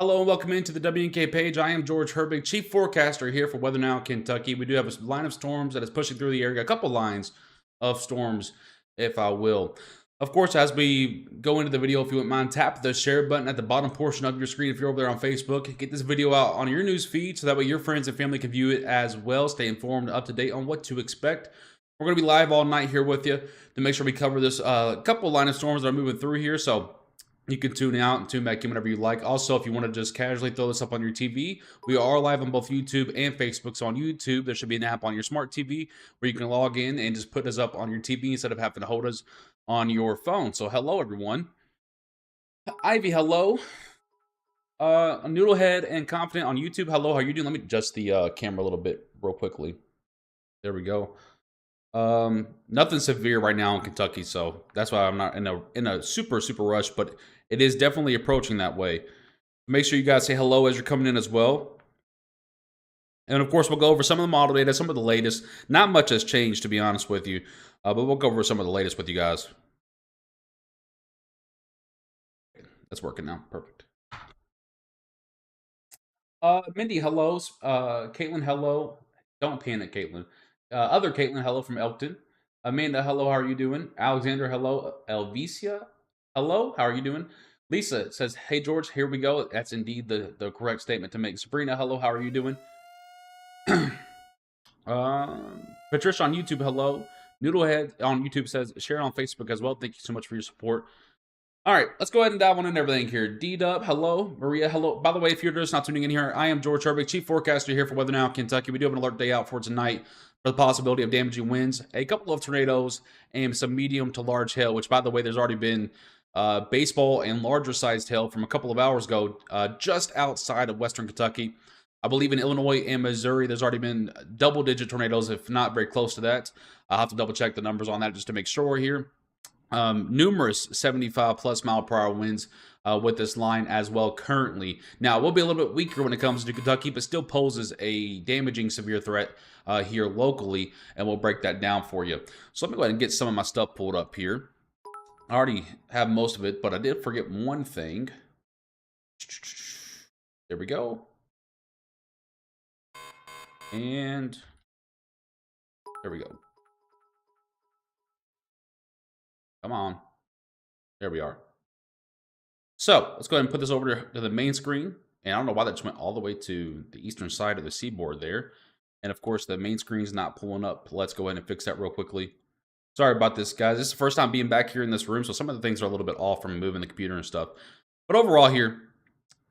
Hello and welcome into the WNK page. I am George Herbig, Chief Forecaster here for Weather Now, Kentucky. We do have a line of storms that is pushing through the area, a couple lines of storms, if I will. Of course, as we go into the video, if you wouldn't mind, tap the share button at the bottom portion of your screen if you're over there on Facebook. Get this video out on your news feed so that way your friends and family can view it as well. Stay informed, up to date on what to expect. We're going to be live all night here with you to make sure we cover this couple line of storms that are moving through here. So you can tune out and tune back in whenever you like. Also, if you want to just casually throw this up on your TV, we are live on both YouTube and Facebook. So on YouTube, there should be an app on your smart TV where you can log in and just put us up on your TV instead of having to hold us on your phone. So hello, everyone. Ivy, hello. Noodlehead and Confident on YouTube, hello. How are you doing? Let me adjust the camera a little bit real quickly. There we go. Nothing severe right now in Kentucky, so that's why I'm not in a super rush, but it is definitely approaching that way. Make sure you guys say hello as you're coming in as well. And of course, we'll go over some of the model data, some of the latest. Not much has changed, to be honest with you, but we'll go over some of the latest with you guys. That's working now. Perfect. Mindy, hello. Caitlin, hello. Don't panic, Caitlin. Other Caitlin, hello from Elkton. Amanda, hello, how are you doing? Alexander, hello. Elvicia, hello, how are you doing? Lisa says, hey, George, here we go. That's indeed the correct statement to make. Sabrina, hello, how are you doing? Patricia on YouTube, hello. Noodlehead on YouTube says, share it on Facebook as well. Thank you so much for your support. All right, let's go ahead and dive on into everything here. D-Dub, hello. Maria, hello. By the way, if you're just not tuning in here, I am George Herbig, Chief Forecaster here for Weather Now, Kentucky. We do have an alert day out for tonight for the possibility of damaging winds, a couple of tornadoes, and some medium to large hail, which, by the way, there's already been baseball and larger sized hail from a couple of hours ago just outside of western Kentucky. I believe in Illinois and Missouri, there's already been double-digit tornadoes, if not very close to that. I'll have to double-check the numbers on that just to make sure here. Numerous 75-plus mile-per-hour winds with this line as well currently. Now, it will be a little bit weaker when it comes to Kentucky, but still poses a damaging severe threat here locally, and we'll break that down for you. So let me go ahead and get some of my stuff pulled up here. I already have most of it, but I did forget one thing. There we go. And there we go. Come on. There we are. So let's go ahead and put this over to the main screen. And I don't know why that just went all the way to the eastern side of the seaboard there. And of course, the main screen's not pulling up. Let's go ahead and fix that real quickly. Sorry about this, guys. This is the first time being back here in this room, so some of the things are a little bit off from moving the computer and stuff. But overall here,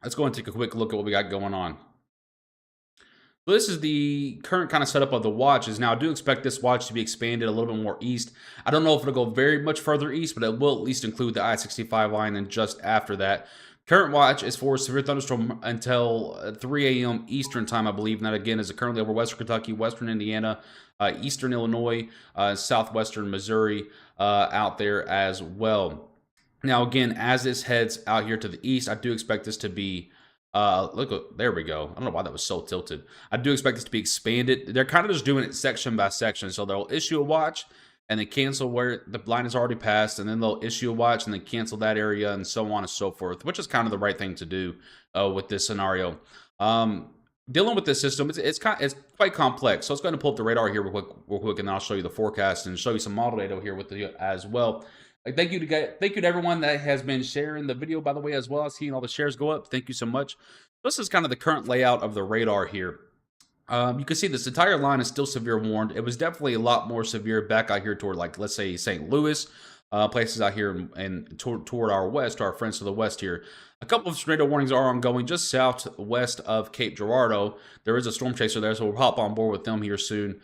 let's go and take a quick look at what we got going on. So this is the current kind of setup of the watches. Now, I do expect this watch to be expanded a little bit more east. I don't know if it'll go very much further east, but it will at least include the I-65 line and just after that. Current watch is for severe thunderstorm until 3 a.m. Eastern time, I believe. And that, again, is currently over western Kentucky, western Indiana, eastern Illinois, southwestern Missouri out there as well. Now, again, as this heads out here to the east, I do expect this to be there we go. I don't know why that was so tilted. I do expect this to be expanded. They're kind of just doing it section by section. So they'll issue a watch and then cancel where the line is already passed, and then they'll issue a watch and then cancel that area, and so on and so forth, which is kind of the right thing to do with this scenario. Dealing with this system, it's quite complex. So let's go ahead and pull up the radar here real quick, and then I'll show you the forecast and show you some model data here with you as well. Thank you to everyone that has been sharing the video, by the way, as well. Seeing all the shares go up. Thank you so much. This is kind of the current layout of the radar here. You can see this entire line is still severe warned. It was definitely a lot more severe back out here toward, like, let's say, St. Louis, places out here and toward our west, our friends to the west here. A couple of tornado warnings are ongoing just southwest of Cape Girardeau. There is a storm chaser there, so we'll hop on board with them here soon.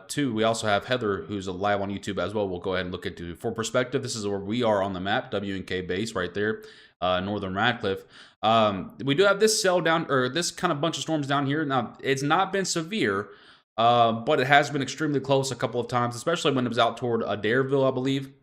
Two, we also have Heather, who's live on YouTube as well. We'll go ahead and look into. For perspective, this is where we are on the map, WNK base right there, northern Radcliffe. We do have this cell down, or this kind of bunch of storms down here. Now, it's not been severe, but it has been extremely close a couple of times, especially when it was out toward Adairsville, I believe.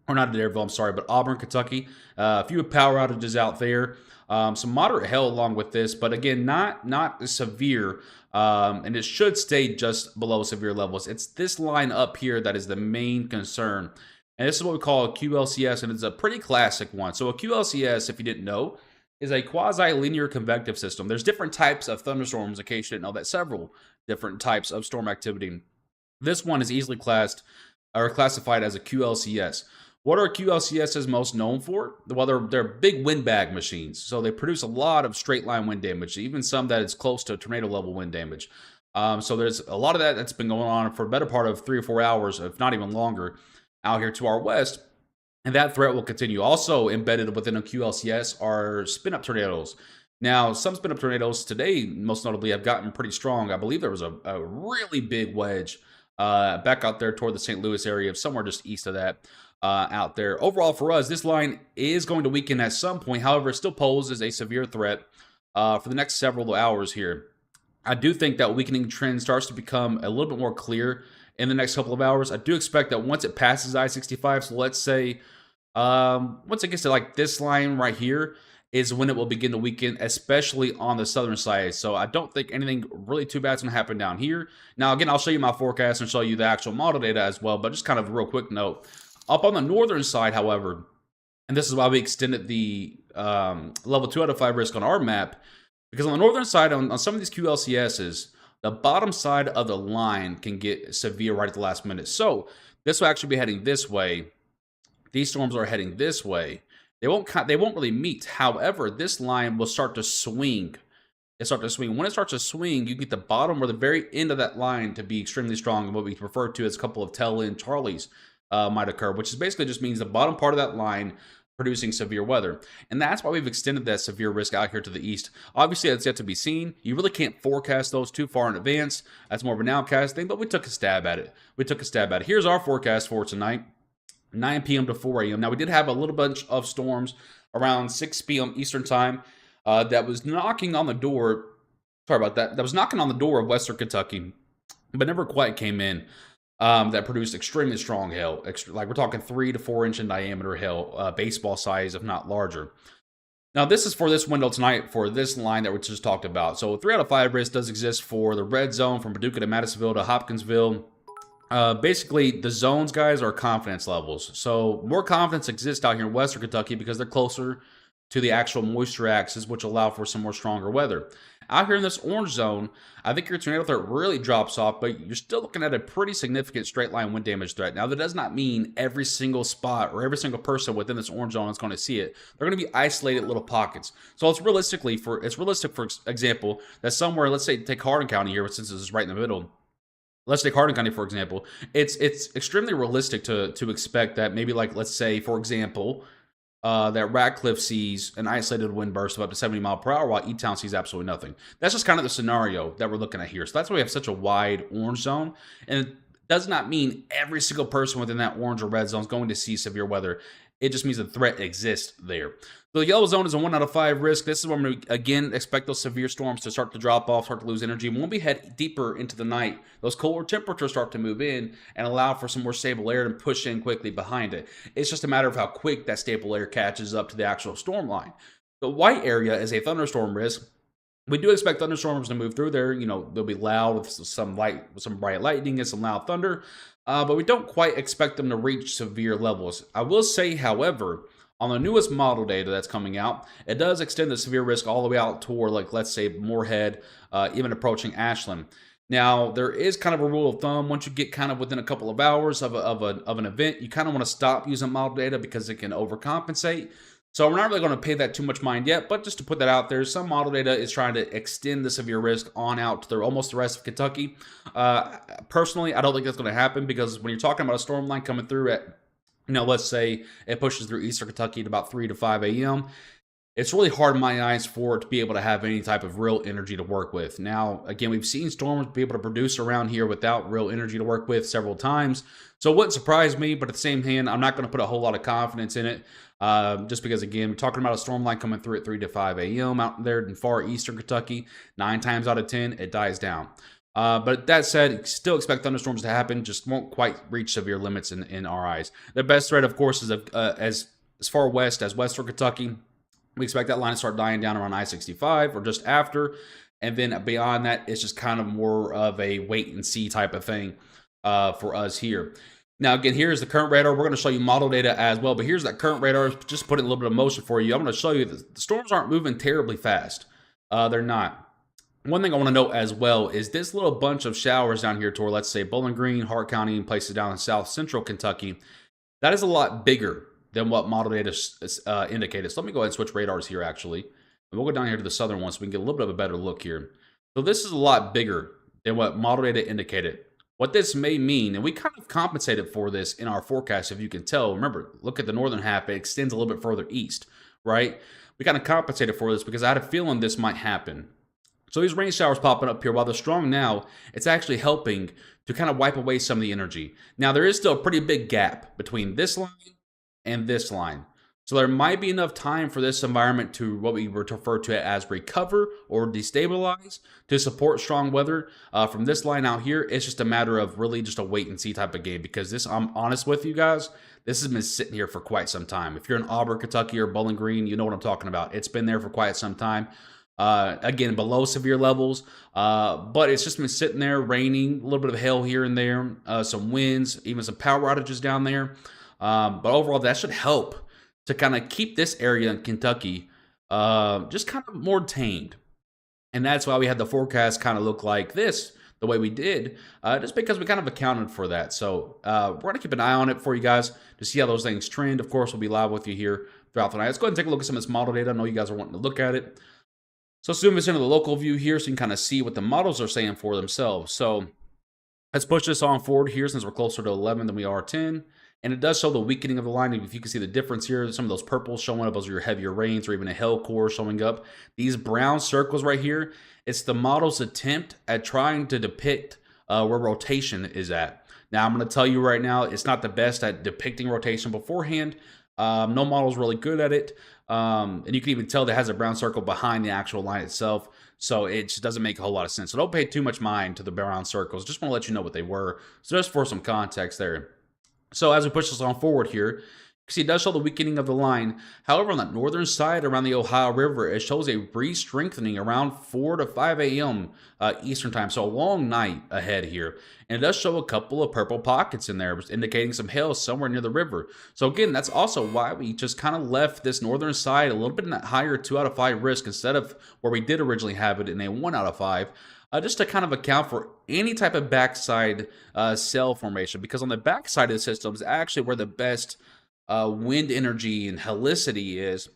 Or not Adairsville, I'm sorry, but Auburn, Kentucky. A few power outages out there. Some moderate hail along with this, but again, not severe. And it should stay just below severe levels. It's this line up here that is the main concern. And this is what we call a QLCS, and it's a pretty classic one. So a QLCS, if you didn't know, is a quasi-linear convective system. There's different types of thunderstorms, in case you didn't know that, several different types of storm activity. This one is easily classified as a QLCS. What are QLCSs most known for? Well, they're big windbag machines, so they produce a lot of straight line wind damage, even some that is close to tornado level wind damage. So there's a lot of that that's been going on for a better part of 3 or 4 hours, if not even longer, out here to our west. And that threat will continue. Also embedded within a QLCS are spin-up tornadoes. Now, some spin-up tornadoes today, most notably, have gotten pretty strong. I believe there was a really big wedge back out there toward the St. Louis area, somewhere just east of that out there. Overall, for us, this line is going to weaken at some point. However, it still poses a severe threat for the next several hours here. I do think that weakening trend starts to become a little bit more clear in the next couple of hours. I do expect that once it passes I-65, so let's say once it gets to like this line right here, is when it will begin to weaken, especially on the southern side. So I don't think anything really too bad is going to happen down here. Now, again, I'll show you my forecast and show you the actual model data as well, but just kind of a real quick note. Up on the northern side, however, and this is why we extended the level 2 out of 5 risk on our map, because on the northern side, on some of these QLCSs, the bottom side of the line can get severe right at the last minute. So this will actually be heading this way. These storms are heading this way. They won't really meet. However, this line will start to swing. When it starts to swing, you get the bottom or the very end of that line to be extremely strong, and what we refer to as a couple of tail-end Charlies might occur, which is basically just means the bottom part of that line producing severe weather. And that's why we've extended that severe risk out here to the east. Obviously, that's yet to be seen. You really can't forecast those too far in advance. That's more of an nowcast thing, but we took a stab at it. Here's our forecast for tonight. 9 p.m. to 4 a.m. Now, we did have a little bunch of storms around 6 p.m. Eastern time that was knocking on the door. Sorry about that. That was knocking on the door of Western Kentucky, but never quite came in. That produced extremely strong hail. Like we're talking 3 to 4 inch in diameter hail, baseball size, if not larger. Now, this is for this window tonight for this line that we just talked about. So 3 out of 5 risk does exist for the red zone from Paducah to Madisonville to Hopkinsville. Basically, the zones, guys, are confidence levels. So more confidence exists out here in Western Kentucky because they're closer to the actual moisture axis, which allow for some more stronger weather. Out here in this orange zone, I think your tornado threat really drops off, but you're still looking at a pretty significant straight line wind damage threat. Now, that does not mean every single spot or every single person within this orange zone is going to see it. They're going to be isolated little pockets. So it's realistic, for example, that somewhere, let's say take Hardin County here, since this is right in the middle. Let's take Hardin County, for example. It's extremely realistic to expect that maybe, like, let's say, for example, that Radcliffe sees an isolated wind burst of up to 70 miles per hour while E-Town sees absolutely nothing. That's just kind of the scenario that we're looking at here. So that's why we have such a wide orange zone. And it does not mean every single person within that orange or red zone is going to see severe weather. It just means the threat exists there. So the yellow zone is a 1 out of 5 risk. This is when we, again, expect those severe storms to start to drop off, start to lose energy. When we head deeper into the night, those colder temperatures start to move in and allow for some more stable air to push in quickly behind it. It's just a matter of how quick that stable air catches up to the actual storm line. The white area is a thunderstorm risk. We do expect thunderstorms to move through there. You know, they'll be loud with some bright lightning and some loud thunder. But we don't quite expect them to reach severe levels. I will say, however, on the newest model data that's coming out, it does extend the severe risk all the way out toward, like, let's say, Moorhead, even approaching Ashland. Now, there is kind of a rule of thumb. Once you get kind of within a couple of hours of an event, you kind of want to stop using model data because it can overcompensate. So we're not really going to pay that too much mind yet, but just to put that out there, some model data is trying to extend the severe risk on out to almost the rest of Kentucky. Personally, I don't think that's going to happen because when you're talking about a storm line coming through at, let's say it pushes through eastern Kentucky at about 3 to 5 a.m., it's really hard in my eyes for it to be able to have any type of real energy to work with. Now, again, we've seen storms be able to produce around here without real energy to work with several times. So it wouldn't surprise me, but at the same hand, I'm not going to put a whole lot of confidence in it. Just because, again, we're talking about a storm line coming through at 3 to 5 a.m. out there in far eastern Kentucky. 9 times out of 10, it dies down. But that said, still expect thunderstorms to happen, just won't quite reach severe limits in our eyes. The best threat, of course, is as far west as western Kentucky. We expect that line to start dying down around I-65 or just after. And then beyond that, it's just kind of more of a wait and see type of thing for us here. Now, again, here's the current radar. We're going to show you model data as well, but here's that current radar. Just put it a little bit of motion for you. I'm going to show you that the storms aren't moving terribly fast. They're not. One thing I want to note as well is this little bunch of showers down here toward, let's say, Bowling Green, Hart County, and places down in south central Kentucky. That is a lot bigger than what model data indicated. So let me go ahead and switch radars here, actually. And we'll go down here to the southern one so we can get a little bit of a better look here. So this is a lot bigger than what model data indicated. What this may mean, and we kind of compensated for this in our forecast, if you can tell. Remember, look at the northern half. It extends a little bit further east, right? We kind of compensated for this because I had a feeling this might happen. So these rain showers popping up here, while they're strong now, it's actually helping to kind of wipe away some of the energy. Now, there is still a pretty big gap between this line and this line. So there might be enough time for this environment to what we refer to as recover or destabilize to support strong weather. From this line out here, it's just a matter of really just a wait and see type of game, because this, I'm honest with you guys, this has been sitting here for quite some time. If you're in Auburn, Kentucky, or Bowling Green, you know what I'm talking about. It's been there for quite some time. Again, below severe levels, but it's just been sitting there, raining, a little bit of hail here and there, some winds, even some power outages down there. But overall, that should help to kind of keep this area in Kentucky just kind of more tamed. And that's why we had the forecast kind of look like this, the way we did, just because we kind of accounted for that. So we're going to keep an eye on it for you guys to see how those things trend. Of course, we'll be live with you here throughout the night. Let's go ahead and take a look at some of this model data. I know you guys are wanting to look at it. So zoom this into the local view here so you can kind of see what the models are saying for themselves. So let's push this on forward here since we're closer to 11 than we are 10. And it does show the weakening of the line. If you can see the difference here, some of those purples showing up, those are your heavier rains or even a hail core showing up. These brown circles right here, it's the model's attempt at trying to depict where rotation is at. Now, I'm going to tell you right now, it's not the best at depicting rotation beforehand. No model's really good at it. And you can even tell that it has a brown circle behind the actual line itself. So it just doesn't make a whole lot of sense. So don't pay too much mind to the brown circles. Just want to let you know what they were. So just for some context there. So as we push this on forward here, you see it does show the weakening of the line. However, on that northern side around the Ohio River, it shows a re-strengthening around 4 to 5 a.m. Eastern time. So a long night ahead here. And it does show a couple of purple pockets in there, indicating some hail somewhere near the river. So again, that's also why we just kind of left this northern side a little bit in that higher 2 out of 5 risk instead of where we did originally have it in a 1 out of 5. Just to kind of account for any type of backside cell formation, because on the backside of the system is actually where the best wind energy and helicity is.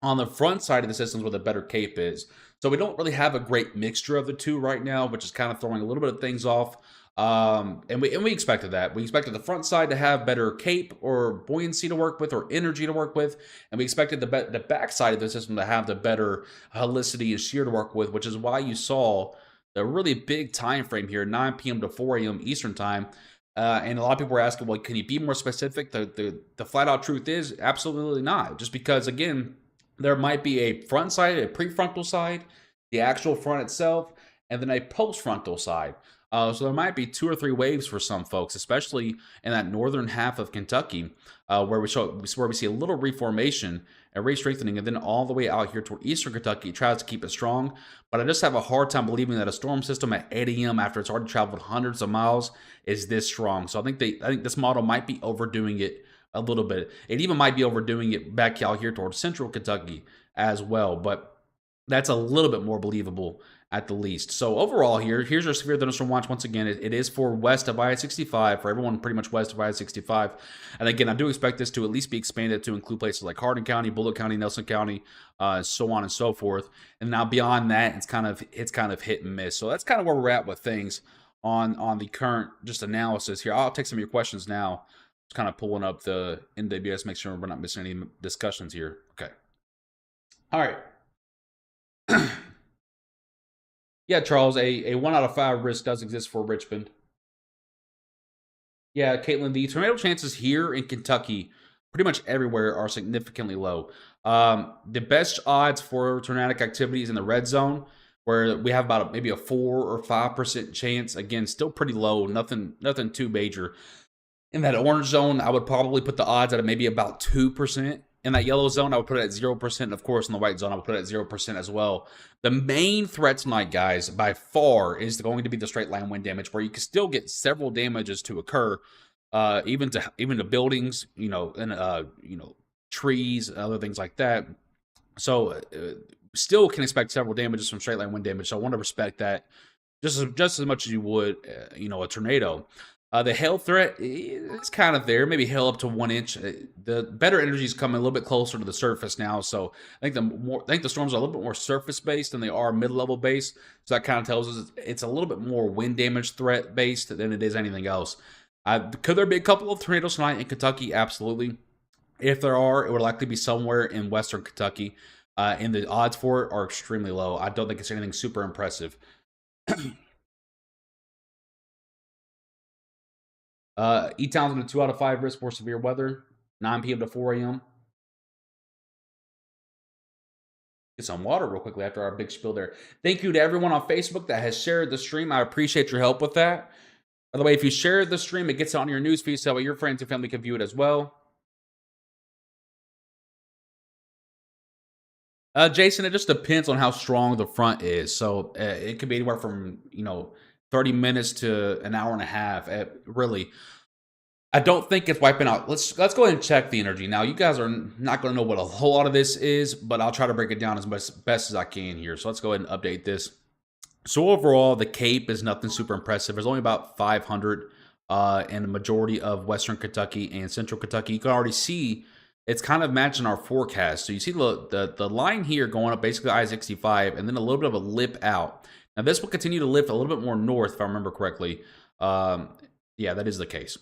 On the front side of the system is where the better cape is. So we don't really have a great mixture of the two right now, which is kind of throwing a little bit of things off. And we expected that. We expected the front side to have better cape or buoyancy to work with or energy to work with. And we expected the back side of the system to have the better helicity and shear to work with, which is why you saw a really big time frame here, 9 p.m. to 4 a.m. Eastern time. And a lot of people were asking, well, can you be more specific? The flat out truth is absolutely not. Just because, again, there might be a front side, a prefrontal side, the actual front itself, and then a postfrontal side. So there might be 2 or 3 waves for some folks, especially in that northern half of Kentucky, where we see a little reformation and re-strengthening, and then all the way out here toward eastern Kentucky, it tries to keep it strong. But I just have a hard time believing that a storm system at 8 a.m. after it's already traveled hundreds of miles is this strong. So I think this model might be overdoing it a little bit. It even might be overdoing it back out here towards central Kentucky as well. But that's a little bit more believable at the least. So overall here's your severe thunderstorm watch. Once again, it is for west of I-65, for everyone pretty much west of I-65. And again, I do expect this to at least be expanded to include places like Hardin County, Bullitt County, Nelson County, so on and so forth. And now beyond that, it's kind of hit and miss. So that's kind of where we're at with things on the current just analysis here. I'll take some of your questions now. Just kind of pulling up the NWS, make sure we're not missing any discussions here. Okay. All right. Yeah, Charles, a 1 out of 5 risk does exist for Richmond. Yeah, Caitlin, the tornado chances here in Kentucky, pretty much everywhere, are significantly low. The best odds for tornadic activities in the red zone, where we have about maybe a 4 or 5% chance. Again, still pretty low, nothing too major. In that orange zone, I would probably put the odds at maybe about 2%. In that yellow zone, I would put it at 0%. And of course, in the white zone, I would put it at 0% as well. The main threat tonight, guys, by far, is going to be the straight line wind damage, where you can still get several damages to occur. even to buildings, and trees, other things like that. So still can expect several damages from straight line wind damage. So I want to respect that just as much as you would, a tornado. The hail threat is kind of there, maybe hail up to 1 inch. The better energy is coming a little bit closer to the surface now, so I think the storms are a little bit more surface based than they are mid level based. So that kind of tells us it's a little bit more wind damage threat based than it is anything else. Could there be a couple of tornadoes tonight in Kentucky? Absolutely. If there are, it would likely be somewhere in western Kentucky, and the odds for it are extremely low. I don't think it's anything super impressive. E-Town's in a 2 out of 5 risk for severe weather, 9 p.m. to 4 a.m. Get some water real quickly after our big spill there. Thank you to everyone on Facebook that has shared the stream. I appreciate your help with that. By the way, if you share the stream, it gets on your newsfeed so your friends and family can view it as well. Jason, it just depends on how strong the front is. So it could be anywhere from 30 minutes to an hour and a half. Really, I don't think it's wiping out. Let's go ahead and check the energy. Now, you guys are not going to know what a whole lot of this is, but I'll try to break it down as best as I can here. So let's go ahead and update this. So overall, the Cape is nothing super impressive. There's only about 500 in the majority of Western Kentucky and Central Kentucky. You can already see it's kind of matching our forecast. So you see the line here going up basically I-65 and then a little bit of a lip out. Now this will continue to lift a little bit more north if I remember correctly. Yeah, that is the case.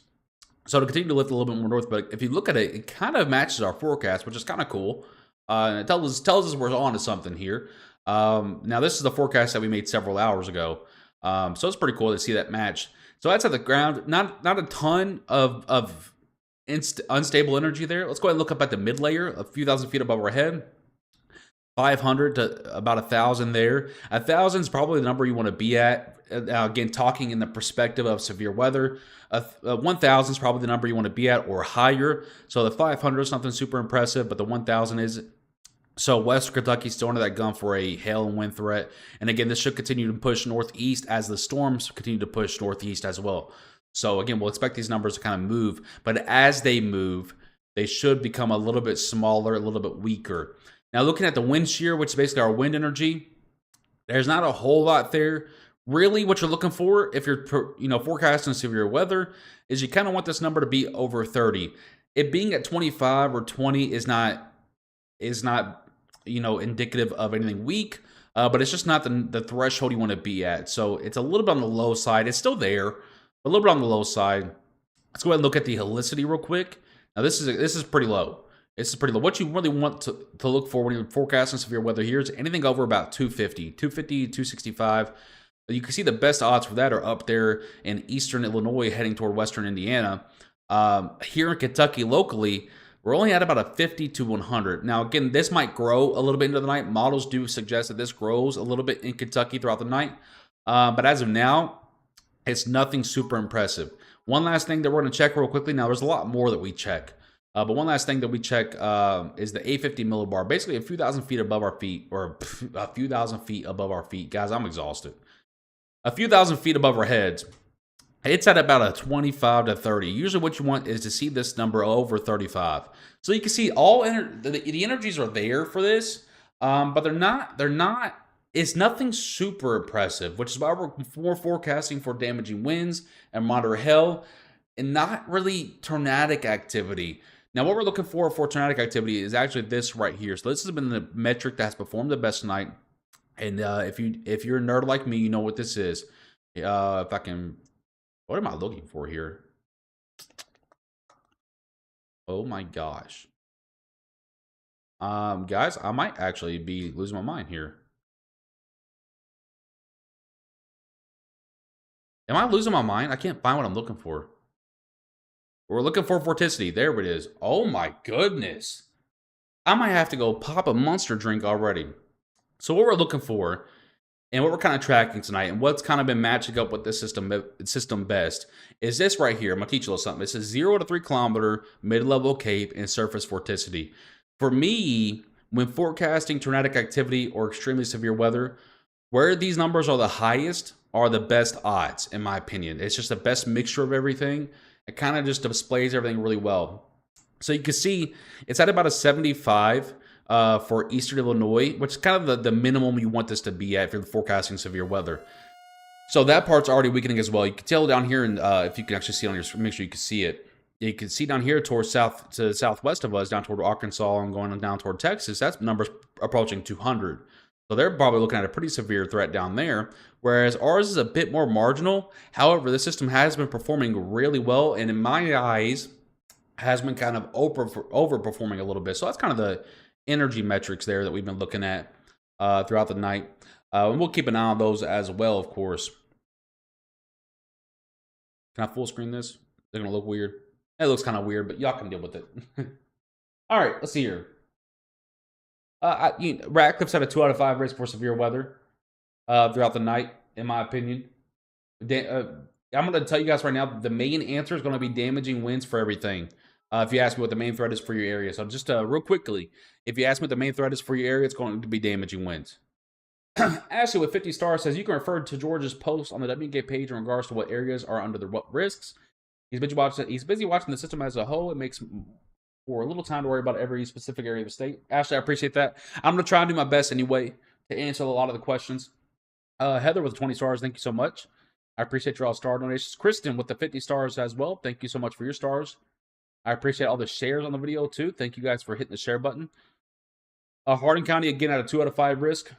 So it'll continue to lift a little bit more north, but if you look at it, it kind of matches our forecast, which is kind of cool. It tells us we're on to something here. Now this is the forecast that we made several hours ago. So it's pretty cool to see that match. So that's at the ground. Not a ton of unstable energy there. Let's go ahead and look up at the mid layer, a few thousand feet above our head. 500 to about 1,000 there. 1,000 is probably the number you want to be at. Again, talking in the perspective of severe weather, 1,000 is probably the number you want to be at or higher. So the 500 is nothing super impressive, but the 1,000 is. So Western Kentucky still under that gun for a hail and wind threat. And again, this should continue to push northeast as the storms continue to push northeast as well. So again, we'll expect these numbers to kind of move. But as they move, they should become a little bit smaller, a little bit weaker. Now looking at the wind shear, which is basically our wind energy, there's not a whole lot there. Really, what you're looking for, if you're forecasting severe weather, is you kind of want this number to be over 30. It being at 25 or 20 is not indicative of anything weak, but it's just not the threshold you want to be at. So it's a little bit on the low side. It's still there, but a little bit on the low side. Let's go ahead and look at the helicity real quick. Now this is pretty low. This is pretty low. What you really want to look for when you're forecasting severe weather here is anything over about 250, 265. You can see the best odds for that are up there in eastern Illinois heading toward western Indiana. Here in Kentucky locally, we're only at about a 50 to 100. Now, again, this might grow a little bit into the night. Models do suggest that this grows a little bit in Kentucky throughout the night. But as of now, it's nothing super impressive. One last thing that we're going to check real quickly. Now, there's a lot more that we check. But one last thing that we check is the 850 millibar. Basically, a few thousand feet above our feet, or a few thousand feet above our feet. Guys, I'm exhausted. A few thousand feet above our heads. It's at about a 25 to 30. Usually what you want is to see this number over 35. So you can see the energies are there for this, but they're not, it's nothing super impressive, which is why we're forecasting for damaging winds and moderate hail and not really tornadic activity. Now, what we're looking for tornadic activity is actually this right here. So this has been the metric that has performed the best tonight. And if you're a nerd like me, you know what this is. If I can, what am I looking for here? Oh my gosh. Guys, I might actually be losing my mind here. Am I losing my mind? I can't find what I'm looking for. We're looking for vorticity. There it is. Oh my goodness. I might have to go pop a Monster drink already. So what we're looking for, and what we're kind of tracking tonight, and what's kind of been matching up with this system best, is this right here. I'm going to teach you a little something. It's a 0 to 3 kilometer mid-level cape and surface vorticity. For me, when forecasting tornadic activity or extremely severe weather, where these numbers are the highest are the best odds, in my opinion. It's just the best mixture of everything. It kind of just displays everything really well. So you can see it's at about a 75 for Eastern Illinois, which is kind of the minimum you want this to be at if you're forecasting severe weather. So that part's already weakening as well. You can tell down here, and if you can actually see it on your, make sure you can see it. You can see down here towards south to southwest of us, down toward Arkansas and going down toward Texas. That number's approaching 200. So they're probably looking at a pretty severe threat down there, whereas ours is a bit more marginal. However, the system has been performing really well, and in my eyes, has been kind of overperforming a little bit. So that's kind of the energy metrics there that we've been looking at throughout the night. And we'll keep an eye on those as well, of course. Can I full screen this? They're going to look weird. It looks kind of weird, but y'all can deal with it. All right, let's see here. Ratcliffe's had a 2 out of 5 risk for severe weather throughout the night, in my opinion. I'm going to tell you guys right now, the main answer is going to be damaging winds for everything. If you ask me what the main threat is for your area. So just real quickly, if you ask me what the main threat is for your area, it's going to be damaging winds. Ashley with 50 stars says, you can refer to George's post on the WK page in regards to what areas are under the what risks. He's busy watching the system as a whole. It makes for a little time to worry about every specific area of the state. Ashley, I appreciate that. I'm going to try and do my best anyway to answer a lot of the questions. Heather with 20 stars, thank you so much. I appreciate your all star donations. Kristen with the 50 stars as well. Thank you so much for your stars. I appreciate all the shares on the video too. Thank you guys for hitting the share button. Hardin County, again, at a 2 out of 5 risk.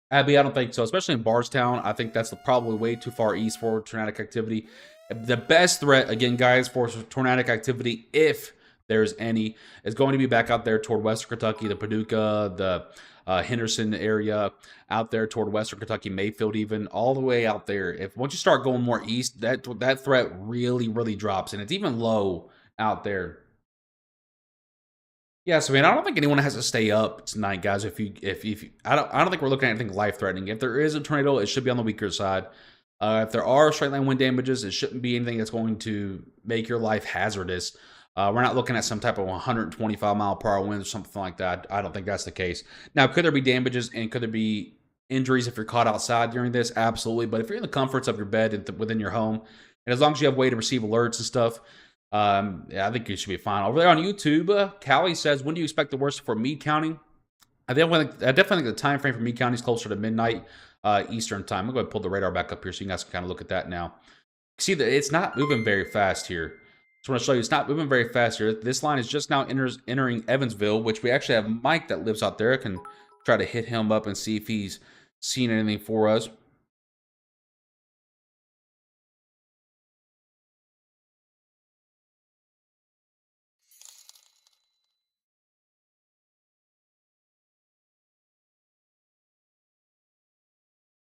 Abby, I don't think so. Especially in Bardstown, I think that's probably way too far east for tornadic activity. The best threat, again, guys, for tornadic activity, if there's any, is going to be back out there toward Western Kentucky, the Paducah, the Henderson area, out there toward Western Kentucky, Mayfield even, all the way out there. If once you start going more east, that threat really, really drops, and it's even low out there. Yeah, so I mean, I don't think anyone has to stay up tonight, guys. If you, I don't think we're looking at anything life-threatening. If there is a tornado, it should be on the weaker side. If there are straight line wind damages, it shouldn't be anything that's going to make your life hazardous. We're not looking at some type of 125 mile per hour wind or something like that. I don't think that's the case. Now, could there be damages and could there be injuries if you're caught outside during this? Absolutely. But if you're in the comforts of your bed and within your home, and as long as you have a way to receive alerts and stuff, yeah, I think you should be fine. Over there on YouTube, Callie says, when do you expect the worst for Meade County? I definitely think the time frame for Meade County is closer to midnight Eastern time. I'm going to go ahead and pull the radar back up here so you guys can kind of look at that now. See that it's not moving very fast here. Just want to show you it's not moving very fast here. This line is just now entering Evansville, which we actually have Mike that lives out there. I can try to hit him up and see if he's seen anything for us.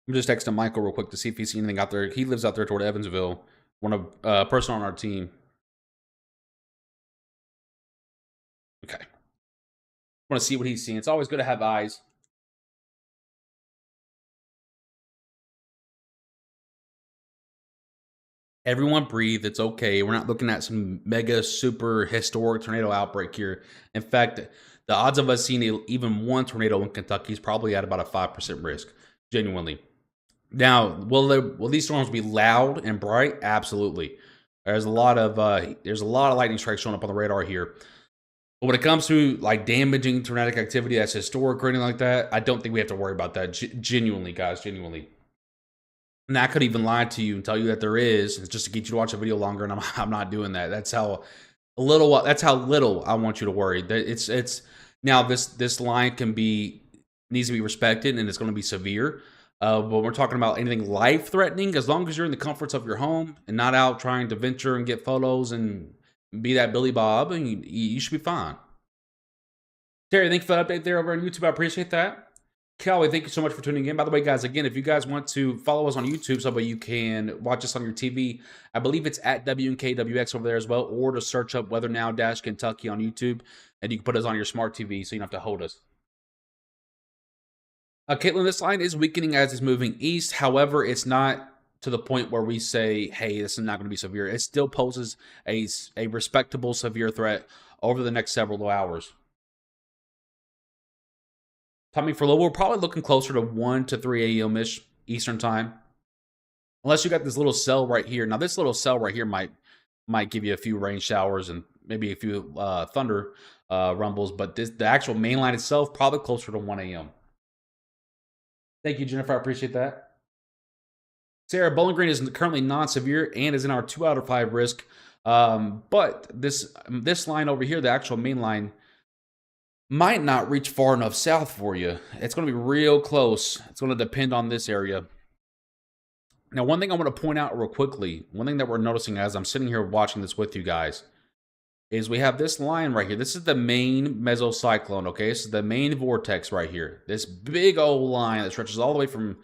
I'm just texting Michael real quick to see if he's seen anything out there. He lives out there toward Evansville. One of person on our team. Okay. Want to see what he's seeing. It's always good to have eyes. Everyone breathe. It's okay. We're not looking at some mega super historic tornado outbreak here. In fact, the odds of us seeing even one tornado in Kentucky is probably at about a 5% risk. Genuinely. Now, will these storms be loud and bright? Absolutely. There's a lot of lightning strikes showing up on the radar here. But when it comes to like damaging tornadic activity that's historic or anything like that, I don't think we have to worry about that. Genuinely, guys, genuinely. And I could even lie to you and tell you that there is, just to get you to watch a video longer, and I'm not doing that. That's how little I want you to worry. It's now this line needs to be respected, and it's going to be severe. But we're talking about anything life-threatening, as long as you're in the comforts of your home and not out trying to venture and get photos and be that Billy Bob, and you should be fine. Terry, thank you for the update there over on YouTube. I appreciate that. Kelly, thank you so much for tuning in. By the way, guys, again, if you guys want to follow us on YouTube so that you can watch us on your TV, I believe it's at KYWX over there as well, or to search up Weather Now-Kentucky on YouTube, and you can put us on your smart TV so you don't have to hold us. Caitlin, this line is weakening as it's moving east. However, it's not to the point where we say, hey, this is not going to be severe. It still poses a respectable severe threat over the next several hours. Timing for low, we're probably looking closer to 1 to 3 a.m.-ish Eastern time. Unless you got this little cell right here. Now, this little cell right here might give you a few rain showers and maybe a few thunder rumbles, but the actual main line itself probably closer to 1 a.m. Thank you, Jennifer. I appreciate that. Sarah, Bowling Green is currently non-severe and is in our 2 out of 5 risk. But this line over here, the actual main line, might not reach far enough south for you. It's going to be real close. It's going to depend on this area. Now, one thing I want to point out real quickly, one thing that we're noticing as I'm sitting here watching this with you guys, is we have this line right here. This is the main mesocyclone, okay? This is the main vortex right here. This big old line that stretches all the way from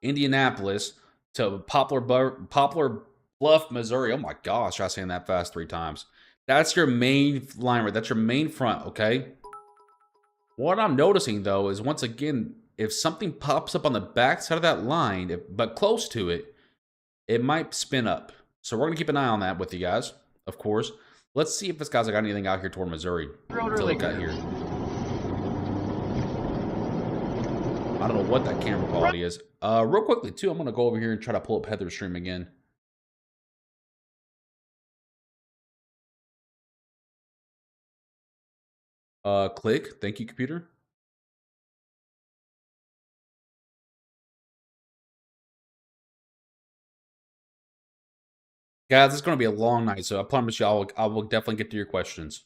Indianapolis to Poplar Bluff, Missouri. Oh my gosh, try saying that fast 3 times. That's your main line right. That's your main front, okay? What I'm noticing, though, is once again, if something pops up on the back side of that line, but close to it, it might spin up. So we're going to keep an eye on that with you guys, of course. Let's see if this guy's got anything out here toward Missouri to look at here. I don't know what that camera quality is. Real quickly, too, I'm going to go over here and try to pull up Heather's stream again. Click. Thank you, computer. Guys, it's going to be a long night, so I promise you I will definitely get to your questions.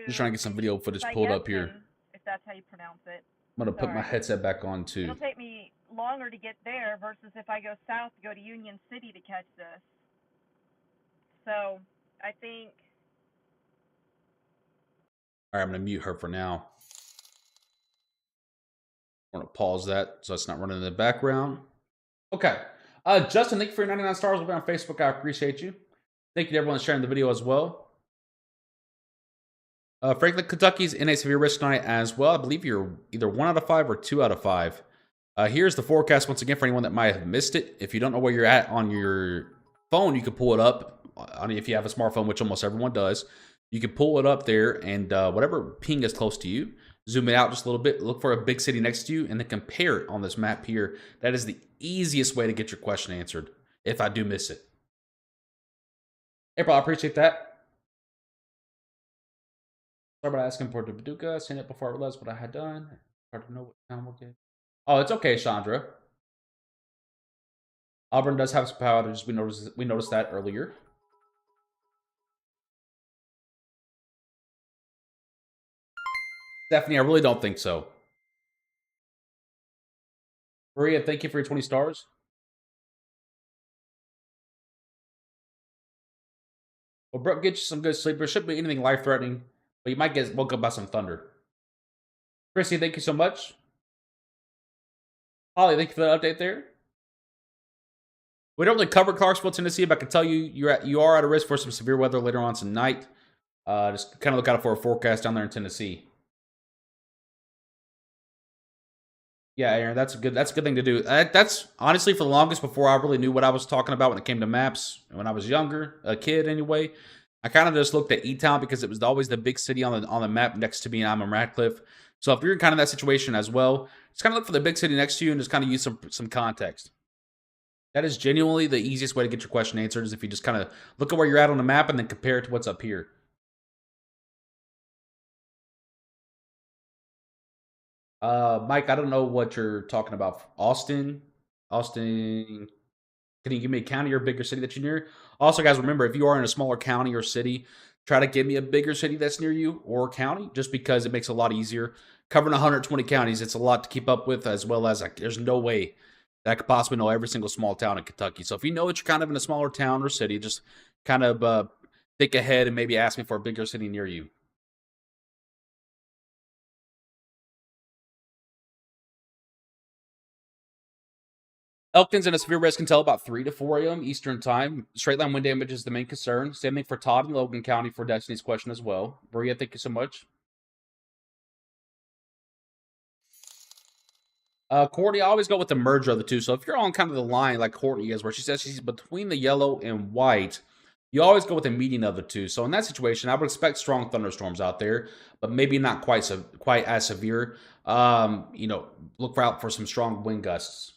Just trying to get some video footage pulled up here. If that's how you pronounce it. I'm going to put my headset back on, too. It'll take me longer to get there versus if I go south to go to Union City to catch this. So, I think... All right, I'm going to mute her for now. I'm going to pause that so it's not running in the background. Okay. Justin, thank you for your 99 stars over on Facebook. I appreciate you. Thank you to everyone sharing the video as well. Franklin, Kentucky's in a severe risk tonight as well. I believe you're either 1 out of 5 or 2 out of 5. Here's the forecast once again for anyone that might have missed it. If you don't know where you're at on your phone, you can pull it up. I mean, if you have a smartphone, which almost everyone does, you can pull it up there and whatever ping is close to you, zoom it out just a little bit, look for a big city next to you, and then compare it on this map here. That is the easiest way to get your question answered if I do miss it. April, I appreciate that. Sorry about asking for the Paducah. Seen it before I realized what I had done. Hard to know what time we'll get. Oh, it's okay, Chandra. Auburn does have some power outages. We noticed that earlier. Stephanie, I really don't think so. Maria, thank you for your 20 stars. Well, Brooke, get you some good sleep. There shouldn't be anything life-threatening, but you might get woke up by some thunder. Chrissy, thank you so much. Holly, thank you for the update there. We don't really cover Clarksville, Tennessee, but I can tell you you are at a risk for some severe weather later on tonight. Just kind of look out for a forecast down there in Tennessee. Yeah, Aaron, that's a good thing to do. That's honestly for the longest before I really knew what I was talking about when it came to maps. When I was younger, a kid anyway, I kind of just looked at E-Town because it was always the big city on the map next to me, and I'm in Radcliffe. So if you're in kind of that situation as well, just kind of look for the big city next to you and just kind of use some context. That is genuinely the easiest way to get your question answered, is if you just kind of look at where you're at on the map and then compare it to what's up here. Mike, I don't know what you're talking about. Austin, can you give me a county or a bigger city that you're near? Also, guys, remember, if you are in a smaller county or city, try to give me a bigger city that's near you or county, just because it makes it a lot easier. Covering 120 counties, it's a lot to keep up with, as well as there's no way that I could possibly know every single small town in Kentucky. So if you know that you're kind of in a smaller town or city, just kind of think ahead and maybe ask me for a bigger city near you. Elkton's in a severe risk until about 3 to 4 a.m. Eastern Time. Straight line wind damage is the main concern. Same thing for Todd and Logan County for Destiny's question as well. Maria, thank you so much. Courtney, I always go with the merger of the two. So if you're on kind of the line like Courtney is, where she says she's between the yellow and white, you always go with the median of the two. So in that situation, I would expect strong thunderstorms out there, but maybe not quite as severe. Look out for some strong wind gusts.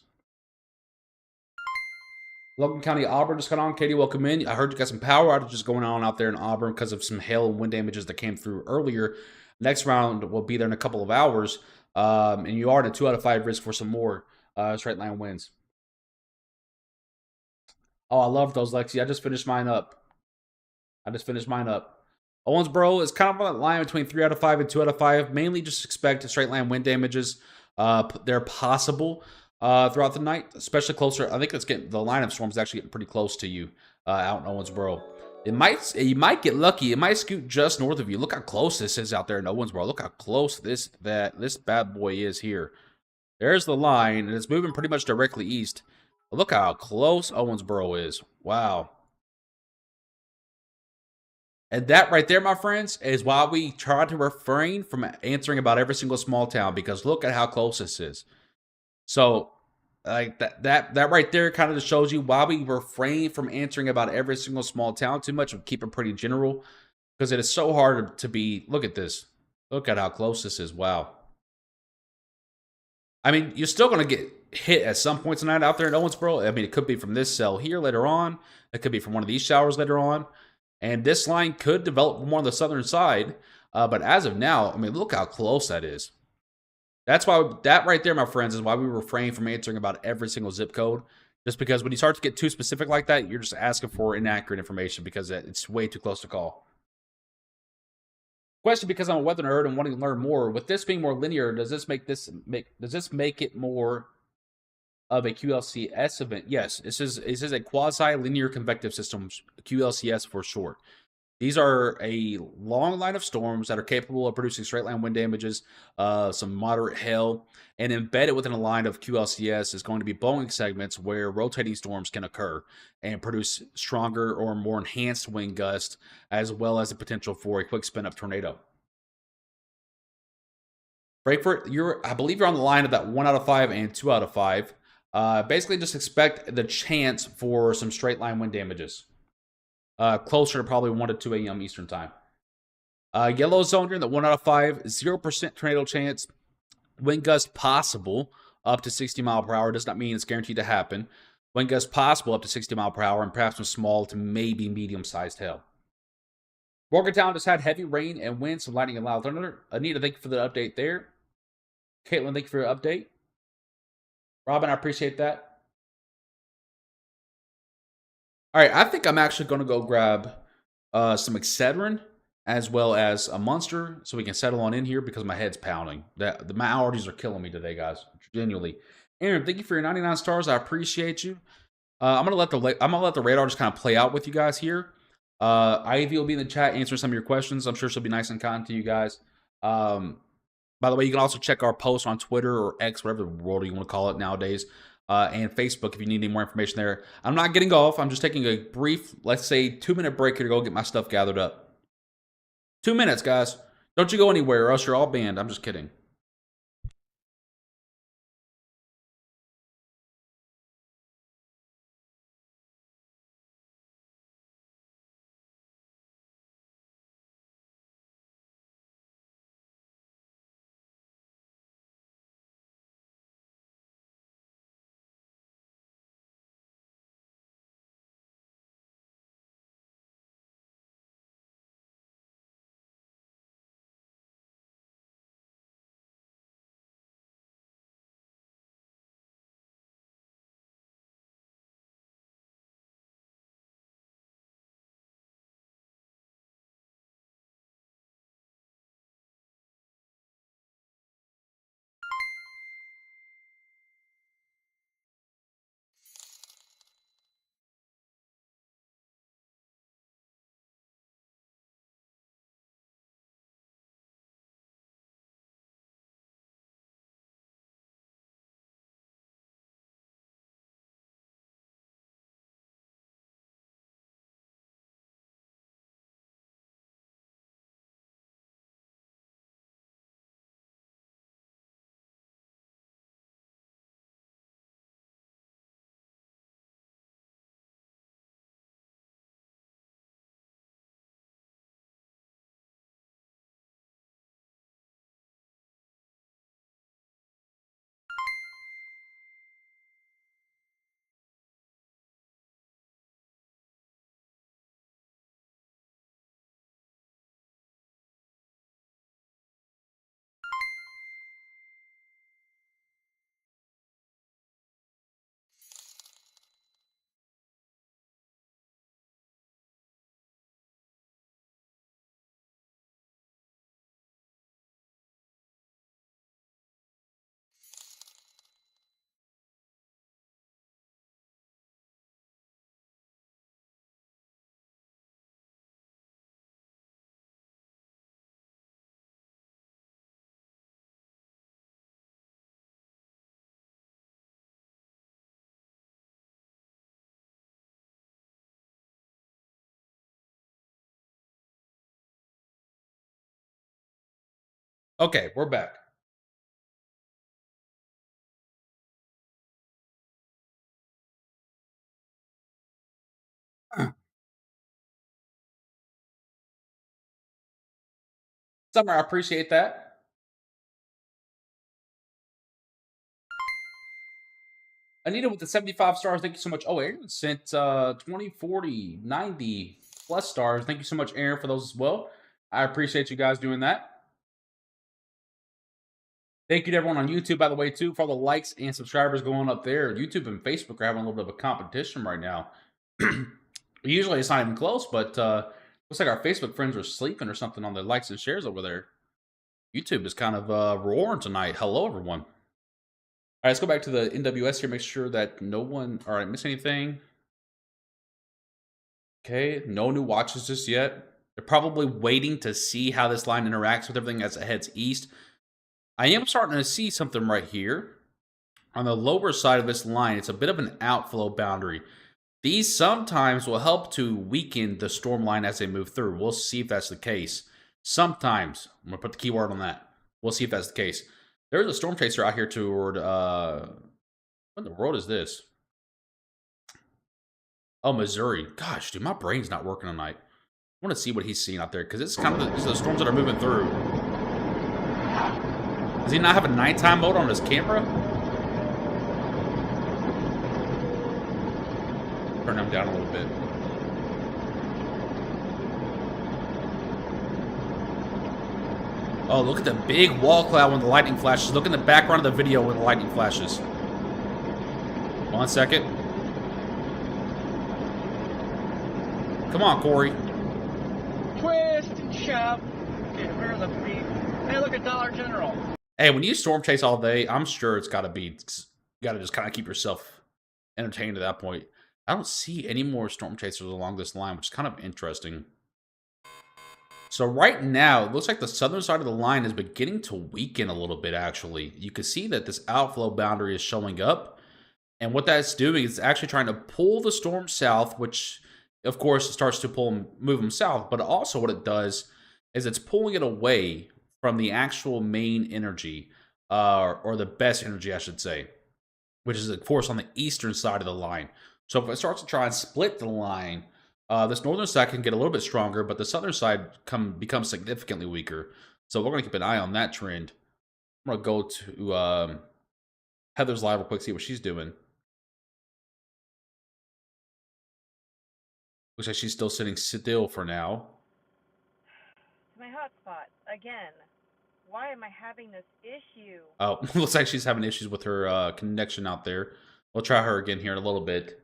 Logan County, Auburn just got on. Katie, welcome in. I heard you got some power outages going on out there in Auburn because of some hail and wind damages that came through earlier. Next round will be there in a couple of hours. And you are at a 2 out of 5 risk for some more straight line wins. Oh, I love those, Lexi. I just finished mine up. Owensboro is kind of on that line between 3 out of 5 and 2 out of 5. Mainly just expect straight line wind damages. They're possible throughout the night, especially closer. I think it's getting the line of storms actually getting pretty close to you out in Owensboro. You might get lucky. It might scoot just north of you. Look how close this is out there in Owensboro. Look how close this bad boy is here. There's the line, and it's moving pretty much directly east. But look how close Owensboro is. Wow. And that right there, my friends, is why we try to refrain from answering about every single small town, because look at how close this is. So, like that right there kind of just shows you why we refrain from answering about every single small town too much and keep it pretty general, because it is so hard to be. Look at this. Look at how close this is. Wow. I mean, you're still going to get hit at some point tonight out there in Owensboro. I mean, it could be from this cell here later on. It could be from one of these showers later on. And this line could develop more on the southern side. But as of now, I mean, look how close that is. That's why that right there, my friends, is why we refrain from answering about every single zip code. Just because when you start to get too specific like that, you're just asking for inaccurate information because it's way too close to call. Question: because I'm a weather nerd and wanting to learn more, with this being more linear, does this make it more of a QLCS event? Yes, this is a quasi-linear convective systems, QLCS for short. These are a long line of storms that are capable of producing straight line wind damages, some moderate hail, and embedded within a line of QLCS is going to be blowing segments where rotating storms can occur and produce stronger or more enhanced wind gusts, as well as the potential for a quick spin up tornado. Frankfurt, I believe you're on the line of that 1 out of 5 and 2 out of 5. Basically, just expect the chance for some straight line wind damages. Closer to probably 1 to 2 a.m. Eastern time. Yellow zone during the 1 out of 5, 0% tornado chance. Wind gust possible up to 60 mile per hour. Does not mean it's guaranteed to happen. Wind gust possible up to 60 mile per hour and perhaps some small to maybe medium sized hail. Morgantown just had heavy rain and wind, some lightning and loud thunder. Anita, thank you for the update there. Caitlin, thank you for your update. Robin, I appreciate that. All right, I think I'm actually going to go grab some Excedrin as well as a Monster so we can settle on in here because my head's pounding. My allergies are killing me today, guys. Genuinely. Aaron, thank you for your 99 stars. I appreciate you. I'm gonna let the radar just kind of play out with you guys here. Ivy will be in the chat answering some of your questions. I'm sure she'll be nice and kind to you guys. By the way, you can also check our post on Twitter or X, whatever the world you want to call it nowadays, and Facebook if you need any more information there. I'm not getting off. I'm just taking a brief, let's say, 2-minute break here to go get my stuff gathered up. 2 minutes, guys. Don't you go anywhere or else you're all banned. I'm just kidding. Okay, we're back. Summer, I appreciate that. Anita with the 75 stars, thank you so much. Oh, Aaron sent 20, 40, 90 plus stars. Thank you so much, Aaron, for those as well. I appreciate you guys doing that. Thank you to everyone on YouTube, by the way, too, for all the likes and subscribers going up there. YouTube and Facebook are having a little bit of a competition right now. Usually it's not even close, but looks like our Facebook friends are sleeping or something on their likes and shares over there. YouTube is kind of roaring tonight. Hello, everyone. All right, let's go back to the NWS here. Make sure that no one, all right, miss anything. Okay, no new watches just yet. They're probably waiting to see how this line interacts with everything as it heads east. I am starting to see something right here. On the lower side of this line, it's a bit of an outflow boundary. These sometimes will help to weaken the storm line as they move through. We'll see if that's the case. Sometimes. I'm going to put the keyword on that. We'll see if that's the case. There's a storm chaser out here toward... what in the world is this? Oh, Missouri. Gosh, dude, my brain's not working tonight. I want to see what he's seeing out there, because it's kind of the storms that are moving through. Does he not have a nighttime mode on his camera? Turn him down a little bit. Oh, look at the big wall cloud when the lightning flashes. Look in the background of the video when the lightning flashes. 1 second. Come on, Corey. Twist and shove. Get rid of the beef. Hey, look at Dollar General. Hey, when you storm chase all day, I'm sure it's got to be... You got to just kind of keep yourself entertained at that point. I don't see any more storm chasers along this line, which is kind of interesting. So right now, it looks like the southern side of the line is beginning to weaken a little bit, actually. You can see that this outflow boundary is showing up. And what that's doing is actually trying to pull the storm south, which, of course, starts to move them south. But also what it does is it's pulling it away from the actual main energy, or the best energy, I should say, which is, of course, on the eastern side of the line. So if it starts to try and split the line, this northern side can get a little bit stronger, but the southern side becomes significantly weaker. So we're going to keep an eye on that trend. I'm going to go to Heather's live real quick, see what she's doing. Looks like she's still sitting still for now. My hotspot again. Why am I having this issue? Oh, looks like she's having issues with her connection out there. We'll try her again here in a little bit.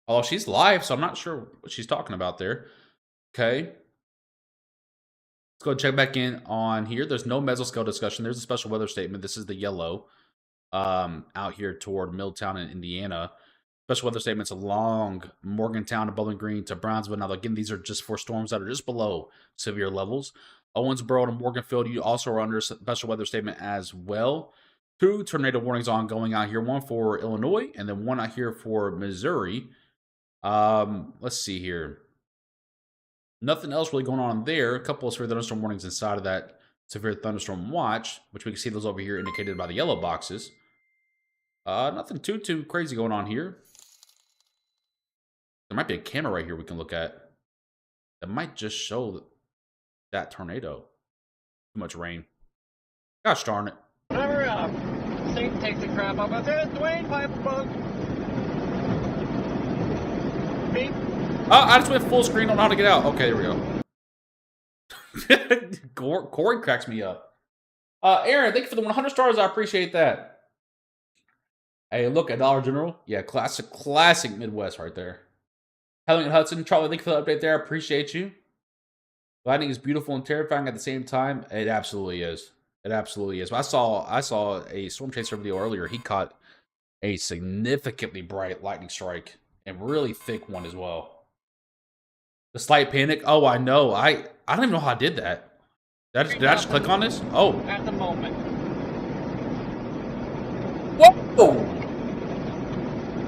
Oh, she's live, so I'm not sure what she's talking about there. Okay. Let's go check back in on here. There's no mesoscale discussion. There's a special weather statement. This is the yellow out here toward Milltown in Indiana. Special weather statements along Morgantown to Bowling Green to Brownsville. Now, again, these are just for storms that are just below severe levels. Owensboro to Morganfield, you also are under special weather statement as well. 2 tornado warnings ongoing out here. 1 for Illinois, and then 1 out here for Missouri. Let's see here. Nothing else really going on there. A couple of severe thunderstorm warnings inside of that severe thunderstorm watch, which we can see those over here indicated by the yellow boxes. Nothing too crazy going on here. There might be a camera right here we can look at that might just show that tornado. Too much rain. Gosh darn it. Cover up. Satan takes the crap off. There's Dwayne Pipe Boat. Beep. Oh, I just went full screen. Don't know how to get out. Okay, there we go. Corey cracks me up. Aaron, thank you for the 100 stars. I appreciate that. Hey, look at Dollar General. Yeah, classic Midwest right there. Helen Hudson, Charlie, thank you for the update there. I appreciate you. Lightning is beautiful and terrifying at the same time. It absolutely is. It absolutely is. I saw a storm chaser video earlier. He caught a significantly bright lightning strike, and really thick one as well. The slight panic. Oh, I know. I don't even know how I did that. Did I just click on this? Oh. At the moment. Whoa!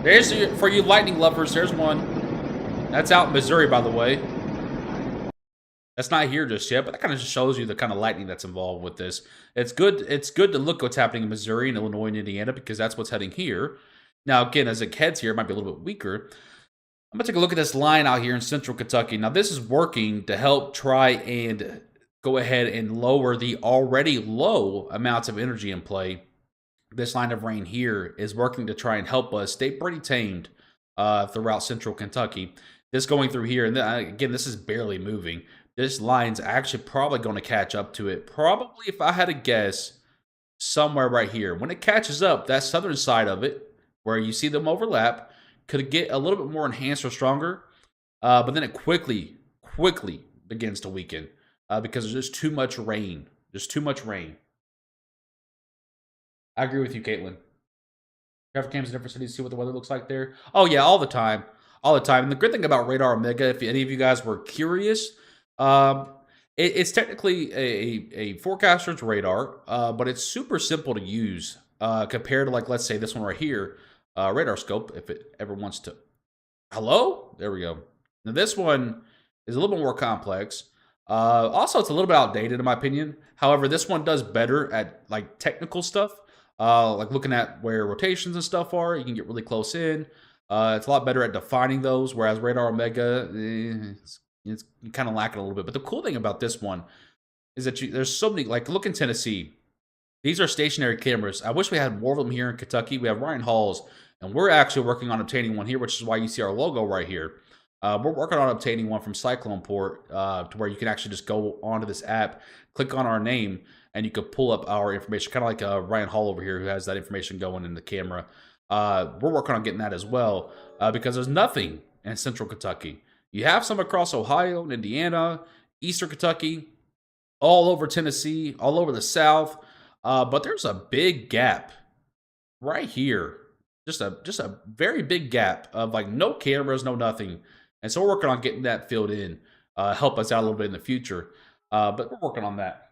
There's for you lightning lovers. There's one. That's out in Missouri, by the way. That's not here just yet, but that kind of just shows you the kind of lightning that's involved with this. It's good. It's good to look what's happening in Missouri and Illinois and Indiana because that's what's heading here. Now, again, as it heads here, it might be a little bit weaker. I'm going to take a look at this line out here in central Kentucky. Now, this is working to help try and go ahead and lower the already low amounts of energy in play. This line of rain here is working to try and help us stay pretty tamed throughout central Kentucky. This going through here, and then, again, this is barely moving. This line's actually probably going to catch up to it. Probably, if I had to guess, somewhere right here. When it catches up, that southern side of it, where you see them overlap, could get a little bit more enhanced or stronger. But then it quickly begins to weaken because there's just too much rain. There's too much rain. I agree with you, Caitlin. Traffic cams in different cities, see what the weather looks like there. Oh, yeah, all the time. All the time. And the good thing about Radar Omega, if any of you guys were curious, it's technically a forecaster's radar, but it's super simple to use compared to, like, let's say this one right here, Radar Scope, if it ever wants to. Hello? There we go. Now, this one is a little bit more complex. Also, it's a little bit outdated, in my opinion. However, this one does better at, like, technical stuff. Like looking at where rotations and stuff are, you can get really close in. It's a lot better at defining those, whereas Radar Omega, it's kind of lacking a little bit. But the cool thing about this one is that there's so many, like look in Tennessee. These are stationary cameras. I wish we had more of them here in Kentucky. We have Ryan Hall's, and we're actually working on obtaining one here, which is why you see our logo right here. We're working on obtaining one from Cyclone Port to where you can actually just go onto this app, click on our name, and you could pull up our information, kind of like Ryan Hall over here who has that information going in the camera. We're working on getting that as well because there's nothing in central Kentucky. You have some across Ohio and Indiana, eastern Kentucky, all over Tennessee, all over the South, but there's a big gap right here. Just a very big gap of like no cameras, no nothing. And so we're working on getting that filled in, help us out a little bit in the future. But we're working on that.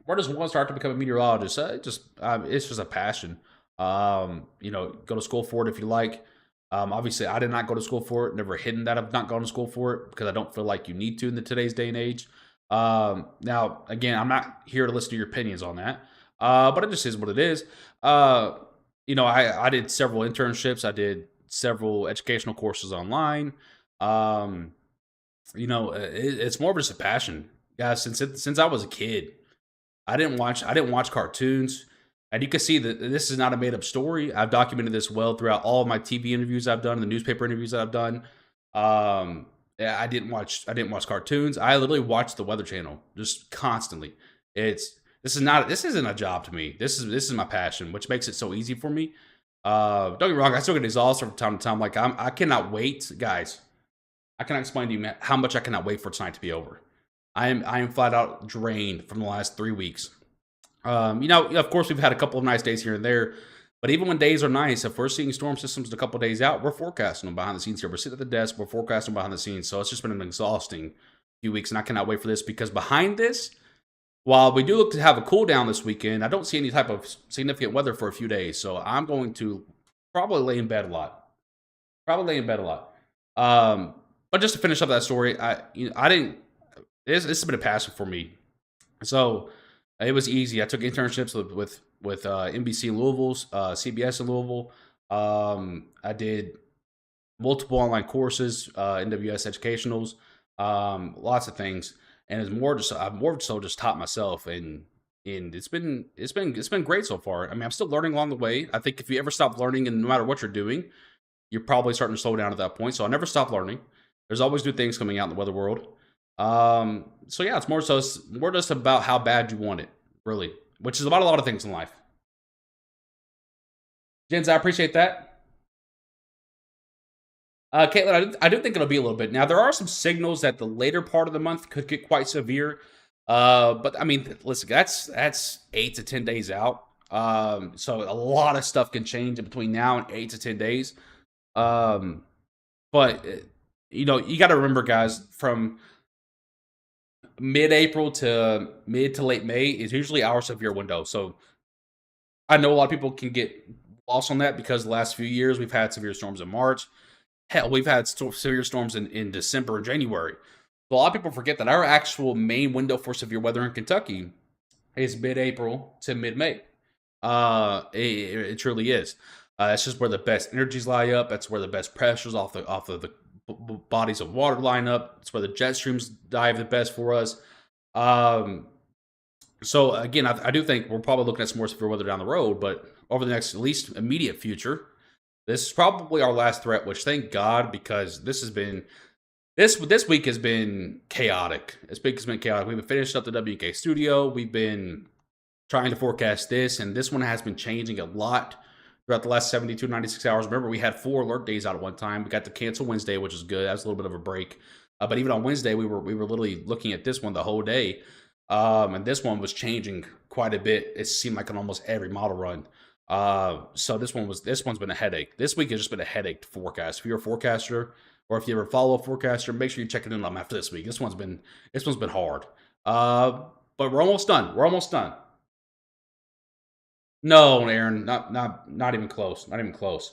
Where does one start to become a meteorologist? It's just a passion. You know, go to school for it if you like. Obviously, I did not go to school for it. Never hidden that I've not gone to school for it because I don't feel like you need to in today's day and age. Now, again, I'm not here to listen to your opinions on that, but it just is what it is. You know, I did several internships. I did several educational courses online. You know, it's more of just a passion, guys. Since I was a kid. I didn't watch cartoons, and you can see that this is not a made up story. I've documented this well throughout all of my TV interviews I've done, the newspaper interviews that I've done. Yeah, I didn't watch cartoons. I literally watched the Weather Channel just constantly. This isn't a job to me. This is my passion, which makes it so easy for me. Don't get me wrong, I still get exhausted from time to time. Like I cannot wait, guys. I cannot explain to you how much I cannot wait for tonight to be over. I am flat out drained from the last 3 weeks. You know, of course, we've had a couple of nice days here and there, but even when days are nice, if we're seeing storm systems a couple of days out, we're forecasting them behind the scenes here. We're sitting at the desk, we're forecasting behind the scenes. So it's just been an exhausting few weeks, and I cannot wait for this because behind this, while we do look to have a cool down this weekend, I don't see any type of significant weather for a few days. So I'm going to probably lay in bed a lot. But just to finish up that story, this has been a passion for me. So it was easy. I took internships with NBC in Louisville, CBS in Louisville. I did multiple online courses, NWS educationals, lots of things, and I've more so just taught myself, and it's been great so far. I mean, I'm still learning along the way. I think if you ever stop learning, and no matter what you're doing, you're probably starting to slow down at that point. So I never stop learning. There's always new things coming out in the weather world. So yeah, it's more just about how bad you want it, really, which is about a lot of things in life. Jens, I appreciate that. Caitlin, I do think it'll be a little bit. Now, there are some signals that the later part of the month could get quite severe. But I mean, listen, that's 8 to 10 days out. So a lot of stuff can change in between now and 8 to 10 days. But you know, you got to remember, guys, from mid-April to mid to late May is usually our severe window. So I know a lot of people can get lost on that because the last few years we've had severe storms in March. Hell, we've had severe storms in December and January. So a lot of people forget that our actual main window for severe weather in Kentucky is mid-April to mid-May. It truly is. It's just where the best energies lie up. That's where the best pressures off of the bodies of water line up. It's where the jet streams dive the best for us. So again, I do think we're probably looking at some more severe weather down the road, but over the next at least immediate future, this is probably our last threat. Which thank God, because this week has been chaotic. This week has been chaotic. We've been finishing up the WK studio. We've been trying to forecast this, and this one has been changing a lot throughout the last 72, 96 hours. Remember, we had 4 alert days out at one time. We got to cancel Wednesday, which is good. That was a little bit of a break. But even on Wednesday, we were literally looking at this one the whole day. And this one was changing quite a bit. It seemed like on almost every model run. So this one's been a headache. This week has just been a headache to forecast. If you're a forecaster, or if you ever follow a forecaster, make sure you check it in on after this week. This one's been hard. But we're almost done. We're almost done. No, Aaron, not even close. Not even close.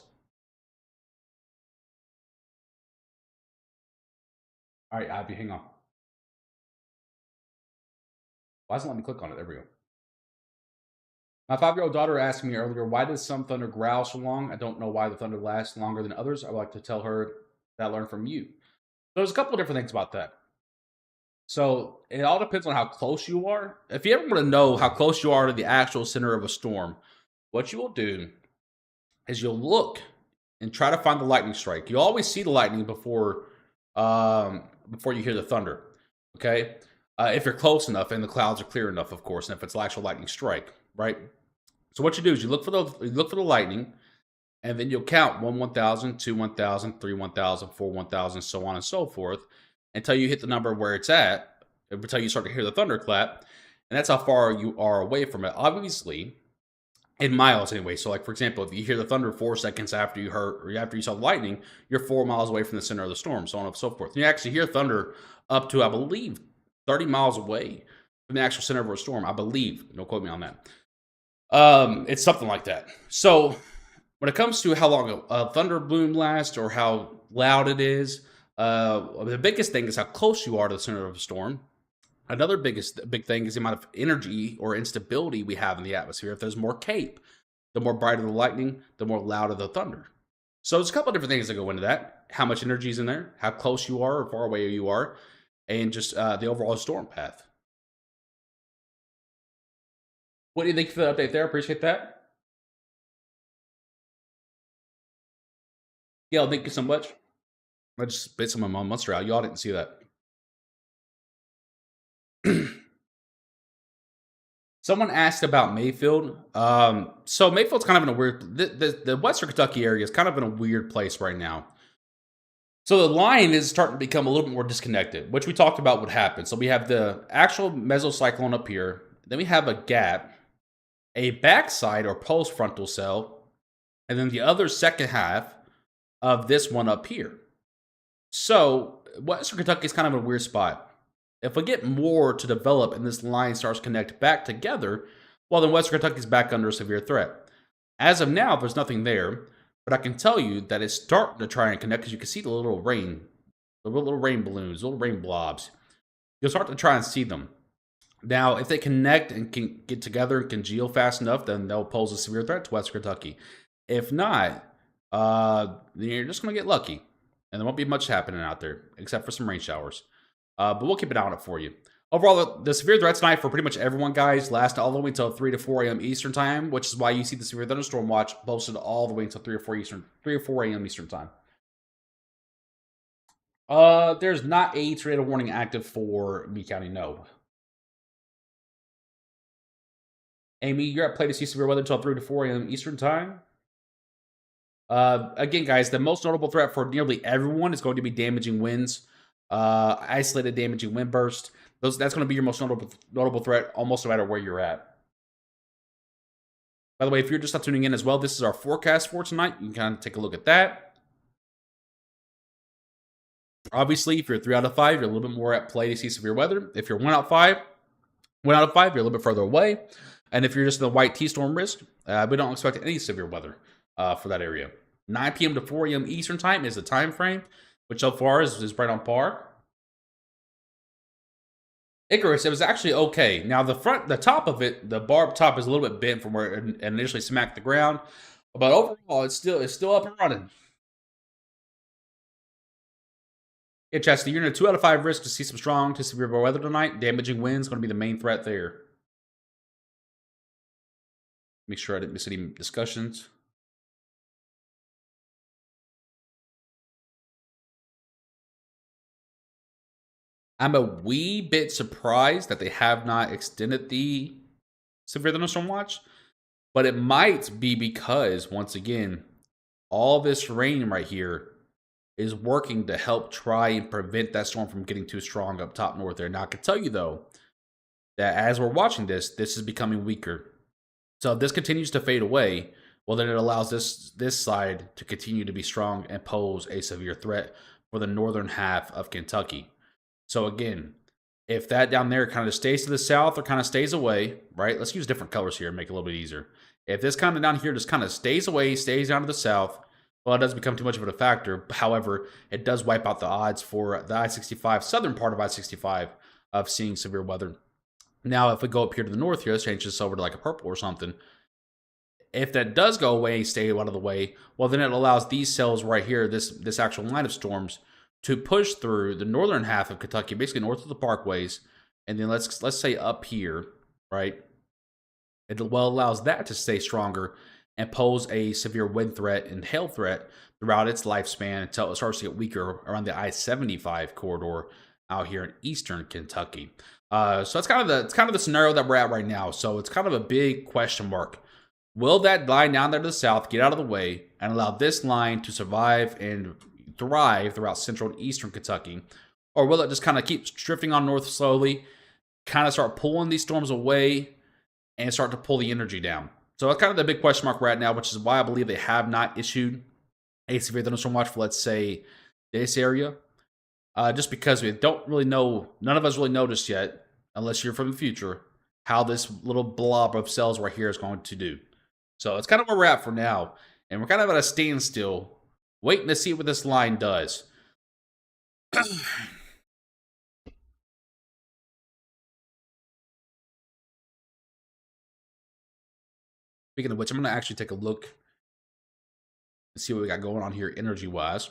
All right, Abby, hang on. Why doesn't it let me click on it? There we go. My 5-year-old daughter asked me earlier, why does some thunder growl so long? I don't know why the thunder lasts longer than others. I would like to tell her that I learned from you. There's a couple of different things about that. So it all depends on how close you are. If you ever want to know how close you are to the actual center of a storm, what you will do is you'll look and try to find the lightning strike. You always see the lightning before you hear the thunder. Okay, if you're close enough and the clouds are clear enough, of course, and if it's an actual lightning strike, right? So what you do is you look for the lightning, and then you'll count 1 1,000, 2 1,000, 3 1,000, 4 1,000, so on and so forth, until you hit the number where it's at, until you start to hear the thunderclap, and that's how far you are away from it. Obviously, in miles anyway. So, like for example, if you hear the thunder 4 seconds after you saw the lightning, you're 4 miles away from the center of the storm, so on and so forth. And you actually hear thunder up to, I believe, 30 miles away from the actual center of a storm. I believe. Don't quote me on that. It's something like that. So when it comes to how long a thunder bloom lasts or how loud it is, the biggest thing is how close you are to the center of a storm. Another big thing is the amount of energy or instability we have in the atmosphere. If there's more CAPE, the more brighter the lightning, the more louder the thunder. So there's a couple of different things that go into that. How much energy is in there, how close you are or far away you are, and just the overall storm path. What do you think for the update there? Appreciate that. Gail, thank you so much. I just spit some of my monster out. Y'all didn't see that. Someone asked about Mayfield. So Mayfield's kind of in a weird. The Western Kentucky area is kind of in a weird place right now. So the line is starting to become a little bit more disconnected, which we talked about would happen. So we have the actual mesocyclone up here. Then we have a gap, a backside or post-frontal cell, and then the other second half of this one up here. So Western Kentucky is kind of a weird spot. If we get more to develop and this line starts to connect back together, well, then Western Kentucky is back under a severe threat. As of now, there's nothing there, but I can tell you that it's starting to try and connect because you can see the little rain balloons, little rain blobs. You'll start to try and see them. Now, if they connect and can get together and congeal fast enough, then they'll pose a severe threat to Western Kentucky. If not, then you're just going to get lucky, and there won't be much happening out there except for some rain showers. But we'll keep an eye on it for you. Overall, the severe threats tonight for pretty much everyone, guys, last all the way until 3 to 4 a.m. Eastern time, which is why you see the severe thunderstorm watch posted all the way until 3 or 4 a.m. Eastern time. There's not a tornado warning active for Meade County, no. Amy, you're at play to see severe weather until 3 to 4 a.m. Eastern time. Again, guys, the most notable threat for nearly everyone is going to be damaging winds. Isolated damaging wind burst. That's going to be your most notable threat almost no matter where you're at. By the way, if you're just not tuning in as well, this is our forecast for tonight. You can kind of take a look at that. Obviously, if you're 3 out of 5, you're a little bit more at play to see severe weather. If you're 1 out of 5, you're a little bit further away. And if you're just in the white T-storm risk, we don't expect any severe weather for that area. 9 p.m. to 4 a.m. Eastern time is the time frame, which so far is right on par. Icarus, it was actually okay. Now the top of it, the barb top is a little bit bent from where it initially smacked the ground, but overall, it's still up and running. Yeah, Chastity, you're in a 2 out of 5 risk to see some strong to severe weather tonight. Damaging winds going to be the main threat there. Make sure I didn't miss any discussions. I'm a wee bit surprised that they have not extended the severe thunderstorm watch, but it might be because, once again, all this rain right here is working to help try and prevent that storm from getting too strong up top north there. Now, I can tell you, though, that as we're watching this is becoming weaker. So if this continues to fade away, well, then it allows this side to continue to be strong and pose a severe threat for the northern half of Kentucky. So again, if that down there kind of stays to the south or kind of stays away, right? Let's use different colors here and make it a little bit easier. If this kind of down here just kind of stays away, stays down to the south, well, it doesn't become too much of a factor. However, it does wipe out the odds for the I-65, southern part of I-65, of seeing severe weather. Now, if we go up here to the north here, let's change this over to like a purple or something. If that does go away, stay out of the way, well, then it allows these cells right here, this actual line of storms, to push through the northern half of Kentucky, basically north of the parkways, and then let's say up here, right? It well allows that to stay stronger and pose a severe wind threat and hail threat throughout its lifespan until it starts to get weaker around the I-75 corridor out here in eastern Kentucky. So that's kind of the scenario that we're at right now. So it's kind of a big question mark. Will that line down there to the south get out of the way and allow this line to survive and thrive throughout central and eastern Kentucky? Or will it just kind of keep drifting on north slowly, kind of start pulling these storms away and start to pull the energy down? So that's kind of the big question mark right now, which is why I believe they have not issued a severe thunderstorm watch for, let's say, this area. Just because we don't really know, none of us really noticed yet, unless you're from the future, how this little blob of cells right here is going to do. So it's kind of where we're at for now. And we're kind of at a standstill, waiting to see what this line does. Speaking of which, I'm going to actually take a look and see what we got going on here energy-wise.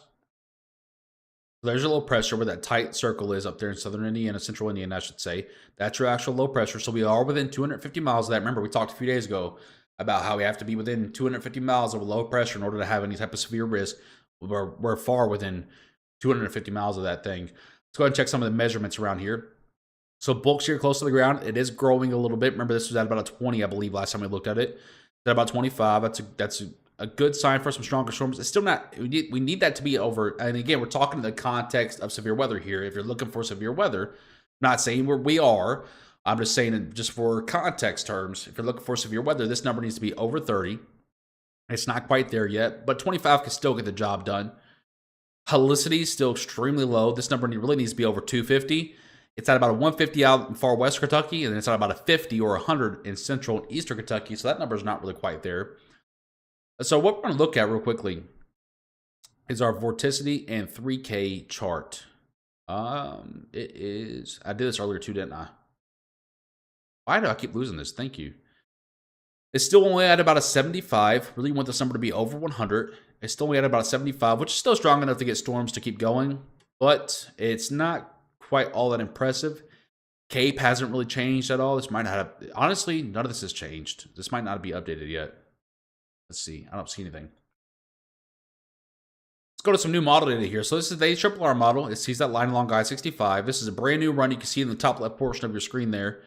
There's a low pressure where that tight circle is up there in southern Indiana, central Indiana, I should say. That's your actual low pressure. So we are within 250 miles of that. Remember, we talked a few days ago about how we have to be within 250 miles of low pressure in order to have any type of severe risk. We're far within 250 miles of that thing. Let's go ahead and check some of the measurements around here. So bulk shear close to the ground, it is growing a little bit. Remember, this was at about a 20, I believe, last time we looked at it. It's at about 25. That's a good sign for some stronger storms. It's still not, we need that to be over. And again, we're talking in the context of severe weather here. If you're looking for severe weather, I'm not saying we are. I'm just saying, just for context terms, if you're looking for severe weather, this number needs to be over 30. It's not quite there yet, but 25 can still get the job done. Helicity is still extremely low. This number really needs to be over 250. It's at about a 150 out in far west Kentucky, and then it's at about a 50 or 100 in central and eastern Kentucky, so that number is not really quite there. So what we're going to look at real quickly is our vorticity and 3K chart. It is, I did this earlier too, didn't I? Why do I keep losing this? Thank you. It's still only at about a 75. Really want this number to be over 100. It's still only at about a 75, which is still strong enough to get storms to keep going, but it's not quite all that impressive. CAPE hasn't really changed at all. This might not have, honestly, none of this has changed. This might not be updated yet. Let's see. I don't see anything. Let's go to some new model data here. So this is the HRRR model. It sees that line along I-65. This is a brand new run. You can see in the top left portion of your screen there,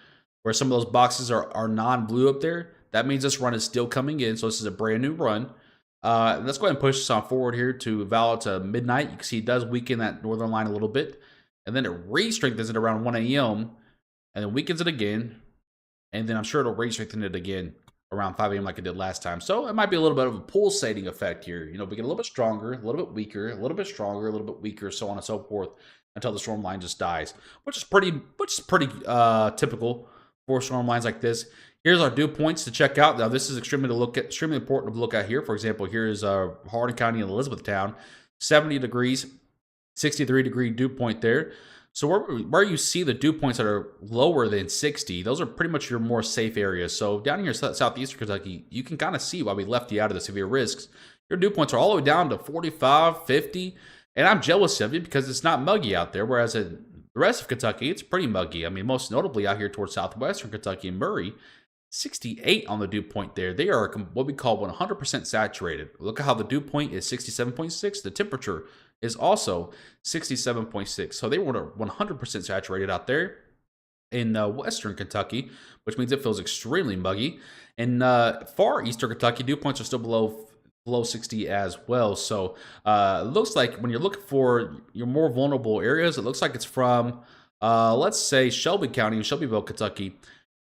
where some of those boxes are non-blue up there. That means this run is still coming in. So this is a brand new run. Let's go ahead and push this on forward here to valid to midnight. You can see it does weaken that northern line a little bit. And then it re-strengthens it around 1 a.m. and then weakens it again. And then I'm sure it'll re-strengthen it again around 5 a.m. like it did last time. So it might be a little bit of a pulsating effect here. You know, we get a little bit stronger, a little bit weaker, a little bit stronger, a little bit weaker, so on and so forth, until the storm line just dies, which is pretty typical for storm lines like this. Here's our dew points to check out. Now, this is extremely important to look at here. For example, here is Hardin County and Elizabethtown, 70 degrees, 63-degree dew point there. So where you see the dew points that are lower than 60, those are pretty much your more safe areas. So down here in southeastern Kentucky, you can kind of see why we left you out of the severe risks. Your dew points are all the way down to 45, 50, and I'm jealous of you because it's not muggy out there. Whereas in the rest of Kentucky, it's pretty muggy. I mean, most notably out here towards southwestern Kentucky and Murray, 68 on the dew point there. They are what we call 100% saturated. Look at how the dew point is 67.6. The temperature is also 67.6. So they were 100% saturated out there in western Kentucky, which means it feels extremely muggy. And far eastern Kentucky, dew points are still below 60 as well. So it looks like when you're looking for your more vulnerable areas, it looks like it's from, let's say, Shelby County and Shelbyville, Kentucky,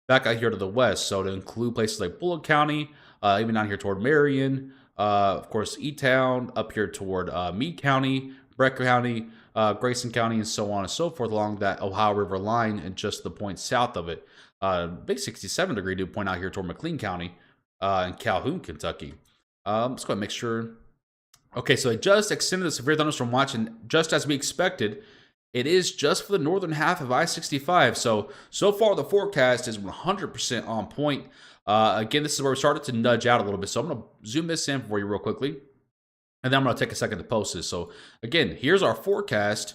back out here to the west. So to include places like Bullock County, even down here toward Marion, of course, E-Town, up here toward Meade County, Breck County, Grayson County, and so on and so forth along that Ohio River line and just the point south of it. Big 67-degree dew point out here toward McLean County and Calhoun, Kentucky. Let's go ahead and make sure. Okay, so it just extended the severe thunderstorm watch, and just as we expected, it is just for the northern half of I-65. So far the forecast is 100% on point. Again, this is where we started to nudge out a little bit. So I'm going to zoom this in for you real quickly, and then I'm going to take a second to post this. So again, here's our forecast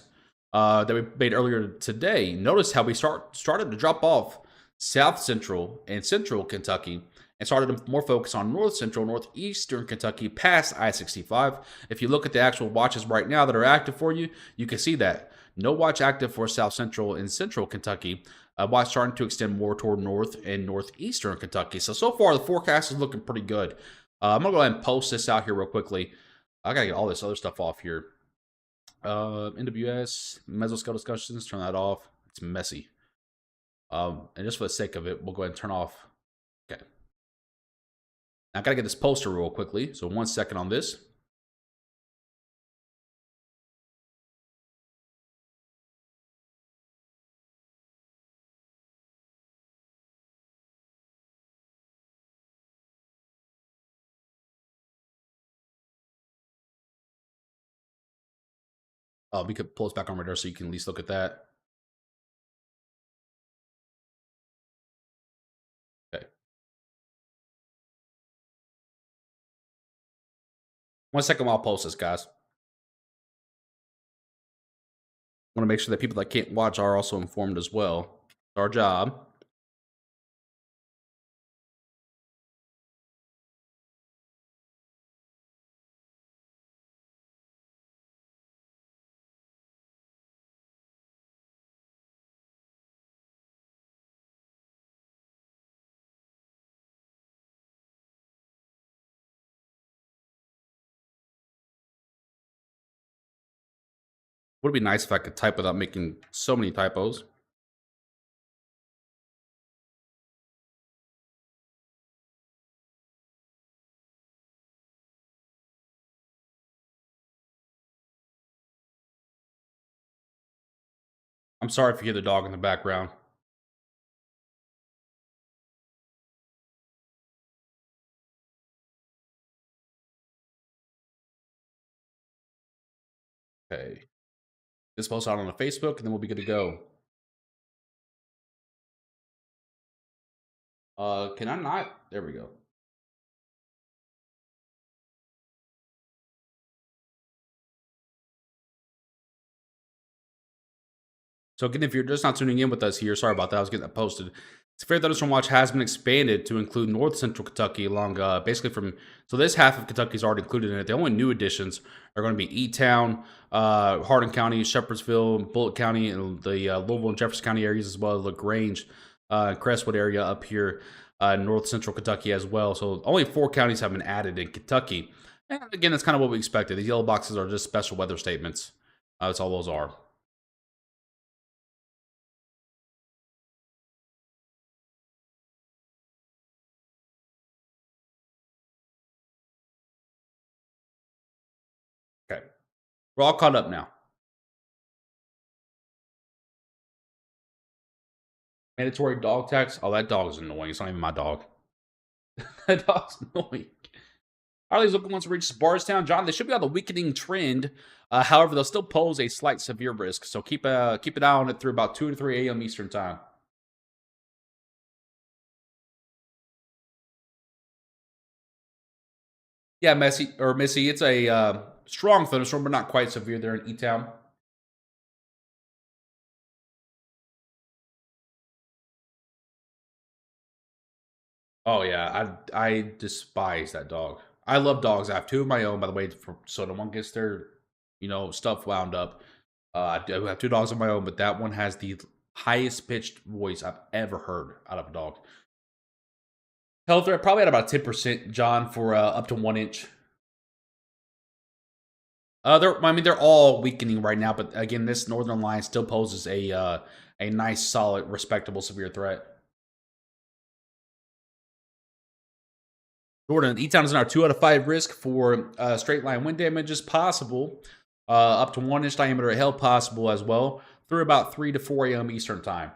that we made earlier today. Notice how we started to drop off south central and central Kentucky and started to more focus on north central, northeastern Kentucky past I-65. If you look at the actual watches right now that are active for you, you can see that. No watch active for south central and central Kentucky. Watch starting to extend more toward north and northeastern Kentucky. So far the forecast is looking pretty good. I'm going to go ahead and post this out here real quickly. I got to get all this other stuff off here. NWS, mesoscale discussions, turn that off. It's messy. And just for the sake of it, we'll go ahead and turn off. Okay. Now I got to get this poster real quickly. So 1 second on this. We could pull this back on radar so you can at least look at that. Okay. 1 second while I'll post this, guys. I want to make sure that people that can't watch are also informed as well. It's our job. Would be nice if I could type without making so many typos. I'm sorry if you hear the dog in the background. Okay. This post out on the Facebook, and then we'll be good to go. Can I not? There we go. So again, if you're just not tuning in with us here, sorry about that. I was getting that posted. Severe thunderstorm watch has been expanded to include north central Kentucky along basically from, so this half of Kentucky is already included in it. The only new additions are going to be E-Town, Hardin County, Shepherdsville, Bullock County, and the Louisville and Jefferson County areas, as well as LaGrange, Crestwood area up here, north central Kentucky as well. So only 4 counties have been added in Kentucky. And again, that's kind of what we expected. These yellow boxes are just special weather statements. That's all those are. Okay. We're all caught up now. Mandatory dog tax. Oh, that dog is annoying. It's not even my dog. That dog's annoying. Are these looking ones to reach Bardstown? John, they should be on the weakening trend. However, they'll still pose a slight severe risk. So keep an eye on it through about 2 to 3 a.m. Eastern time. Yeah, Missy. It's a strong thunderstorm, but not quite severe there in E-Town. Oh yeah, I despise that dog. I love dogs. I have 2 of my own, by the way, so no one gets their stuff wound up. I do have 2 dogs of my own, but that one has the highest pitched voice I've ever heard out of a dog. Health threat probably at about 10%, John, for up to 1 inch. They're all weakening right now, but again, this northern line still poses a nice, solid, respectable, severe threat. Jordan, E-Town is in our 2 out of 5 risk for straight line wind damages possible. Up to 1 inch diameter of hail possible as well through about 3 to 4 a.m. Eastern time.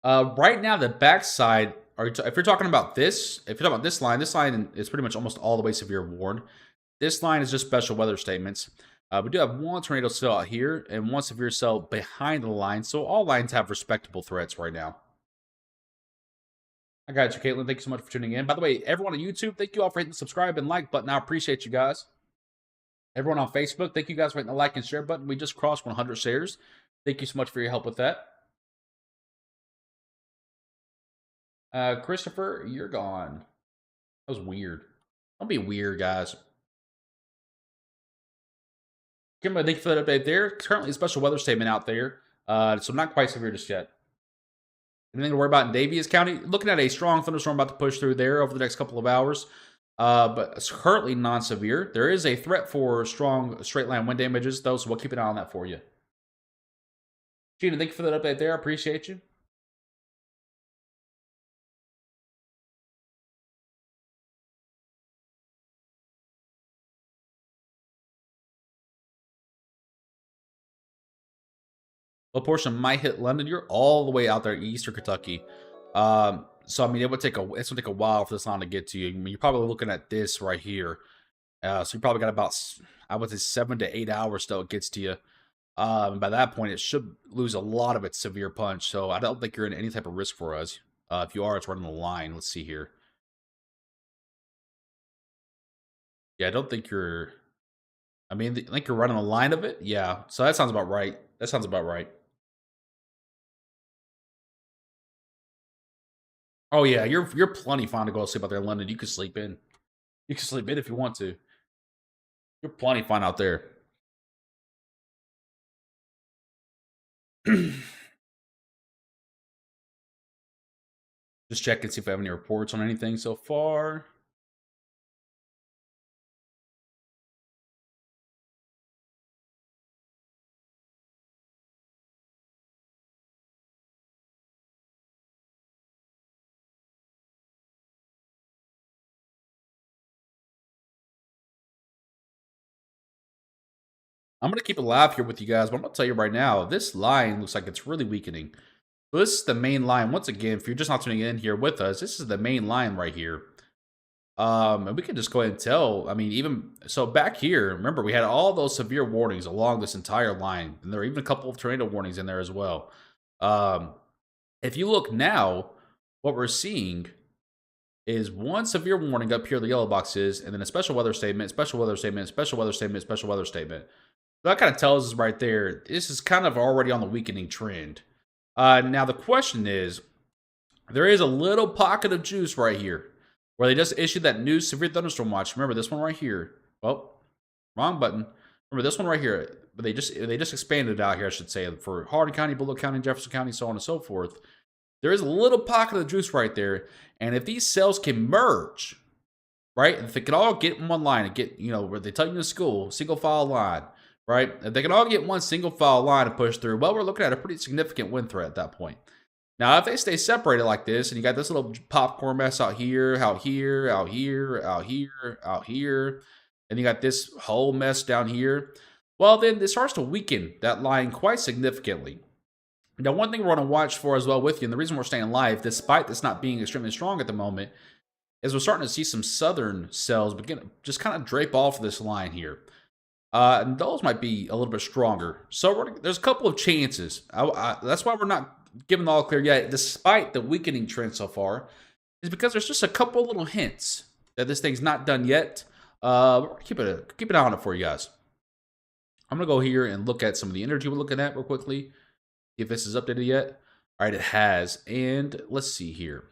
Right now, the backside, if you're talking about this, this line is pretty much almost all the way severe warned. This line is just special weather statements. We do have 1 tornado cell out here and 1 severe cell behind the line, so all lines have respectable threats right now. I got you, Caitlin. Thank you so much for tuning in. By the way, everyone on YouTube, thank you all for hitting the subscribe and like button. I appreciate you guys. Everyone on Facebook, thank you guys for hitting the like and share button. We just crossed 100 shares. Thank you so much for your help with that. Christopher, you're gone. That was weird. Don't be weird, guys. Kimberly, thank you for that update there. Currently a special weather statement out there. So not quite severe just yet. Anything to worry about in Davies County? Looking at a strong thunderstorm about to push through there over the next couple of hours. But it's currently non-severe. There is a threat for strong straight line wind damages, though, so we'll keep an eye on that for you. Gina, thank you for that update there. I appreciate you. What portion might hit London? You're all the way out there, eastern Kentucky. So I mean, it's gonna take a while for this line to get to you. I mean, you're probably looking at this right here. So you probably got about, I would say, 7 to 8 hours till it gets to you. And by that point, it should lose a lot of its severe punch. So I don't think you're in any type of risk for us. If you are, it's running the line. Let's see here. Yeah, I don't think you're. I mean, I think you're running the line of it. Yeah, so that sounds about right. That sounds about right. Oh yeah, you're plenty fine to go to sleep out there in London. You can sleep in. You can sleep in if you want to. You're plenty fine out there. Just check and see if I have any reports on anything so far. I'm going to keep it live here with you guys, but I'm going to tell you right now, this line looks like it's really weakening. So this is the main line. Once again, if you're just not tuning in here with us, this is the main line right here. And we can just go ahead and tell. I mean, even so back here, remember, we had all those severe warnings along this entire line. And there are even a couple of tornado warnings in there as well. If you look now, what we're seeing is 1 severe warning up here, the yellow box is, and then a special weather statement, special weather statement, special weather statement, special weather statement. So that kind of tells us right there, this is kind of already on the weakening trend. Now, the question is, there is a little pocket of juice right here where they just issued that new severe thunderstorm watch. Remember this one right here. Well, wrong button. Remember this one right here. But they just expanded it out here, I should say, for Hardin County, Bullock County, Jefferson County, so on and so forth. There is a little pocket of juice right there. And if these cells can merge, right, if they can all get in one line and get, where they tell you in school, single file line, right? If they can all get one single file line to push through, well, we're looking at a pretty significant wind threat at that point. Now, if they stay separated like this, and you got this little popcorn mess out here, out here, out here, out here, out here, and you got this whole mess down here, well, then it starts to weaken that line quite significantly. Now, one thing we're going to watch for as well with you, and the reason we're staying live, despite this not being extremely strong at the moment, is we're starting to see some southern cells begin just kind of drape off this line here. And those might be a little bit stronger. So there's a couple of chances. That's why we're not giving the all clear yet, despite the weakening trend so far, is because there's just a couple little hints that this thing's not done yet. We're gonna keep an eye on it for you guys. I'm gonna go here and look at some of the energy we're looking at real quickly. See if this is updated yet. All right, it has. And let's see here.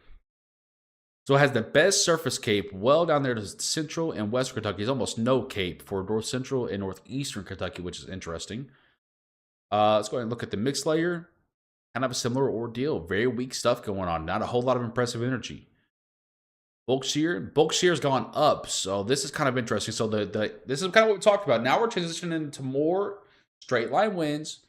So it has the best surface cape well down there to central and western Kentucky. There's almost no cape for north central and northeastern Kentucky, which is interesting. Let's go ahead and look at the mixed layer. Kind of a similar ordeal. Very weak stuff going on. Not a whole lot of impressive energy. Bulk shear's gone up. So this is kind of interesting. So this is kind of what we talked about. Now we're transitioning into more straight line winds.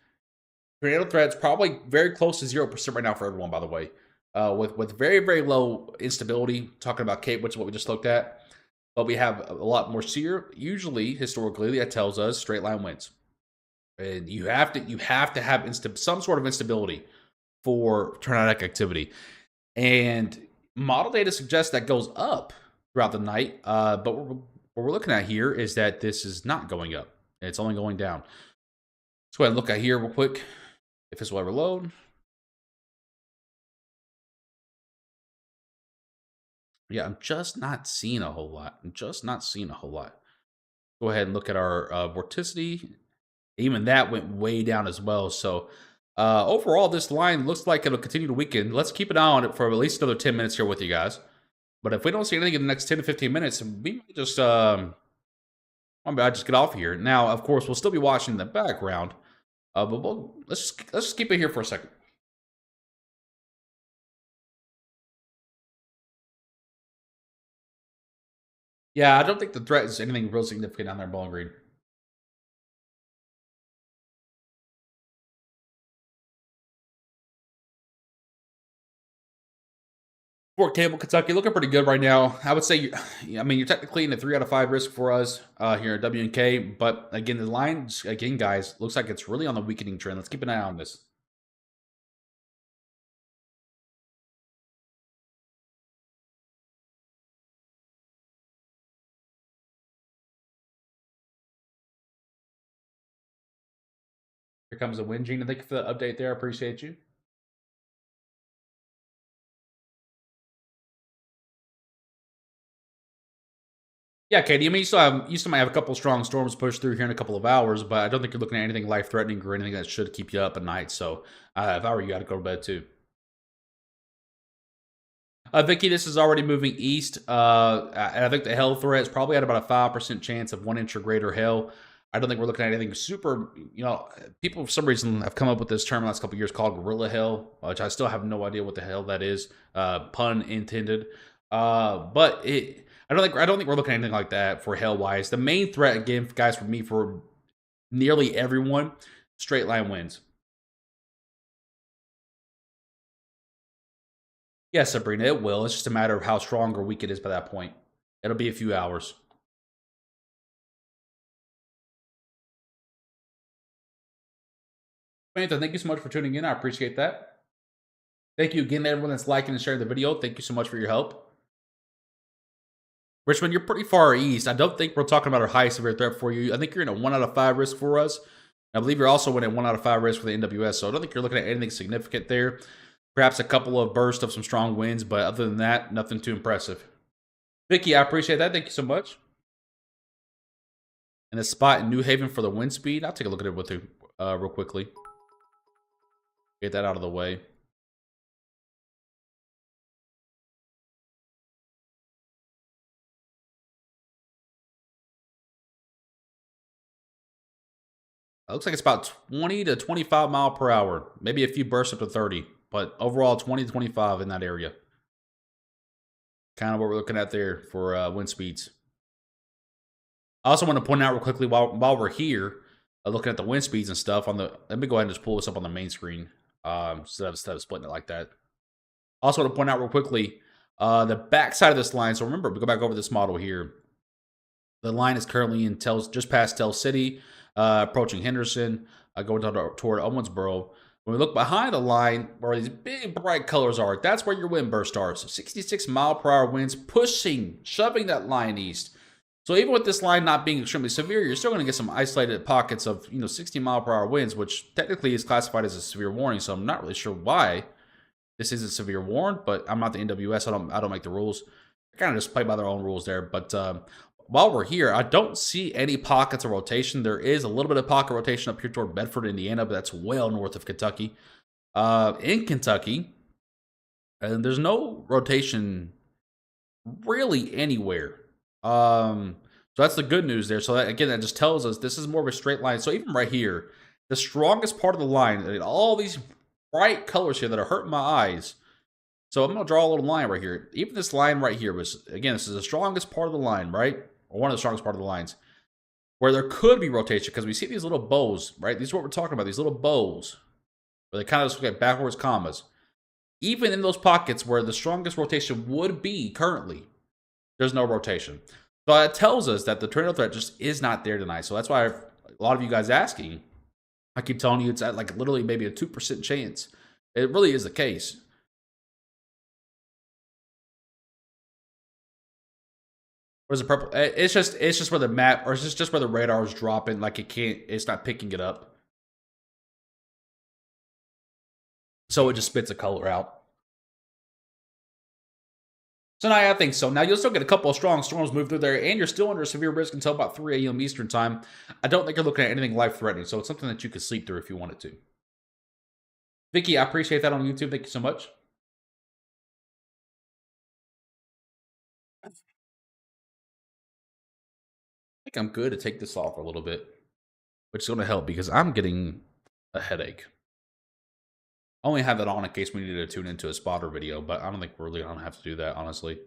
Tornado threats probably very close to 0% right now for everyone, by the way. With very, very low instability, talking about cape, which is what we just looked at. But we have a lot more shear. Usually, historically, that tells us straight line winds. And you have to have some sort of instability for tornadic activity. And model data suggests that goes up throughout the night. But what we're looking at here is that this is not going up. It's only going down. Let's go ahead and look at here real quick. If this will ever load. Yeah, I'm just not seeing a whole lot. Go ahead and look at our vorticity. Even that went way down as well. So overall, this line looks like it'll continue to weaken. Let's keep an eye on it for at least another 10 minutes here with you guys. But if we don't see anything in the next 10 to 15 minutes, we might just get off here. Now, of course, we'll still be watching the background. But let's just keep it here for a second. Yeah, I don't think the threat is anything real significant down there in Bowling Green. Fort Campbell, Kentucky, looking pretty good right now. I would say, you're technically in a 3 out of 5 risk for us here at W&K. But again, the line, again, guys, looks like it's really on the weakening trend. Let's keep an eye on this. Here comes the wind, Gene. Thank you for the update there. I appreciate you. Yeah, Katie. You still might have a couple strong storms push through here in a couple of hours, but I don't think you're looking at anything life threatening or anything that should keep you up at night. So if I were you, I'd go to bed too. Vicky, this is already moving east. And I think the hail threat is probably at about a 5% chance of 1 inch or greater hail. I don't think we're looking at anything super, people for some reason have come up with this term in the last couple of years called gorilla hail, which I still have no idea what the hell that is. Pun intended. But I don't think we're looking at anything like that for hail wise. The main threat, again, guys, for me, for nearly everyone, straight line winds. Yeah, Sabrina, it will. It's just a matter of how strong or weak it is by that point. It'll be a few hours. Samantha, thank you so much for tuning in. I appreciate that. Thank you again to everyone that's liking and sharing the video. Thank you so much for your help. Richmond, you're pretty far east. I don't think we're talking about our highest severe threat for you. I think you're in a 1 out of 5 risk for us. I believe you're also in a 1 out of 5 risk for the NWS, so I don't think you're looking at anything significant there. Perhaps a couple of bursts of some strong winds, but other than that, nothing too impressive. Vicky, I appreciate that. Thank you so much. And a spot in New Haven for the wind speed. I'll take a look at it with you real quickly. Get that out of the way. It looks like it's about 20 to 25 mile per hour. Maybe a few bursts up to 30. But overall, 20 to 25 in that area. Kind of what we're looking at there for wind speeds. I also want to point out real quickly while we're here, looking at the wind speeds and stuff. Let me go ahead and just pull this up on the main screen instead of splitting it like that. Also want to point out real quickly, the back side of this line. So remember, we go back over this model here. The line is currently in just past Tell City. approaching Henderson, going toward Owensboro. When we look behind the line, where these big bright colors are, that's where your wind burst starts. 66-mile-per-hour winds pushing, shoving that line east. So even with this line not being extremely severe, you're still going to get some isolated pockets of 60-mile-per-hour winds, which technically is classified as a severe warning. So I'm not really sure why this isn't severe warned, but I'm not the NWS. I don't make the rules. I kind of just play by their own rules there. But while we're here, I don't see any pockets of rotation. There is a little bit of pocket rotation up here toward Bedford, Indiana, but that's well north of Kentucky. In Kentucky, and there's no rotation really anywhere. So that's the good news there. So that, again, that just tells us this is more of a straight line. So even right here, the strongest part of the line, all these bright colors here that are hurting my eyes. So I'm going to draw a little line right here. Even this line right here was, again, this is the strongest part of the line, right? Or one of the strongest part of the lines. Where there could be rotation, because we see these little bows, right? These are what we're talking about, these little bows. Where they kind of just look at backwards commas. Even in those pockets where the strongest rotation would be currently, there's no rotation. So that tells us that the tornado threat just is not there tonight. So that's why a lot of you guys asking, I keep telling you it's at like literally maybe a 2% chance. It really is the case. What is the purple? It's just where the map, or it's just where the radar is dropping. Like it's not picking it up. So it just spits a color out. So now I think so. Now you'll still get a couple of strong storms move through there, and you're still under severe risk until about 3 a.m. Eastern time. I don't think you're looking at anything life-threatening, so it's something that you could sleep through if you wanted to. Vicky, I appreciate that on YouTube. Thank you so much. I think I'm good to take this off a little bit, which is going to help because I'm getting a headache. I only have that on in case we needed to tune into a spotter video, but I don't think we're really going to have to do that, honestly.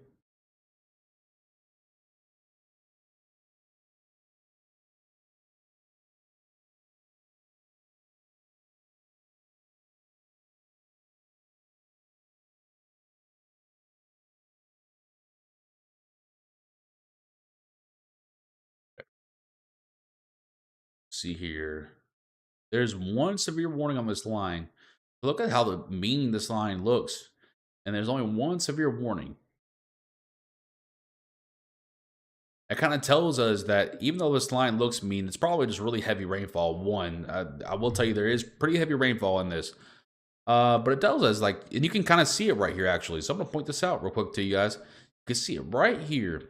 See here. There's one severe warning on this line. Look at how mean this line looks. And there's only one severe warning. That kind of tells us that even though this line looks mean, it's probably just really heavy rainfall. I will tell you there is pretty heavy rainfall in this. But it tells us, like, and you can kind of see it right here, actually. So I'm going to point this out real quick to you guys. You can see it right here.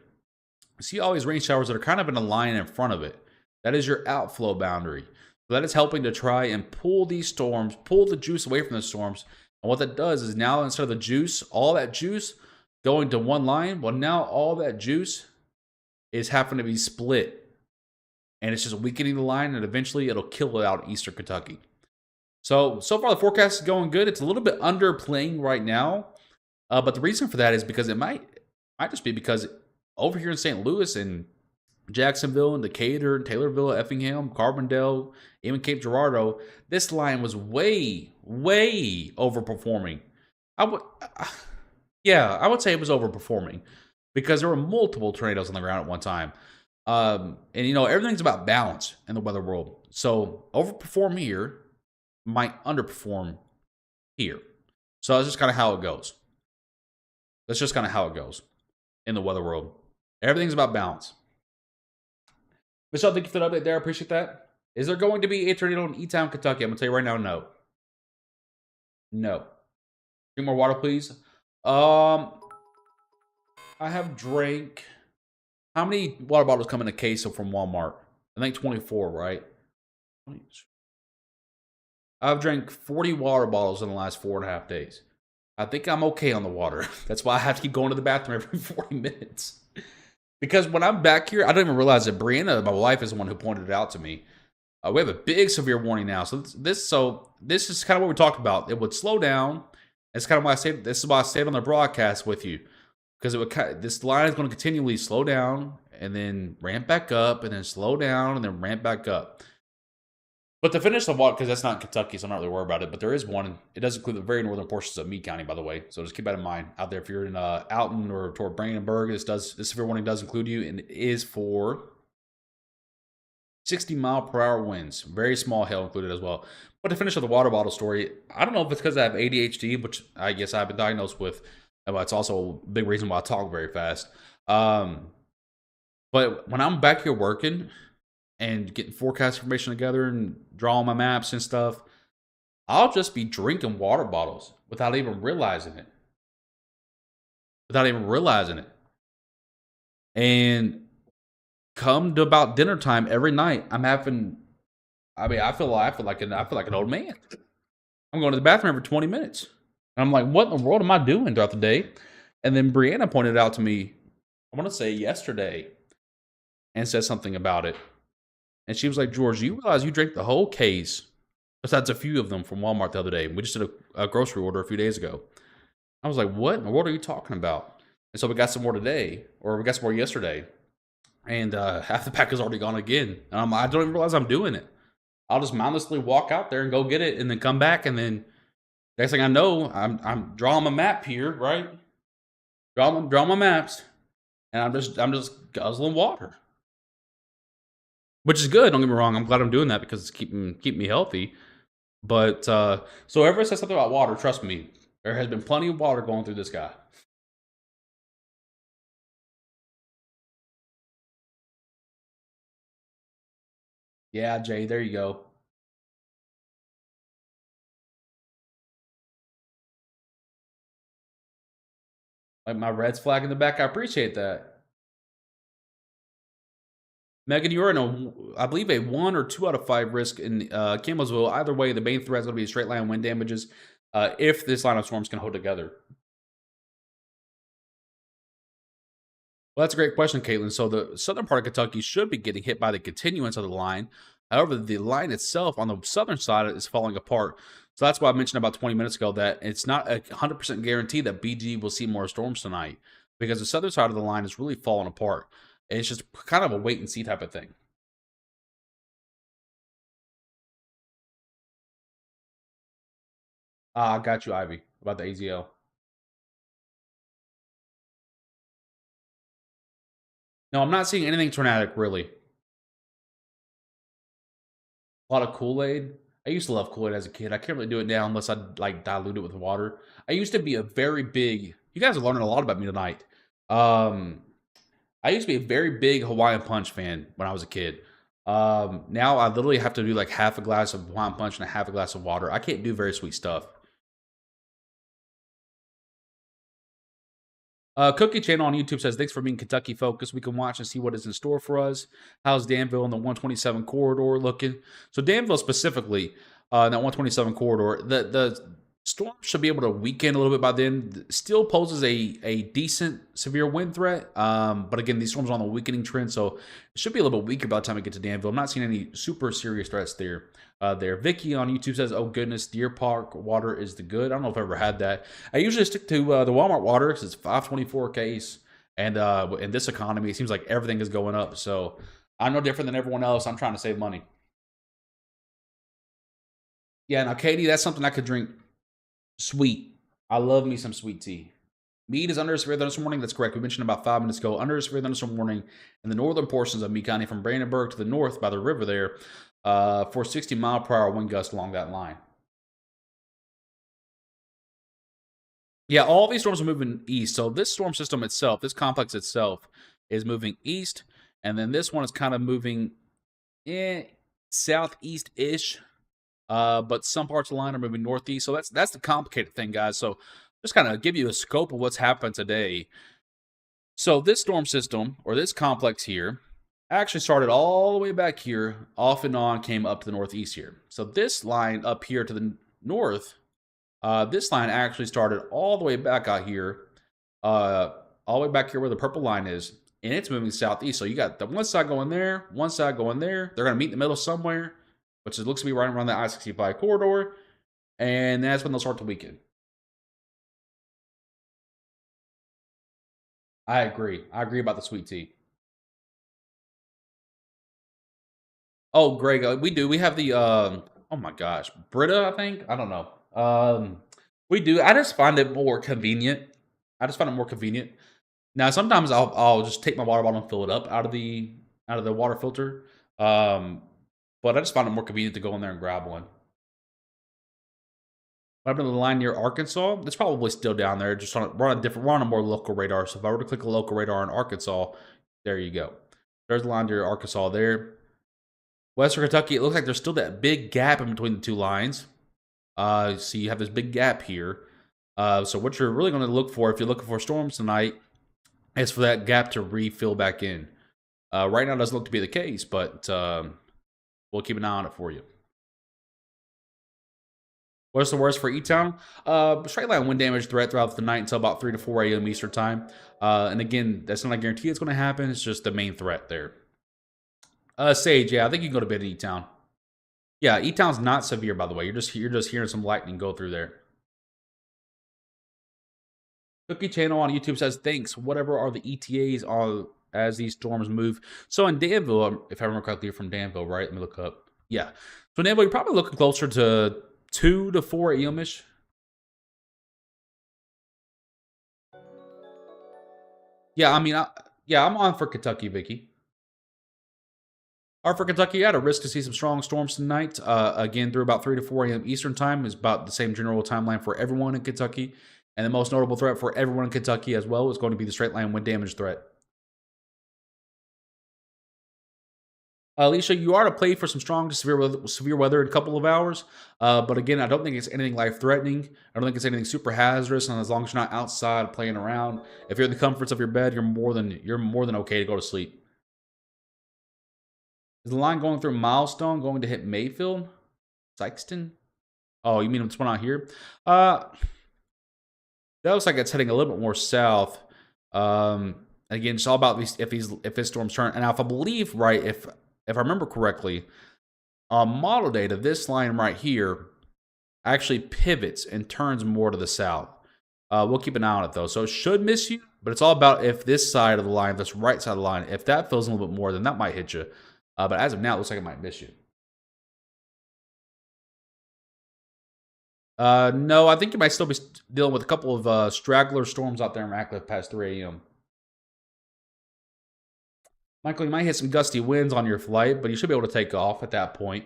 You see all these rain showers that are kind of in a line in front of it. That is your outflow boundary. So that is helping to try and pull these storms, pull the juice away from the storms. And what that does is now instead of the juice, all that juice going to one line, well, now all that juice is having to be split. And it's just weakening the line, and eventually it'll kill it out in Eastern Kentucky. So far the forecast is going good. It's a little bit underplaying right now. But the reason for that is because it might just be because over here in St. Louis and Jacksonville and Decatur and Taylorville, Effingham, Carbondale, even Cape Girardeau, this line was way, way overperforming. I would say it was overperforming because there were multiple tornadoes on the ground at one time. And everything's about balance in the weather world. So overperform here might underperform here. So that's just kind of how it goes. That's just kind of how it goes in the weather world. Everything's about balance. Michelle, thank you for the update there. I appreciate that. Is there going to be a tornado in E-Town, Kentucky? I'm going to tell you right now, no. No. Drink more water, please. I have drank... How many water bottles come in a case from Walmart? I think 24, right? I've drank 40 water bottles in the last 4.5 days. I think I'm okay on the water. That's why I have to keep going to the bathroom every 40 minutes. Because when I'm back here, I don't even realize that Brianna, my wife, is the one who pointed it out to me. We have a big severe warning now. So this is kind of what we talked about. It would slow down. That's kind of why this is why I stayed on the broadcast with you. Because this line is going to continually slow down and then ramp back up and then slow down and then ramp back up. But to finish the walk, because that's not in Kentucky, so I'm not really worried about it, but there is one. It does include the very northern portions of Meade County, by the way. So just keep that in mind out there. If you're in Alton or toward Brandenburg, this severe warning does include you, and it is for 60-mile-per-hour winds, very small hail included as well. But to finish with the water bottle story, I don't know if it's because I have ADHD, which I guess I've been diagnosed with. But it's also a big reason why I talk very fast. Um, but when I'm back here working and getting forecast information together and drawing my maps and stuff, I'll just be drinking water bottles without even realizing it. Without even realizing it. And come to about dinner time every night, I'm having. I mean, I feel like an old man. I'm going to the bathroom every 20 minutes. And I'm like, what in the world am I doing throughout the day? And then Brianna pointed out to me, I want to say yesterday, and said something about it. And she was like, George, you realize you drank the whole case, besides a few of them from Walmart the other day. We just did a grocery order a few days ago. I was like, what in the world are you talking about? And so we got some more today, or we got some more yesterday. And half the pack is already gone again. And I don't even realize I'm doing it. I'll just mindlessly walk out there and go get it and then come back. And then next thing I know, I'm drawing my map here, right? Drawing my maps. And I'm just guzzling water. Which is good, don't get me wrong. I'm glad I'm doing that because it's keeping me healthy. But so whoever says something about water, trust me, there has been plenty of water going through this guy. Yeah, Jay, there you go. Like my Reds flag in the back, I appreciate that. Megan, you're in I believe, a 1 or 2 out of 5 risk in Campbellsville. Either way, the main threat is going to be straight line wind damages if this line of storms can hold together. Well, that's a great question, Caitlin. So the southern part of Kentucky should be getting hit by the continuance of the line. However, the line itself on the southern side is falling apart. So that's why I mentioned about 20 minutes ago that it's not a 100% guarantee that BG will see more storms tonight because the southern side of the line is really falling apart. It's just kind of a wait and see type of thing. I got you, Ivy, about the AZL. No, I'm not seeing anything tornadic, really. A lot of Kool-Aid. I used to love Kool-Aid as a kid. I can't really do it now unless I like dilute it with water. I used to be a very big. You guys are learning a lot about me tonight. Um, I used to be a very big Hawaiian Punch fan when I was a kid. Now I literally have to do like half a glass of Hawaiian Punch and a half a glass of water. I can't do very sweet stuff. Cookie Channel on YouTube says, thanks for being Kentucky focused. We can watch and see what is in store for us. How's Danville in the 127 corridor looking? So Danville specifically, in that 127 corridor, the storm should be able to weaken a little bit by then. Still poses a decent severe wind threat. But again, these storms are on the weakening trend, so it should be a little bit weaker by the time we get to Danville. I'm not seeing any super serious threats there. Vicky on YouTube says, "Oh goodness, Deer Park water is the good." I don't know if I've ever had that. I usually stick to the Walmart water because it's 524 case, and in this economy, it seems like everything is going up. So I'm no different than everyone else. I'm trying to save money. Yeah, now Katie, that's something I could drink sweet. I love me some sweet tea. Mead is under a severe thunderstorm warning. That's correct. We mentioned about 5 minutes ago. Under a severe thunderstorm warning in the northern portions of Meade County from Brandenburg to the north by the river there for 60-mile-per-hour wind gusts along that line. Yeah, all these storms are moving east. So this storm system itself, this complex itself, is moving east. And then this one is kind of moving southeast-ish. But some parts of the line are moving northeast. So that's the complicated thing, guys. So just kind of give you a scope of what's happened today. So this storm system, or this complex here, actually started all the way back here, off and on, came up to the northeast here. So this line up here to the north, this line actually started all the way back out here, all the way back here where the purple line is, and it's moving southeast. So you got the one side going there, one side going there. They're going to meet in the middle somewhere, which looks to be right around the I-65 corridor, and that's when they'll start to weaken. I agree. I agree about the sweet tea. Oh, Greg, we do. We have the oh my gosh, Brita, I think. I don't know. We do. I just find it more convenient. I just find it more convenient. Now, sometimes I'll just take my water bottle and fill it up out of the water filter. But I just found it more convenient to go in there and grab one. What happened to the line near Arkansas? It's probably still down there. Just we're on a more local radar. So if I were to click a local radar in Arkansas, there you go. There's the line near Arkansas there. Western Kentucky, it looks like there's still that big gap in between the two lines. So you have this big gap here. So what you're really going to look for if you're looking for storms tonight is for that gap to refill back in. Right now it doesn't look to be the case, but we'll keep an eye on it for you. What's the worst for E-Town? Straight line wind damage threat throughout the night until about 3 to 4 a.m. Eastern time. And again, that's not a guarantee it's going to happen. It's just the main threat there. Sage, yeah, I think you can go to bed in E-Town. Yeah, E-Town's not severe, by the way. You're just hearing some lightning go through there. Cookie Channel on YouTube says, thanks. Whatever are the ETAs on as these storms move? So in Danville, if I remember correctly, you're from Danville, right? Let me look up. Yeah. So in Danville, you're probably looking closer to 2 to 4 a.m.-ish. Yeah, I mean, I'm on for Kentucky, Vicky. For Kentucky, at a risk to see some strong storms tonight. Again, through about 3 to 4 a.m. Eastern time is about the same general timeline for everyone in Kentucky. And the most notable threat for everyone in Kentucky as well is going to be the straight line wind damage threat. Alicia, you are to play for some strong to severe weather in a couple of hours. But again, I don't think it's anything life-threatening. I don't think it's anything super hazardous. And as long as you're not outside playing around, if you're in the comforts of your bed, you're more than okay to go to sleep. Is the line going through Milestone going to hit Mayfield? Sykeston? Oh, you mean this one out here? That looks like it's heading a little bit more south. Again, it's all about if his storms turn. And now, if I believe right, if I remember correctly, on model data, this line right here actually pivots and turns more to the south. We'll keep an eye on it though. So it should miss you, but it's all about if this side of the line, this right side of the line, if that fills in a little bit more, then that might hit you. But as of now, it looks like it might miss you. No, I think you might still be dealing with a couple of straggler storms out there in Radcliffe past 3 a.m. Michael, you might hit some gusty winds on your flight, but you should be able to take off at that point.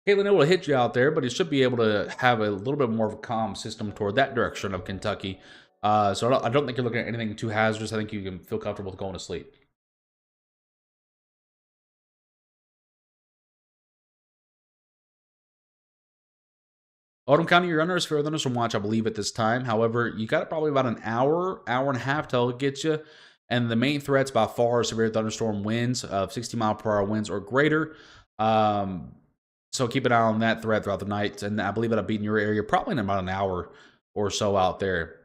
Caitlin, it will hit you out there, but you should be able to have a little bit more of a calm system toward that direction of Kentucky. So I don't think you're looking at anything too hazardous. I think you can feel comfortable with going to sleep. Oldham County, your runner is fair thunderstorm watch, I believe, at this time. However, you got probably about an hour and a half till it gets you. And the main threats by far are severe thunderstorm winds of 60-mile-per-hour winds or greater. So keep an eye on that threat throughout the night. And I believe it'll be in your area probably in about an hour or so out there.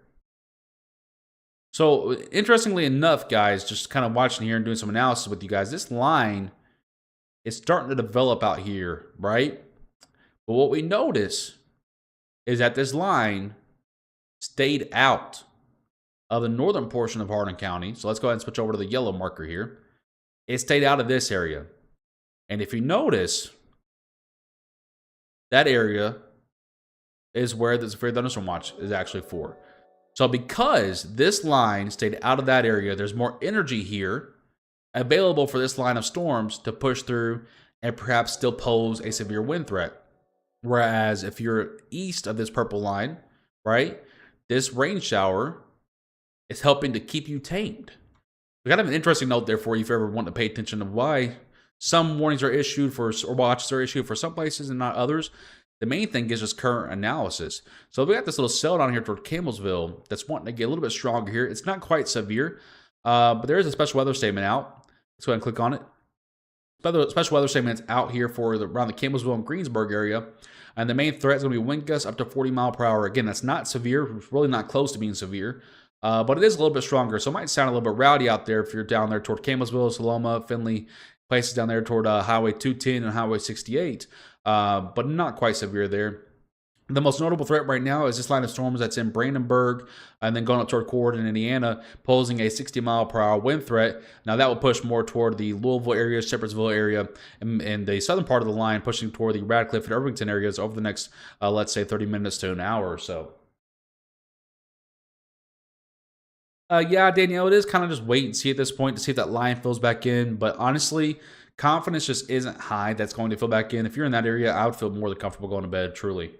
So interestingly enough, guys, just kind of watching here and doing some analysis with you guys, this line is starting to develop out here, right? But what we notice is that this line stayed out of the northern portion of Hardin County. So let's go ahead and switch over to the yellow marker here. It stayed out of this area. And if you notice, that area is where the severe thunderstorm watch is actually for. So because this line stayed out of that area, there's more energy here available for this line of storms to push through and perhaps still pose a severe wind threat. Whereas if you're east of this purple line, right, this rain shower is helping to keep you tamed. We got to have an interesting note there for you if you ever want to pay attention to why some warnings are issued for, or watches are issued for some places and not others. The main thing is just current analysis. So we got this little cell down here toward Campbellsville that's wanting to get a little bit stronger here. It's not quite severe, but there is a special weather statement out. Let's go ahead and click on it. Special weather statements out here for around the Campbellsville and Greensburg area. And the main threat is going to be wind gusts up to 40 mile per hour. Again, that's not severe. It's really not close to being severe. But it is a little bit stronger. So it might sound a little bit rowdy out there if you're down there toward Campbellsville, Saloma, Findlay, places down there toward Highway 210 and Highway 68. But not quite severe there. The most notable threat right now is this line of storms that's in Brandenburg and then going up toward Corydon, Indiana, posing a 60-mile-per-hour wind threat. Now, that will push more toward the Louisville area, Shepherdsville area, and the southern part of the line, pushing toward the Radcliffe and Irvington areas over the next, let's say, 30 minutes to an hour or so. Yeah, Danielle, it is kind of just wait and see at this point to see if that line fills back in. But honestly, confidence just isn't high that's going to fill back in. If you're in that area, I would feel more than comfortable going to bed, truly.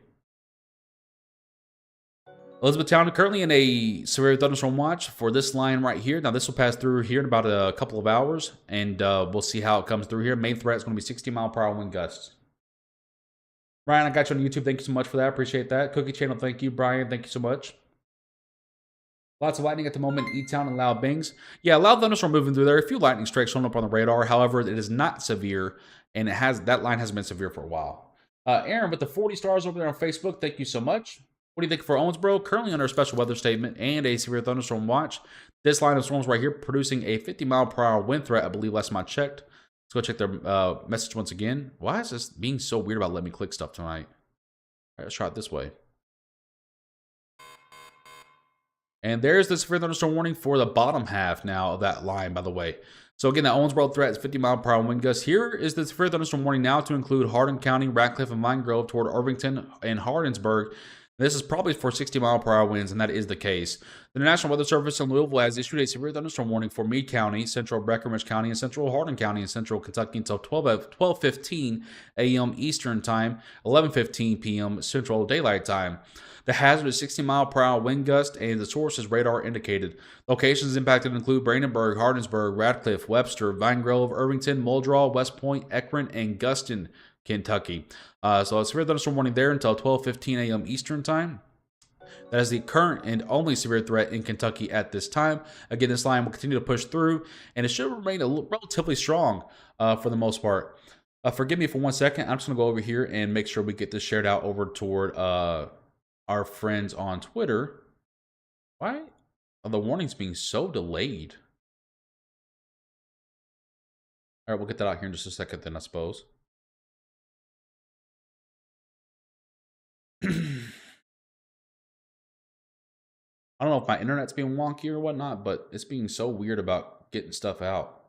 Elizabethtown currently in a severe thunderstorm watch for this line right here. Now, this will pass through here in about a couple of hours, and we'll see how it comes through here. Main threat is going to be 60-mile-per-hour wind gusts. Brian, I got you on YouTube. Thank you so much for that. Appreciate that. Cookie Channel, thank you. Brian, thank you so much. Lots of lightning at the moment in E-Town and loud bangs. Yeah, loud thunderstorm moving through there. A few lightning strikes showing up on the radar. However, it is not severe, and that line hasn't been severe for a while. Aaron, with the 40 stars over there on Facebook, thank you so much. What do you think for Owensboro? Currently under a special weather statement and a severe thunderstorm watch. This line of storms right here producing a 50-mile-per-hour wind threat, I believe, last time I checked. Let's go check their message once again. Why is this being so weird about letting me click stuff tonight? All right, let's try it this way. And there's the severe thunderstorm warning for the bottom half now of that line, by the way. So again, that Owensboro threat is 50-mile-per-hour wind gusts. Here is the severe thunderstorm warning now to include Hardin County, Ratcliffe, and Vine Grove toward Irvington and Hardinsburg. This is probably for 60-mile-per-hour winds, and that is the case. The National Weather Service in Louisville has issued a severe thunderstorm warning for Meade County, central Breckinridge County, and central Hardin County in central Kentucky until 12:15 a.m. Eastern Time, 11:15 p.m. Central Daylight Time. The hazard is 60-mile-per-hour wind gust, and the source is radar indicated. Locations impacted include Brandenburg, Hardinsburg, Radcliffe, Webster, Vine Grove, Irvington, Muldraugh, West Point, Ekron, and Guston, Kentucky. So a severe thunderstorm warning there until 12:15 a.m. Eastern Time. That is the current and only severe threat in Kentucky at this time. Again, this line will continue to push through, and it should remain relatively strong for the most part. Forgive me for 1 second. I'm just going to go over here and make sure we get this shared out over toward our friends on Twitter. Why are the warnings being so delayed? All right, we'll get that out here in just a second then, I suppose. I don't know if my internet's being wonky or whatnot, but it's being so weird about getting stuff out.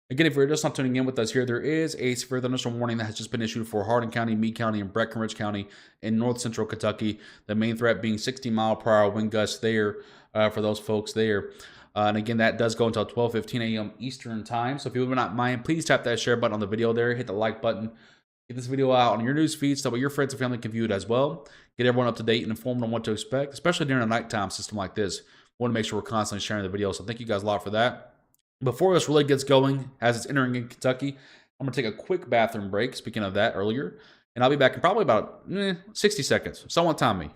Again, if you're just not tuning in with us here, there is a severe thunderstorm warning that has just been issued for Hardin County, Meade County, and Breckinridge County in north central Kentucky. The main threat being 60-mile-per-hour wind gusts there for those folks there. And again, that does go until 12:15 a.m. Eastern Time. So if you would not mind, please tap that share button on the video there. Hit the like button. Get this video out on your news feeds so that your friends and family can view it as well. Get everyone up to date and informed on what to expect, especially during a nighttime system like this. We want to make sure we're constantly sharing the video. So thank you guys a lot for that. Before this really gets going, as it's entering in Kentucky, I'm going to take a quick bathroom break, speaking of that earlier, and I'll be back in probably about 60 seconds. Someone time me.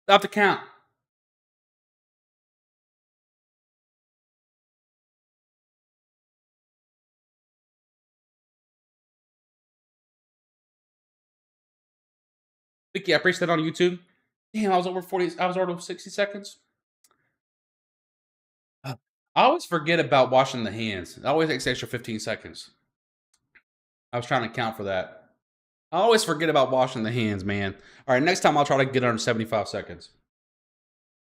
Stop the count. Vicky, I appreciate that on YouTube. Damn, I was over 60 seconds. I always forget about washing the hands. It always takes extra 15 seconds. I was trying to count for that. I always forget about washing the hands, man. All right, next time I'll try to get under 75 seconds.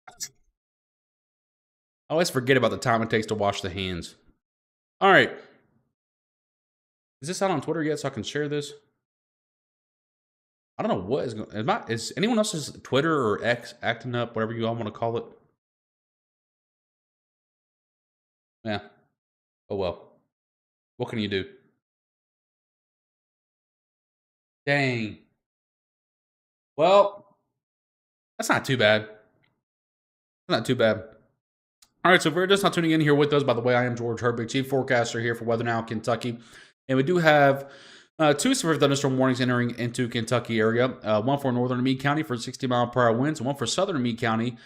I always forget about the time it takes to wash the hands. All right. Is this out on Twitter yet so I can share this? I don't know what is going. Is anyone else's Twitter or X acting up, whatever you all want to call it? Yeah. Oh well. What can you do? Dang. Well, that's not too bad. Not too bad. All right, so if you're just not tuning in here with us, by the way, I am George Herbig, Chief Forecaster here for Weather Now, Kentucky. And we do have two severe thunderstorm warnings entering into Kentucky area. One for northern Meade County for 60-mile-per-hour winds, and one for southern Meade County,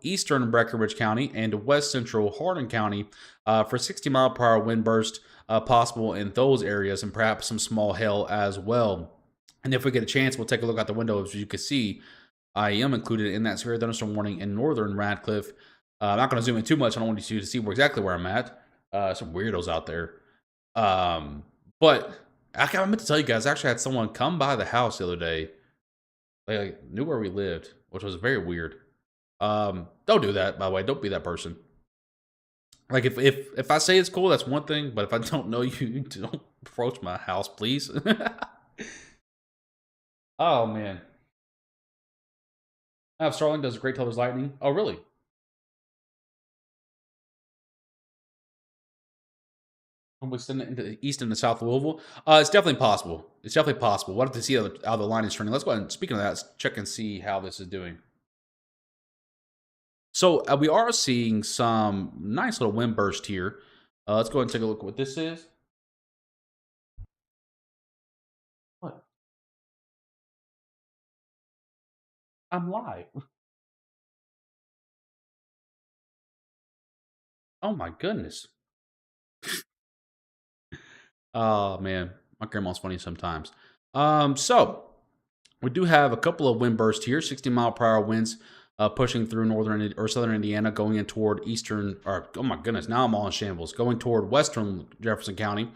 eastern Breckinridge County, and west central Hardin County for 60-mile-per-hour wind burst possible in those areas, and perhaps some small hail as well. And if we get a chance, we'll take a look out the window. As you can see, I am included in that severe thunderstorm warning in northern Radcliffe. I'm not going to zoom in too much. I don't want you to see exactly where I'm at. Some weirdos out there. But I meant to tell you guys, I actually had someone come by the house the other day. They knew where we lived, which was very weird. Don't do that, by the way. Don't be that person. Like if I say it's cool, that's one thing. But if I don't know you, don't approach my house, please. Oh man. Starling does great till there's lightning. Oh really? We send it into the east and the south of Louisville. It's definitely possible. It's definitely possible. We'll have to see how the line is turning. Let's go ahead and, speaking of that, let's check and see how this is doing. So we are seeing some nice little wind burst here. Let's go ahead and take a look at what this is. What? I'm live. Oh my goodness. Oh man, my grandma's funny sometimes. So we do have a couple of wind bursts here, 60-mile-per-hour winds pushing through northern or southern Indiana, going in toward eastern, or oh my goodness, now I'm all in shambles, going toward western Jefferson County.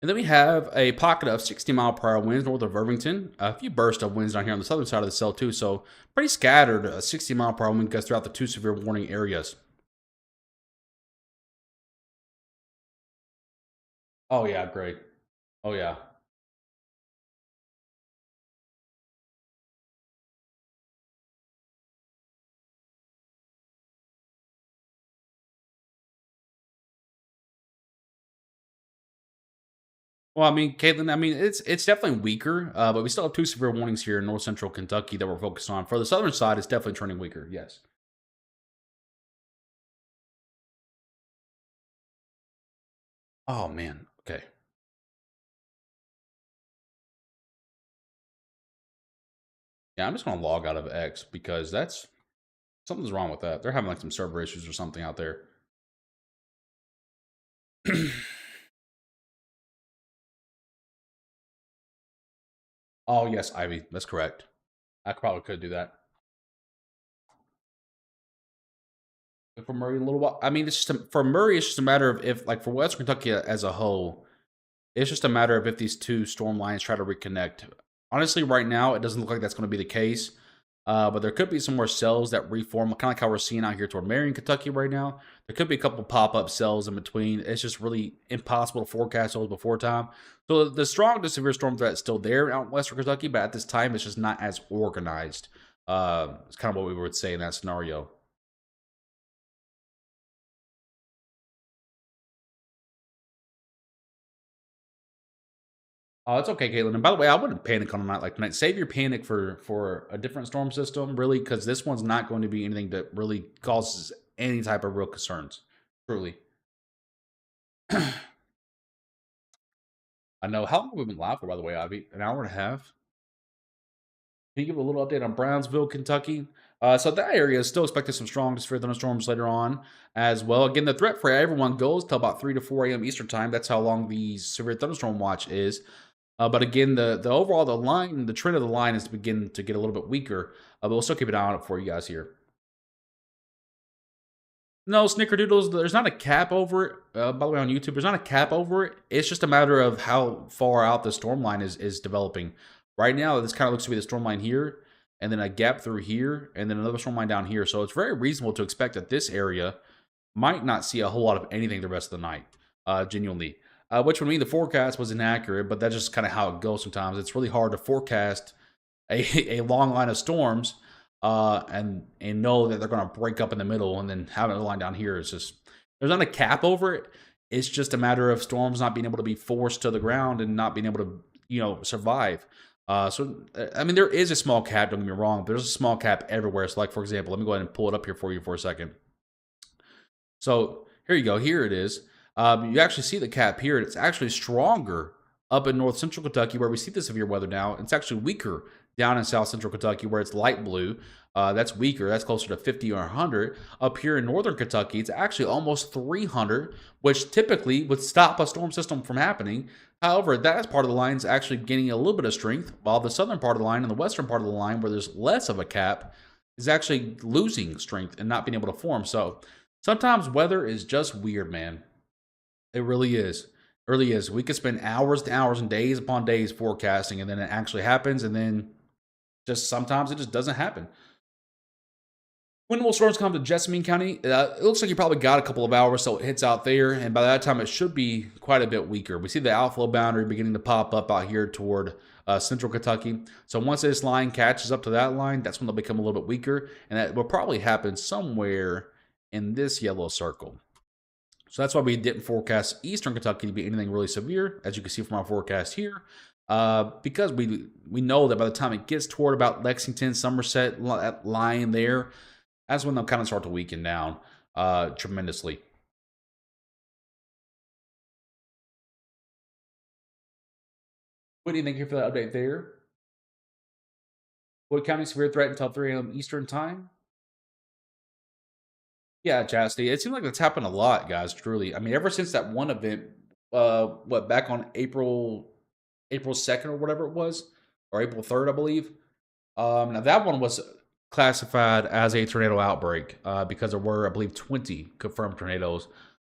And then we have a pocket of 60-mile-per-hour winds north of Irvington, a few bursts of winds down here on the southern side of the cell too, so pretty scattered 60-mile-per-hour wind gusts throughout the two severe warning areas. Oh yeah, great. Oh yeah. Well, I mean, Caitlin, I mean, it's definitely weaker, but we still have two severe warnings here in north central Kentucky that we're focused on. For the southern side, it's definitely turning weaker. Yes. Oh man. Okay. Yeah, I'm just gonna log out of X because that's something's wrong with that. They're having like some server issues or something out there. Oh yes, Ivy, that's correct. I probably could do that. For Murray, a little while. I mean, it's just for Murray, it's just a matter of if, like, for Western Kentucky as a whole, it's just a matter of if these two storm lines try to reconnect. Honestly, right now, it doesn't look like that's going to be the case. But there could be some more cells that reform, kind of like how we're seeing out here toward Marion, Kentucky right now. There could be a couple pop-up cells in between. It's just really impossible to forecast those before time. So the strong to severe storm threat is still there out in Western Kentucky, but at this time, it's just not as organized. It's kind of what we would say in that scenario. Oh, it's okay, Caitlin. And by the way, I wouldn't panic on a night like tonight. Save your panic for a different storm system, really, because this one's not going to be anything that really causes any type of real concerns. Truly. I know. How long have we been live for, by the way, Ivy? An hour and a half? Can you give a little update on Brownsville, Kentucky? So that area is still expecting some strong severe thunderstorms later on as well. Again, the threat for everyone goes till about 3 to 4 a.m. Eastern time. That's how long the severe thunderstorm watch is. But again, the overall the trend of the line is to begin to get a little bit weaker. But we'll still keep an eye on it for you guys here. No, Snickerdoodles, there's not a cap over it. By the way, on YouTube, there's not a cap over it. It's just a matter of how far out the storm line is developing. Right now, this kind of looks to be the storm line here, and then a gap through here, and then another storm line down here. So it's very reasonable to expect that this area might not see a whole lot of anything the rest of the night, genuinely. Which would mean the forecast was inaccurate, but that's just kind of how it goes sometimes. It's really hard to forecast a long line of storms, and know that they're going to break up in the middle, and then having a line down here is just, there's not a cap over it. It's just a matter of storms not being able to be forced to the ground and not being able to, survive. I mean, there is a small cap, don't get me wrong, but there's a small cap everywhere. So, like, for example, let me go ahead and pull it up here for you for a second. So, here you go. Here it is. You actually see the cap here. It's actually stronger up in north central Kentucky, where we see the severe weather now. It's actually weaker down in south central Kentucky, where it's light blue. That's weaker. That's closer to 50 or 100. Up here in northern Kentucky, it's actually almost 300, which typically would stop a storm system from happening. However, that part of the line is actually gaining a little bit of strength, while the southern part of the line and the western part of the line, where there's less of a cap, is actually losing strength and not being able to form. So sometimes weather is just weird, man. It really is. It really is. We could spend hours and hours and days upon days forecasting, and then it actually happens, and then just sometimes it just doesn't happen. When will storms come to Jessamine County? It looks like you probably got a couple of hours, so it hits out there, and by that time it should be quite a bit weaker. We see the outflow boundary beginning to pop up out here toward central Kentucky. So once this line catches up to that line, that's when they'll become a little bit weaker, and that will probably happen somewhere in this yellow circle. So that's why we didn't forecast eastern Kentucky to be anything really severe, as you can see from our forecast here, because we know that by the time it gets toward about Lexington, Somerset line there, that's when they'll kind of start to weaken down tremendously. What do you think here for that update there? Wood County severe threat until 3 a.m. Eastern time? Yeah, Chastity. It seems like that's happened a lot, guys. Truly, I mean, ever since that one event, back on April 2nd or whatever it was, or April 3rd, I believe. Now that one was classified as a tornado outbreak because there were, I believe, 20 confirmed tornadoes.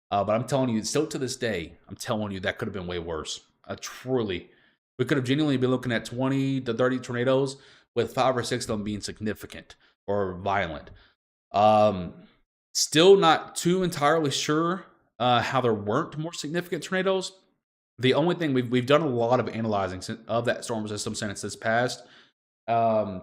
But I'm telling you, still to this day, I'm telling you that could have been way worse. Truly, we could have genuinely been looking at 20 to 30 tornadoes, with 5 or 6 of them being significant or violent. Still not too entirely sure how there weren't more significant tornadoes. The only thing we've done a lot of analyzing of that storm system since this past. And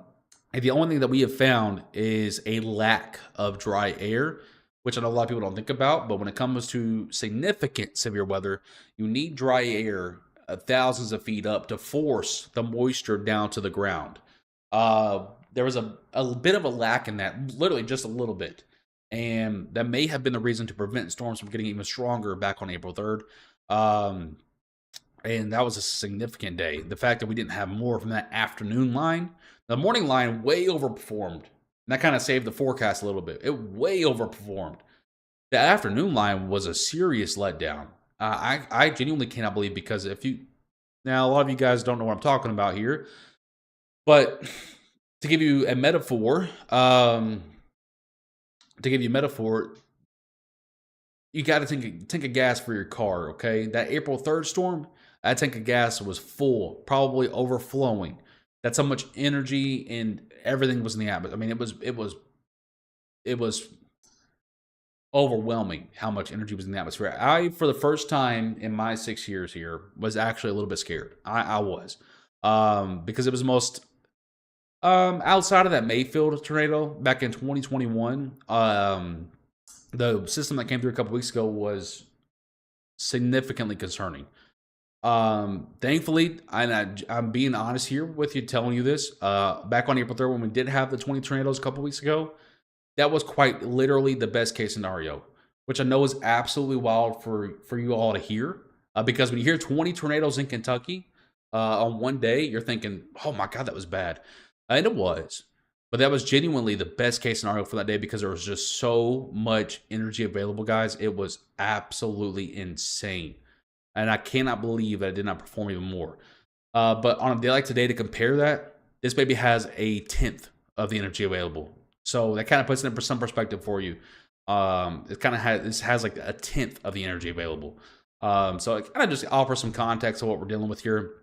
the only thing that we have found is a lack of dry air, which I know a lot of people don't think about. But when it comes to significant severe weather, you need dry air thousands of feet up to force the moisture down to the ground. There was a bit of a lack in that, literally just a little bit. And that may have been the reason to prevent storms from getting even stronger back on April 3rd. And that was a significant day. The fact that we didn't have more from that afternoon line, the morning line way overperformed. And that kind of saved the forecast a little bit. It way overperformed. The afternoon line was a serious letdown. I genuinely cannot believe, because now a lot of you guys don't know what I'm talking about here, but to give you a metaphor, you got to tank of gas for your car, okay? That April 3rd storm, that tank of gas was full, probably overflowing. That's how much energy and everything was in the atmosphere. I mean, it was overwhelming how much energy was in the atmosphere. I, for the first time in my 6 years here, was actually a little bit scared. I was, because it was most outside of that Mayfield tornado back in 2021. The system that came through a couple weeks ago was significantly concerning. Thankfully, I'm being honest here with you, telling you this. Back on April 3rd, when we did have the 20 tornadoes a couple weeks ago, that was quite literally the best case scenario, which I know is absolutely wild for you all to hear. Because when you hear 20 tornadoes in Kentucky on one day, you're thinking, oh my God, that was bad. And it was. But that was genuinely the best case scenario for that day, because there was just so much energy available, guys. It was absolutely insane. And I cannot believe that it did not perform even more. But on a day like today, to compare that, this baby has a 10th of the energy available. So that kind of puts it in some perspective for you. This has like a 10th of the energy available. So it kind of just offers some context of what we're dealing with here.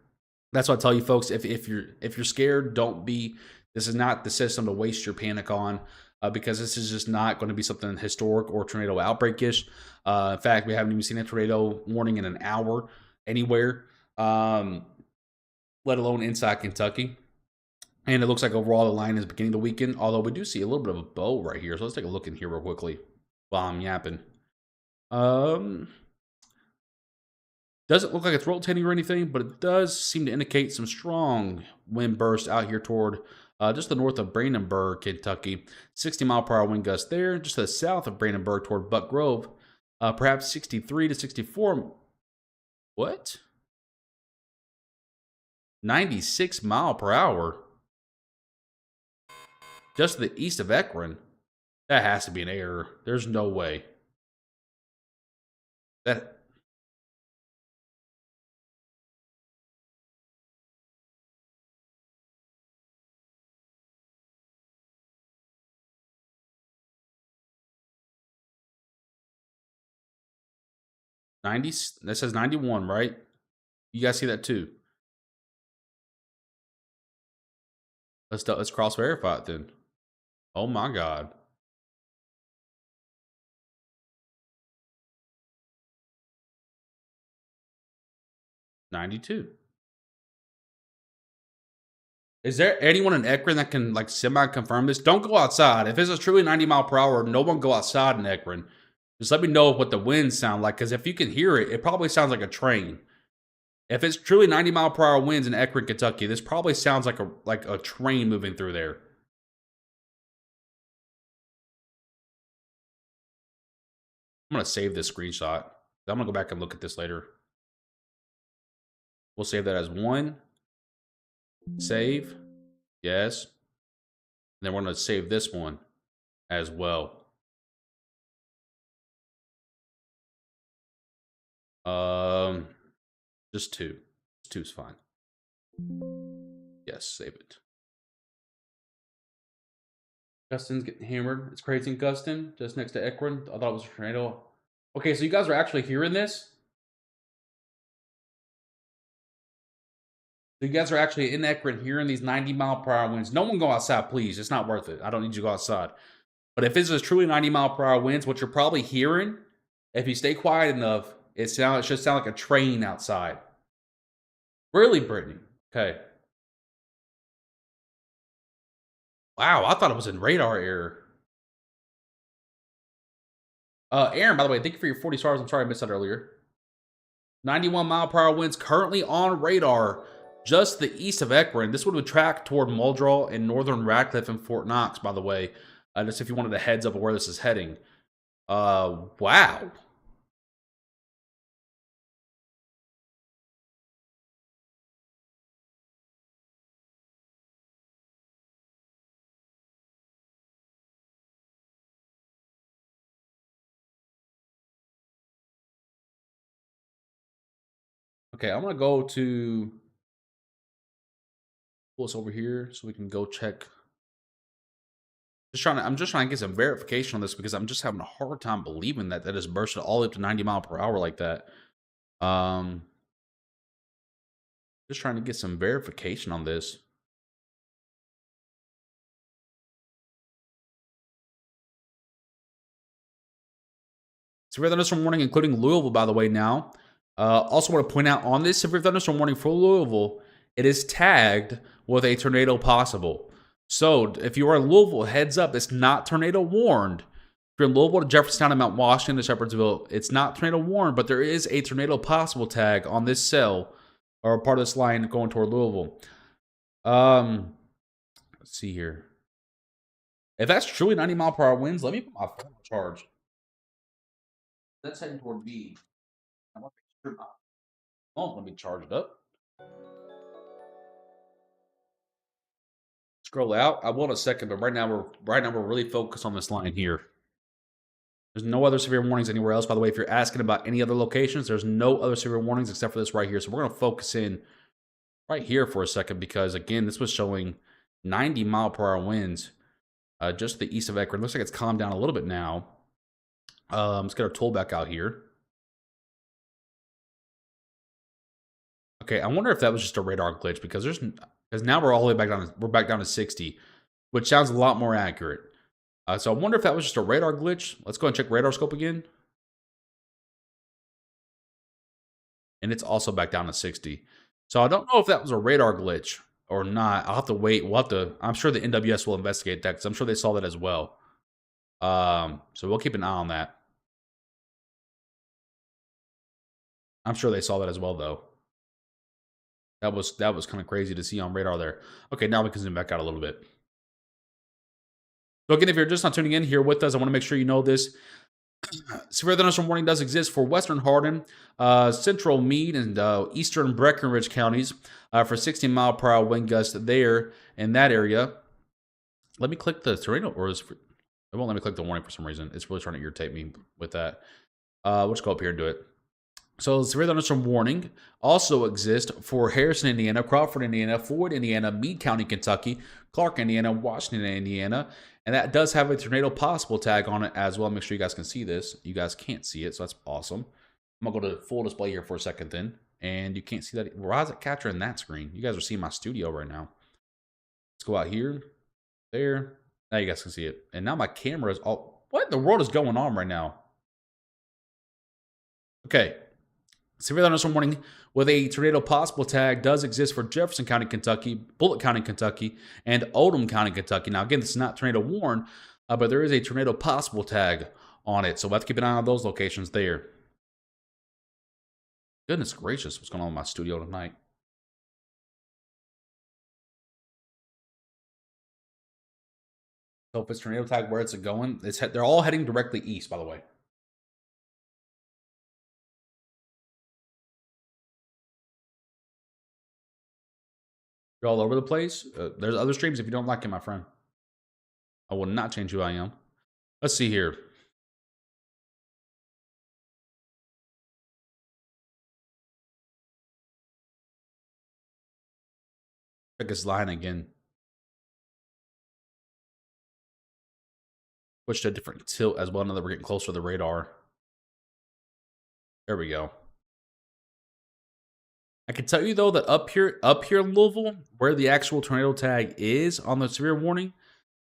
That's what I tell you, folks. If you're scared, don't be. This is not the system to waste your panic on, because this is just not going to be something historic or tornado outbreak-ish. In fact, we haven't even seen a tornado warning in an hour anywhere, let alone inside Kentucky. And it looks like overall the line is beginning to weaken, although we do see a little bit of a bow right here. So let's take a look in here real quickly while I'm yapping. Doesn't look like it's rotating or anything, but it does seem to indicate some strong wind bursts out here toward just the north of Brandenburg, Kentucky. 60-mile-per-hour wind gust there. Just to the south of Brandenburg toward Buck Grove, perhaps 63 to 64. What? 96 mile per hour. Just to the east of Ekron. That has to be an error. There's no way. That... That says 91, right? You guys see that too? Let's cross verify it then. Oh my god. $92. Is there anyone in Ekron that can like semi-confirm this? Don't go outside. If this is truly 90 mile per hour, no one go outside in Ekron. Just let me know what the winds sound like, because if you can hear it, it probably sounds like a train. If it's truly 90 mile per hour winds in Ekron, Kentucky, this probably sounds like a train moving through there. I'm gonna save this screenshot. I'm gonna go back and look at this later. We'll save that as 1. Save. Yes. And then we're gonna save this one as well. Just 2. 2's fine. Yes, save it. Gustin's getting hammered. It's crazy in Gustin, just next to Ekron. I thought it was a tornado. Okay, so you guys are actually hearing this? So you guys are actually in Ekron hearing these 90 mile per hour winds. No one go outside, please. It's not worth it. I don't need you to go outside. But if this is truly 90 mile per hour winds, what you're probably hearing, if you stay quiet enough, it should sound like a train outside. Really, Brittany? Okay. Wow, I thought it was in radar error. Aaron, by the way, thank you for your 40 stars. I'm sorry I missed that earlier. 91 mile per hour winds currently on radar just the east of Ekron. This would track toward Muldrow and northern Radcliffe and Fort Knox, by the way. Just if you wanted a heads up of where this is heading. Wow. Okay, I'm gonna go to pull this over here so we can go check. I'm just trying to get some verification on this because I'm just having a hard time believing that is bursted all the way up to 90 mile per hour like that. Just trying to get some verification on this. Severe thunderstorm warning, including Louisville, by the way, now. Also want to point out on this severe thunderstorm warning for Louisville, it is tagged with a tornado possible. So if you are in Louisville, heads up, it's not tornado warned. If you're in Louisville to Jeffersontown and Mount Washington to Shepherdsville, it's not tornado warned, but there is a tornado possible tag on this cell or part of this line going toward Louisville. Let's see here. If that's truly 90 mile per hour winds, let me put my phone on charge. That's heading toward B. I want to make sure my phone's going to be charged up. Scroll out. I will in a second, but right now we're really focused on this line here. There's no other severe warnings anywhere else. By the way, if you're asking about any other locations, there's no other severe warnings except for this right here. So we're going to focus in right here for a second because, again, this was showing 90 mile per hour winds just to the east of Ekron. Looks like it's calmed down a little bit now. Let's get our tool back out here. Okay, I wonder if that was just a radar glitch because now we're all the way back down. We're back down to 60, which sounds a lot more accurate. So I wonder if that was just a radar glitch. Let's go and check radar scope again. And it's also back down to 60. So I don't know if that was a radar glitch. or not. I'll have to wait. We'll have to. I'm sure the NWS will investigate that because I'm sure they saw that as well. So we'll keep an eye on that. I'm sure they saw that as well, though. That was kind of crazy to see on radar there. Okay, now we can zoom back out a little bit. So again, if you're just not tuning in here with us, I want to make sure you know this. Severe thunderstorm warning does exist for western Hardin, central Meade, and eastern Breckenridge counties for 16-mile-per-hour wind gusts there in that area. Let me click the tornado, or it won't let me click the warning for some reason. It's really trying to irritate me with that. We'll just go up here and do it. So the severe thunderstorm warning also exists for Harrison, Indiana, Crawford, Indiana, Floyd, Indiana, Meade County, Kentucky, Clark, Indiana, Washington, Indiana, and that does have a tornado possible tag on it as well. Make sure you guys can see this. You guys can't see it, so that's awesome. I'm gonna go to full display here for a second then, and you can't see that. Why is it capturing that screen? You guys are seeing my studio right now. Let's go out here, there. Now you guys can see it, and now my camera is all. What in the world is going on right now? Okay. Severe thunderstorm warning with a tornado possible tag does exist for Jefferson County, Kentucky, Bullitt County, Kentucky, and Oldham County, Kentucky. Now, again, this is not tornado warn, but there is a tornado possible tag on it. So we'll have to keep an eye on those locations there. Goodness gracious, what's going on in my studio tonight? So if it's tornado tag, where it's going? They're all heading directly east, by the way. You're all over the place. There's other streams if you don't like it, my friend. I will not change who I am. Let's see here. Check this line again. Switch to a different tilt as well. Now that we're getting closer to the radar. There we go. I can tell you though that up here in Louisville, where the actual tornado tag is on the severe warning,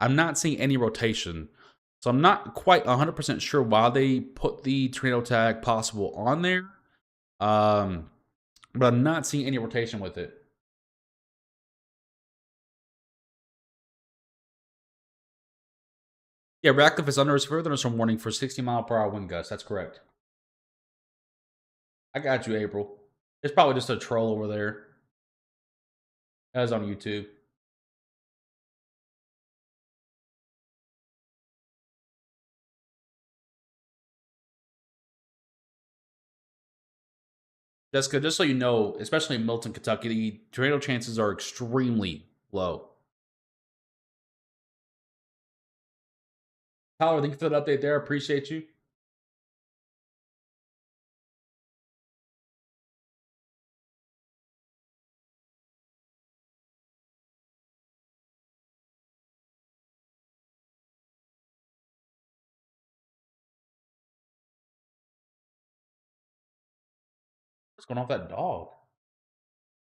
I'm not seeing any rotation. So I'm not quite 100% sure why they put the tornado tag possible on there. But I'm not seeing any rotation with it. Yeah, Radcliffe is under a severe thunderstorm warning for 60-mile-per-hour wind gusts. That's correct. I got you, April. It's probably just a troll over there. That was on YouTube. Jessica, just so you know, especially in Milton, Kentucky, the tornado chances are extremely low. Tyler, thank you for that update there. I appreciate you. What's going on with that dog?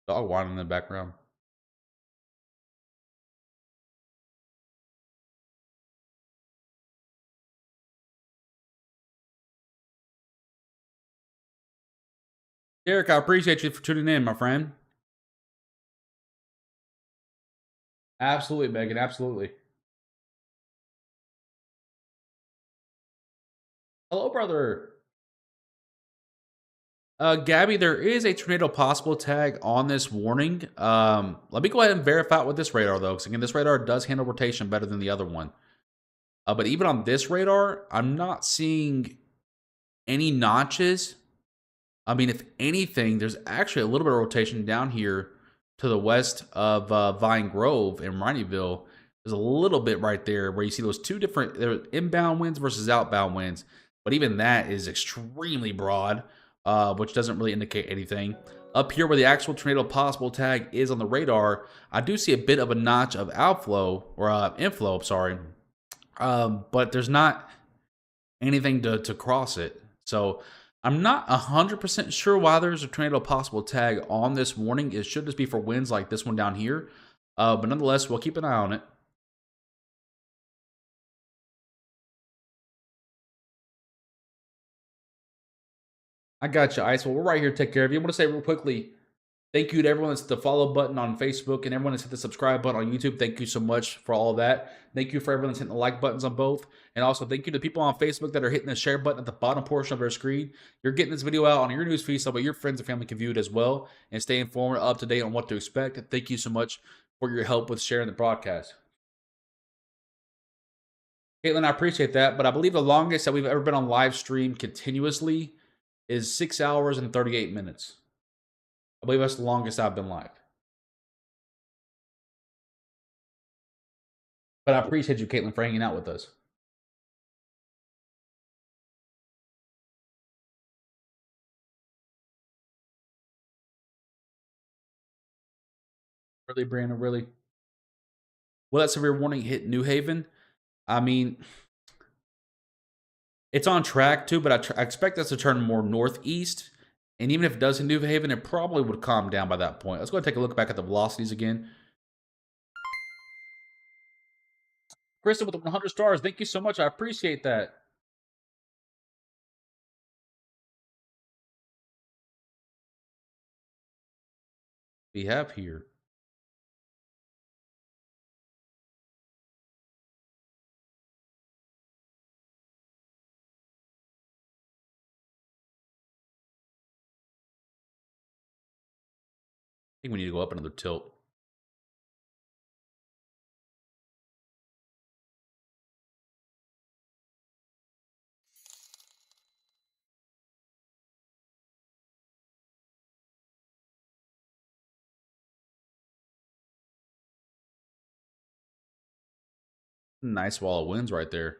Dog whining in the background. Derek, I appreciate you for tuning in, my friend. Absolutely, Megan. Absolutely. Hello, brother. Gabby, there is a tornado possible tag on this warning. Let me go ahead and verify it with this radar, though, because again, this radar does handle rotation better than the other one. But even on this radar, I'm not seeing any notches. I mean, if anything, there's actually a little bit of rotation down here to the west of Vine Grove and Rineyville. There's a little bit right there where you see those two different inbound winds versus outbound winds. But even that is extremely broad, which doesn't really indicate anything. Up here where the actual tornado possible tag is on the radar, I do see a bit of a notch of outflow or inflow, sorry. But there's not anything to cross it. So I'm not 100% sure why there's a tornado possible tag on this warning. It should just be for winds like this one down here. But nonetheless, we'll keep an eye on it. I got you, Ice. Well, we're right here to take care of you. I want to say real quickly, Thank you to everyone that's hit the follow button on Facebook and everyone that's hit the subscribe button on YouTube. Thank you so much for all of that. Thank you for everyone that's hitting the like buttons on both. And also thank you to people on Facebook that are hitting the share button at the bottom portion of their screen. You're getting this video out on your newsfeed so that your friends and family can view it as well and stay informed, up to date on what to expect. Thank you so much for your help with sharing the broadcast. Caitlin, I appreciate that, but I believe the longest that we've ever been on live stream continuously is 6 hours and 38 minutes. I believe that's the longest I've been live. But I appreciate you, Caitlin, for hanging out with us. Really, Brandon, really? Will that severe warning hit New Haven? I mean, it's on track too, but I expect us to turn more northeast. And even if it does in New Haven, it probably would calm down by that point. Let's go and take a look back at the velocities again. Kristen with the 100 stars, thank you so much. I appreciate that. We have here. I think we need to go up another tilt. Nice wall of winds right there.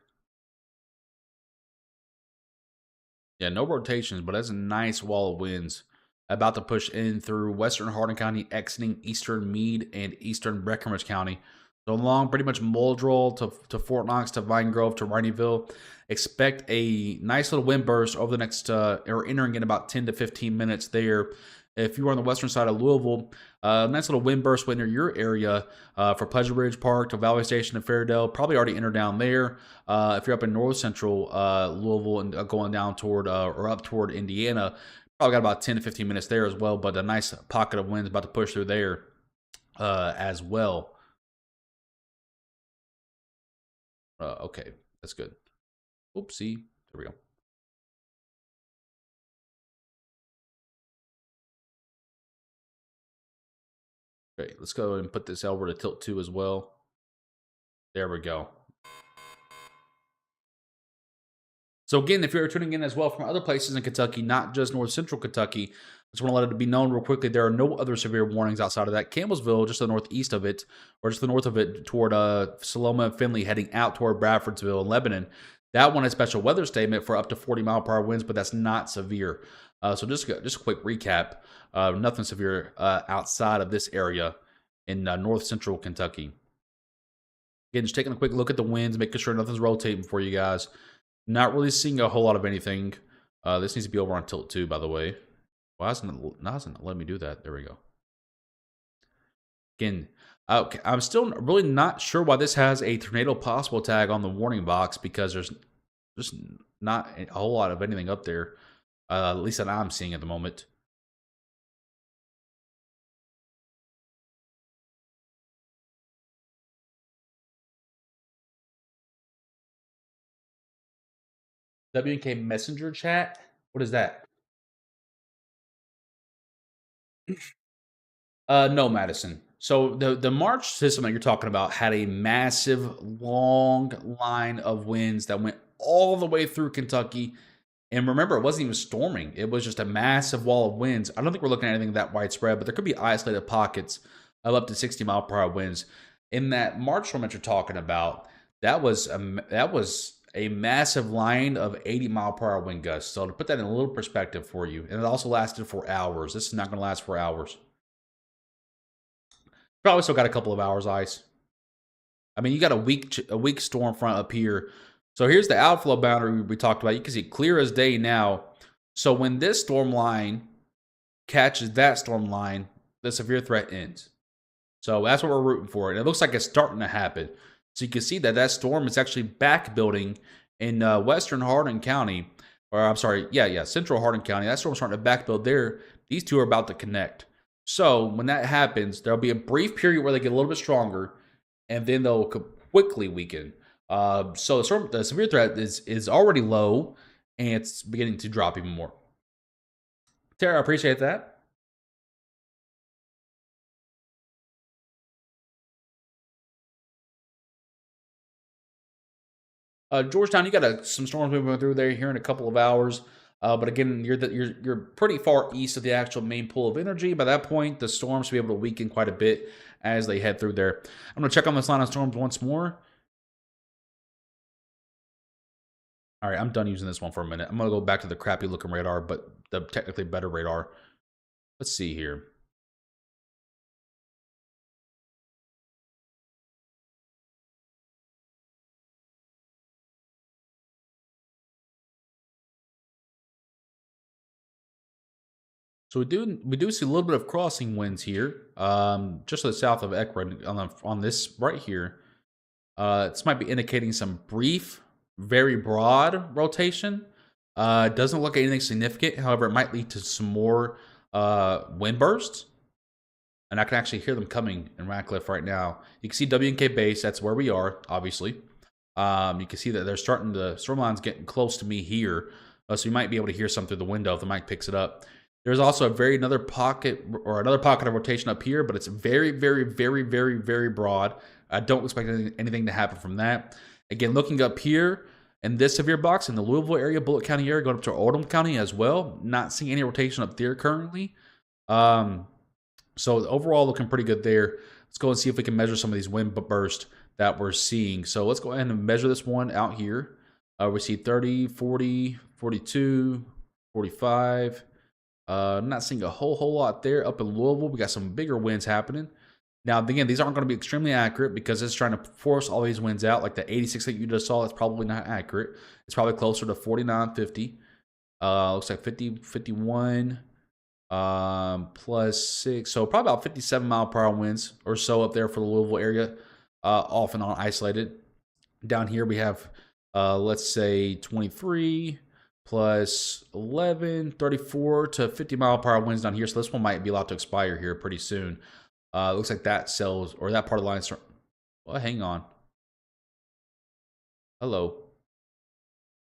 Yeah, no rotations, but that's a nice wall of winds. About to push in through western Hardin County, exiting eastern Meade and eastern Breckinridge County. So along pretty much Muldrow to Fort Knox to Vine Grove to Rineyville. Expect a nice little wind burst over the next, or entering in about 10 to 15 minutes there. If you are on the western side of Louisville, nice little wind burst when near your area for Pleasure Ridge Park to Valley Station and Fairdale. Probably already entered down there. If you're up in north central Louisville and going down toward or up toward Indiana, probably got about 10 to 15 minutes there as well. But a nice pocket of wind about to push through there as well. Okay, that's good. Oopsie. There we go. Okay, let's go and put this over to tilt 2 as well. There we go. So again, if you're tuning in as well from other places in Kentucky, not just north central Kentucky, I just want to let it be known real quickly, there are no other severe warnings outside of that. Campbellsville, just to the northeast of it, or just to the north of it toward Saloma and Findlay, heading out toward Bradfordsville and Lebanon. That one has special weather statement for up to 40-mile-per-hour winds, but that's not severe. So just a quick recap. Nothing severe outside of this area in north central Kentucky. Again, just taking a quick look at the winds, making sure nothing's rotating for you guys. Not really seeing a whole lot of anything. This needs to be over on tilt 2, by the way. Why isn't it letting me do that? There we go. Again, okay, I'm still really not sure why this has a tornado possible tag on the warning box, because there's just not a whole lot of anything up there, at least that I'm seeing at the moment. WK Messenger chat? What is that? No, Madison. So the March system that you're talking about had a massive, long line of winds that went all the way through Kentucky. And remember, it wasn't even storming. It was just a massive wall of winds. I don't think we're looking at anything that widespread, but there could be isolated pockets of up to 60-mile-per-hour winds. In that March storm that you're talking about, that was a massive line of 80-mile-per-hour wind gusts. So to put that in a little perspective for you, and it also lasted for hours. This is not going to last for hours. Probably still got a couple of hours ice. I mean, you got a weak storm front up here. So here's the outflow boundary we talked about. You can see clear as day now. So when this storm line catches that storm line, the severe threat ends. So that's what we're rooting for. And it looks like it's starting to happen. So you can see that that storm is actually back building in western Hardin County. Or I'm sorry, central Hardin County. That storm's starting to back build there. These two are about to connect. So when that happens, there'll be a brief period where they get a little bit stronger, and then they'll quickly weaken. So the severe threat is already low, and it's beginning to drop even more. Tara, I appreciate that. Georgetown, you got some storms moving through there here in a couple of hours. But again, you're pretty far east of the actual main pool of energy. By that point, the storms will be able to weaken quite a bit as they head through there. I'm going to check on this line of storms once more. All right, I'm done using this one for a minute. I'm going to go back to the crappy looking radar, but the technically better radar. Let's see here. So we do see a little bit of crossing winds here, just to the south of Ekron on this right here. This might be indicating some brief, very broad rotation. It doesn't look like anything significant. However, it might lead to some more wind bursts. And I can actually hear them coming in Radcliffe right now. You can see WNK base. That's where we are, obviously. You can see that they're starting to, storm line's getting close to me here. So you might be able to hear some through the window if the mic picks it up. There's also another pocket of rotation up here, but it's very, very, very, very, very broad. I don't expect anything to happen from that. Again, looking up here in this severe box in the Louisville area, Bullitt County area, going up to Oldham County as well. Not seeing any rotation up there currently. So overall, looking pretty good there. Let's go and see if we can measure some of these wind bursts that we're seeing. So let's go ahead and measure this one out here. We see 30, 40, 42, 45. Not seeing a whole lot there. Up in Louisville, we got some bigger winds happening. Now, again, these aren't going to be extremely accurate because it's trying to force all these winds out. Like the 86 that you just saw, that's probably not accurate. It's probably closer to 49, 50. Looks like 50, 51, plus 6. So probably about 57 mile per hour winds or so up there for the Louisville area, off and on isolated. Down here, we have, let's say, 23 plus 11, 34 to 50 mile per hour winds down here. So this one might be allowed to expire here pretty soon. Looks like that cells or that part of the line. Well, hang on. Hello.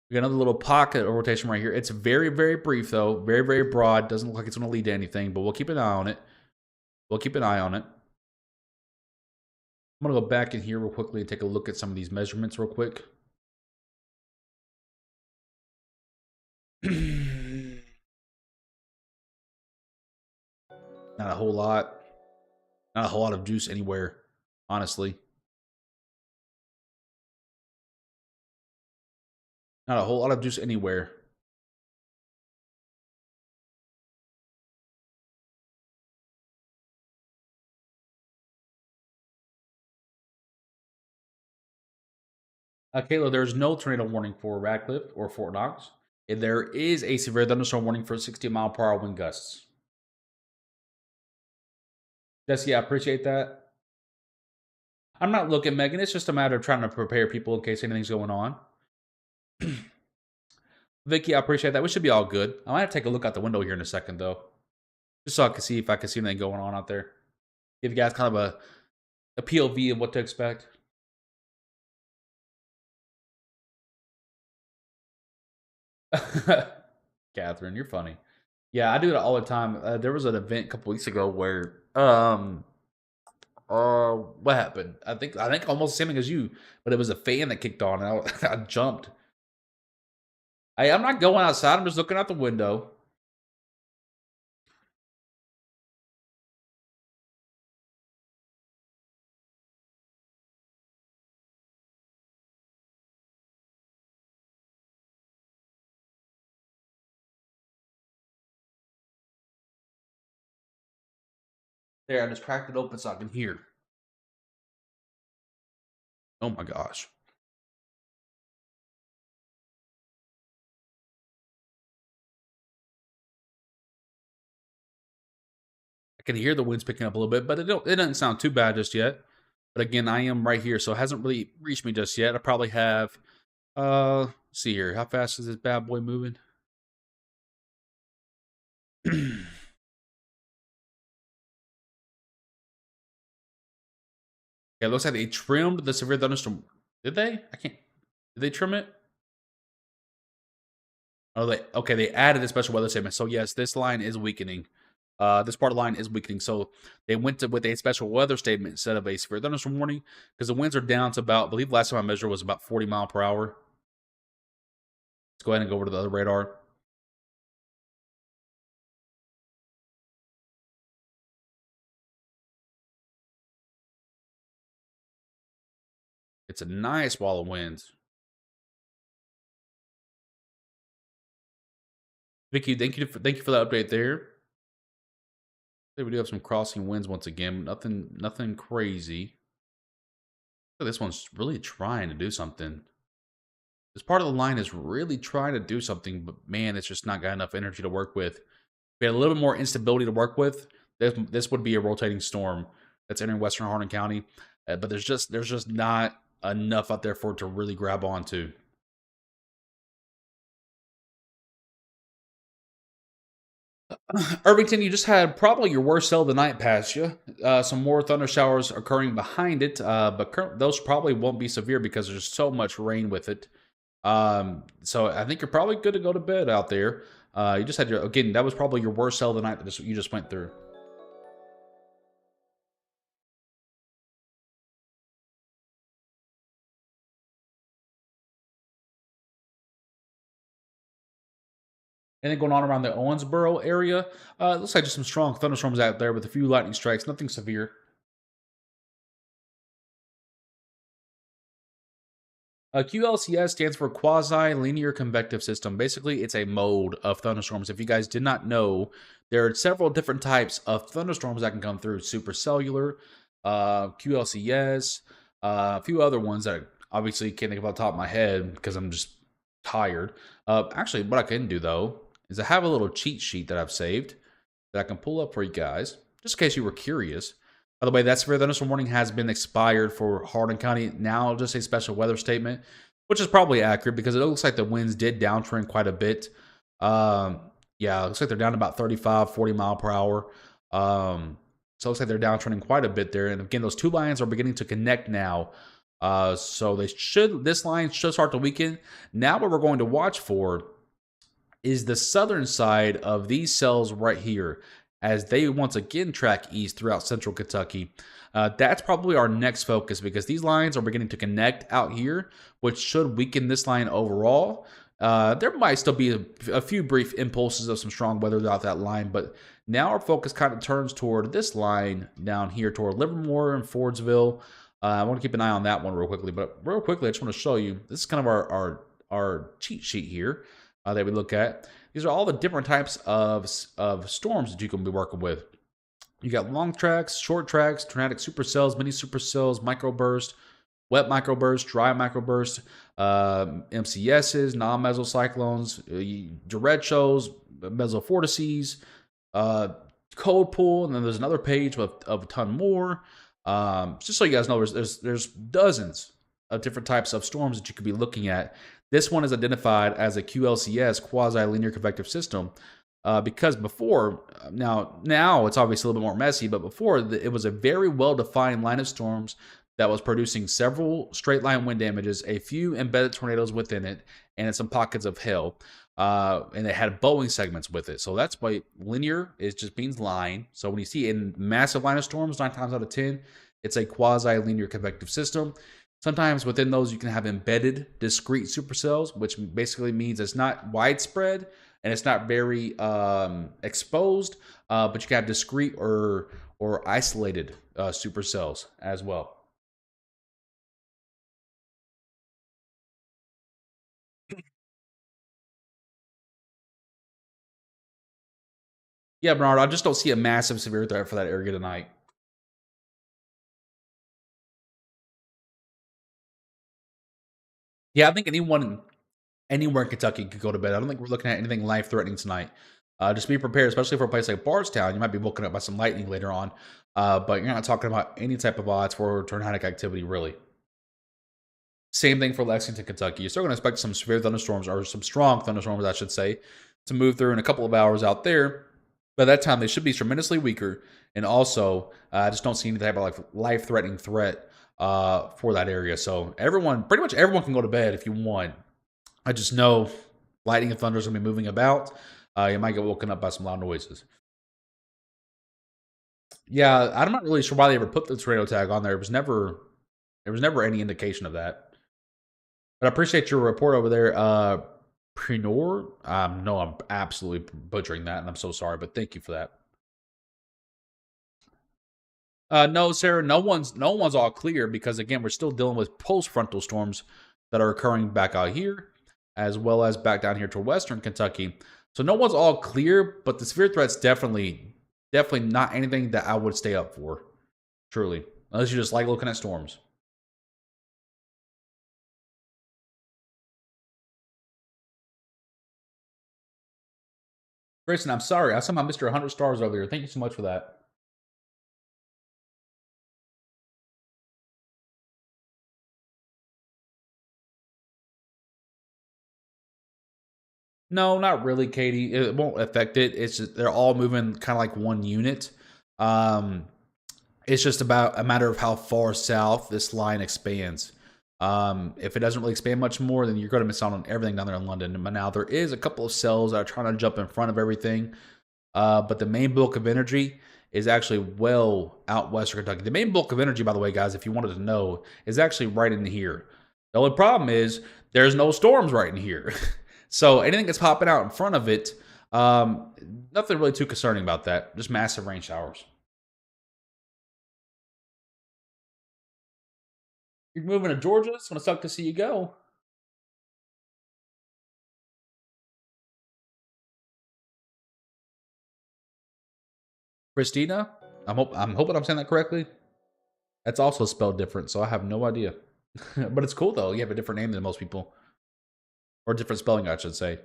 We got another little pocket of rotation right here. It's very, very brief though. Very, very broad. Doesn't look like it's going to lead to anything, but we'll keep an eye on it. We'll keep an eye on it. I'm going to go back in here real quickly and take a look at some of these measurements real quick. Not a whole lot. Not a whole lot of juice anywhere, honestly. Not a whole lot of juice anywhere. Kayla, there's no tornado warning for Radcliffe or Fort Knox. And there is a severe thunderstorm warning for 60 mile per hour wind gusts. Jesse, I appreciate that. I'm not looking, Megan. It's just a matter of trying to prepare people in case anything's going on. Vicky, I appreciate that. We should be all good. I might have to take a look out the window here in a second, though. Just so I can see if I can see anything going on out there. Give you guys kind of a POV of what to expect. Catherine, you're funny. Yeah, I do it all the time. There was an event a couple weeks ago where what happened? I think almost the same thing as you, but it was a fan that kicked on and I jumped. I'm not going outside, I'm just looking out the window. There, I just cracked it open so I can hear. Oh my gosh. I can hear the winds picking up a little bit, but it doesn't sound too bad just yet. But again, I am right here, so it hasn't really reached me just yet. I probably have, let's see here. How fast is this bad boy moving? Yeah, it looks like they trimmed the severe thunderstorm. Did they? I can't. Did they trim it? Oh, they added a special weather statement. So yes, this line is weakening. This part of the line is weakening. So they went with a special weather statement instead of a severe thunderstorm warning because the winds are down to about, I believe last time I measured was about 40 mile per hour. Let's go ahead and go over to the other radar. It's a nice wall of winds. Vicky, thank you for the update there. We do have some crossing winds once again. Nothing crazy. This one's really trying to do something. This part of the line is really trying to do something, but man, it's just not got enough energy to work with. If we had a little bit more instability to work with, this would be a rotating storm that's entering western Hardin County. But there's just not enough out there for it to really grab onto. Irvington, you just had probably your worst cell of the night past you. Some more thunder showers occurring behind it, but those probably won't be severe because there's so much rain with it. So I think you're probably good to go to bed out there. You just had again, that was probably your worst cell of the night that you just went through. Anything going on around the Owensboro area? Looks like just some strong thunderstorms out there with a few lightning strikes, nothing severe. QLCS stands for Quasi-Linear Convective System. Basically, it's a mode of thunderstorms. If you guys did not know, there are several different types of thunderstorms that can come through. Supercellular, QLCS, a few other ones that I obviously can't think of off the top of my head because I'm just tired. Actually, what I can do, though, is I have a little cheat sheet that I've saved that I can pull up for you guys, just in case you were curious. By the way, that severe thunderstorm warning has been expired for Hardin County. Now, just a special weather statement, which is probably accurate because it looks like the winds did downtrend quite a bit. Yeah, it looks like they're down about 35, 40 mile per hour. So it looks like they're downtrending quite a bit there. And again, those two lines are beginning to connect now. So this line should start to weaken. Now what we're going to watch for is the southern side of these cells right here, as they once again track east throughout central Kentucky. That's probably our next focus because these lines are beginning to connect out here, which should weaken this line overall. There might still be a few brief impulses of some strong weather throughout that line, but now our focus kind of turns toward this line down here toward Livermore and Fordsville. I want to keep an eye on that one real quickly, but real quickly, I just want to show you, this is kind of our cheat sheet here that we look at. These are all the different types of storms that you can be working with. You got long tracks, short tracks, tornadic supercells, mini supercells, microburst, wet microburst, dry microburst, MCSs, non-mesocyclones, derechos, mesovortices, cold pool, and then there's another page of a ton more. Just so you guys know, there's dozens of different types of storms that you could be looking at. This one is identified as a QLCS, quasi-linear convective system, because before, now it's obviously a little bit more messy, but before it was a very well-defined line of storms that was producing several straight-line wind damages, a few embedded tornadoes within it, and some pockets of hail. And it had bowing segments with it. So that's why linear just means line. So when you see in massive line of storms, 9 times out of 10, it's a quasi-linear convective system. Sometimes within those, you can have embedded discrete supercells, which basically means it's not widespread and it's not very exposed, but you can have discrete or isolated supercells as well. Yeah, Bernard, I just don't see a massive severe threat for that area tonight. Yeah, I think anywhere in Kentucky could go to bed. I don't think we're looking at anything life-threatening tonight. Just be prepared, especially for a place like Bardstown. You might be woken up by some lightning later on, but you're not talking about any type of odds for tornadic activity, really. Same thing for Lexington, Kentucky. You're still going to expect some severe thunderstorms, or some strong thunderstorms, I should say, to move through in a couple of hours out there. By that time, they should be tremendously weaker, and also, I just don't see any type of life-threatening threat for that area. So pretty much everyone can go to bed if you want. I just know lightning and thunder is going to be moving about. You might get woken up by some loud noises. Yeah, I'm not really sure why they ever put the tornado tag on there. There was never any indication of that. But I appreciate your report over there, Prenor. No, I'm absolutely butchering that, and I'm so sorry, but thank you for that. No, Sarah, no one's all clear because again, we're still dealing with post-frontal storms that are occurring back out here, as well as back down here to western Kentucky. So no one's all clear, but the severe threat's definitely not anything that I would stay up for. Truly. Unless you just like looking at storms. Grayson, I'm sorry. I somehow missed your 100 stars over here. Thank you so much for that. No, not really, Katie. It won't affect it. It's just they're all moving kind of like one unit. Um, it's just about a matter of how far south this line expands. If it doesn't really expand much more, then you're going to miss out on everything down there in London. But now there is a couple of cells that are trying to jump in front of everything. But the main bulk of energy is actually well out western Kentucky. The main bulk of energy, by the way, guys, if you wanted to know, is actually right in here. The only problem is there's no storms right in here. So anything that's popping out in front of it, nothing really too concerning about that. Just massive rain showers. You're moving to Georgia? It's going to suck to see you go. Christina? I'm hoping I'm saying that correctly. That's also spelled different, so I have no idea. But it's cool, though. You have a different name than most people. Or different spelling, I should say.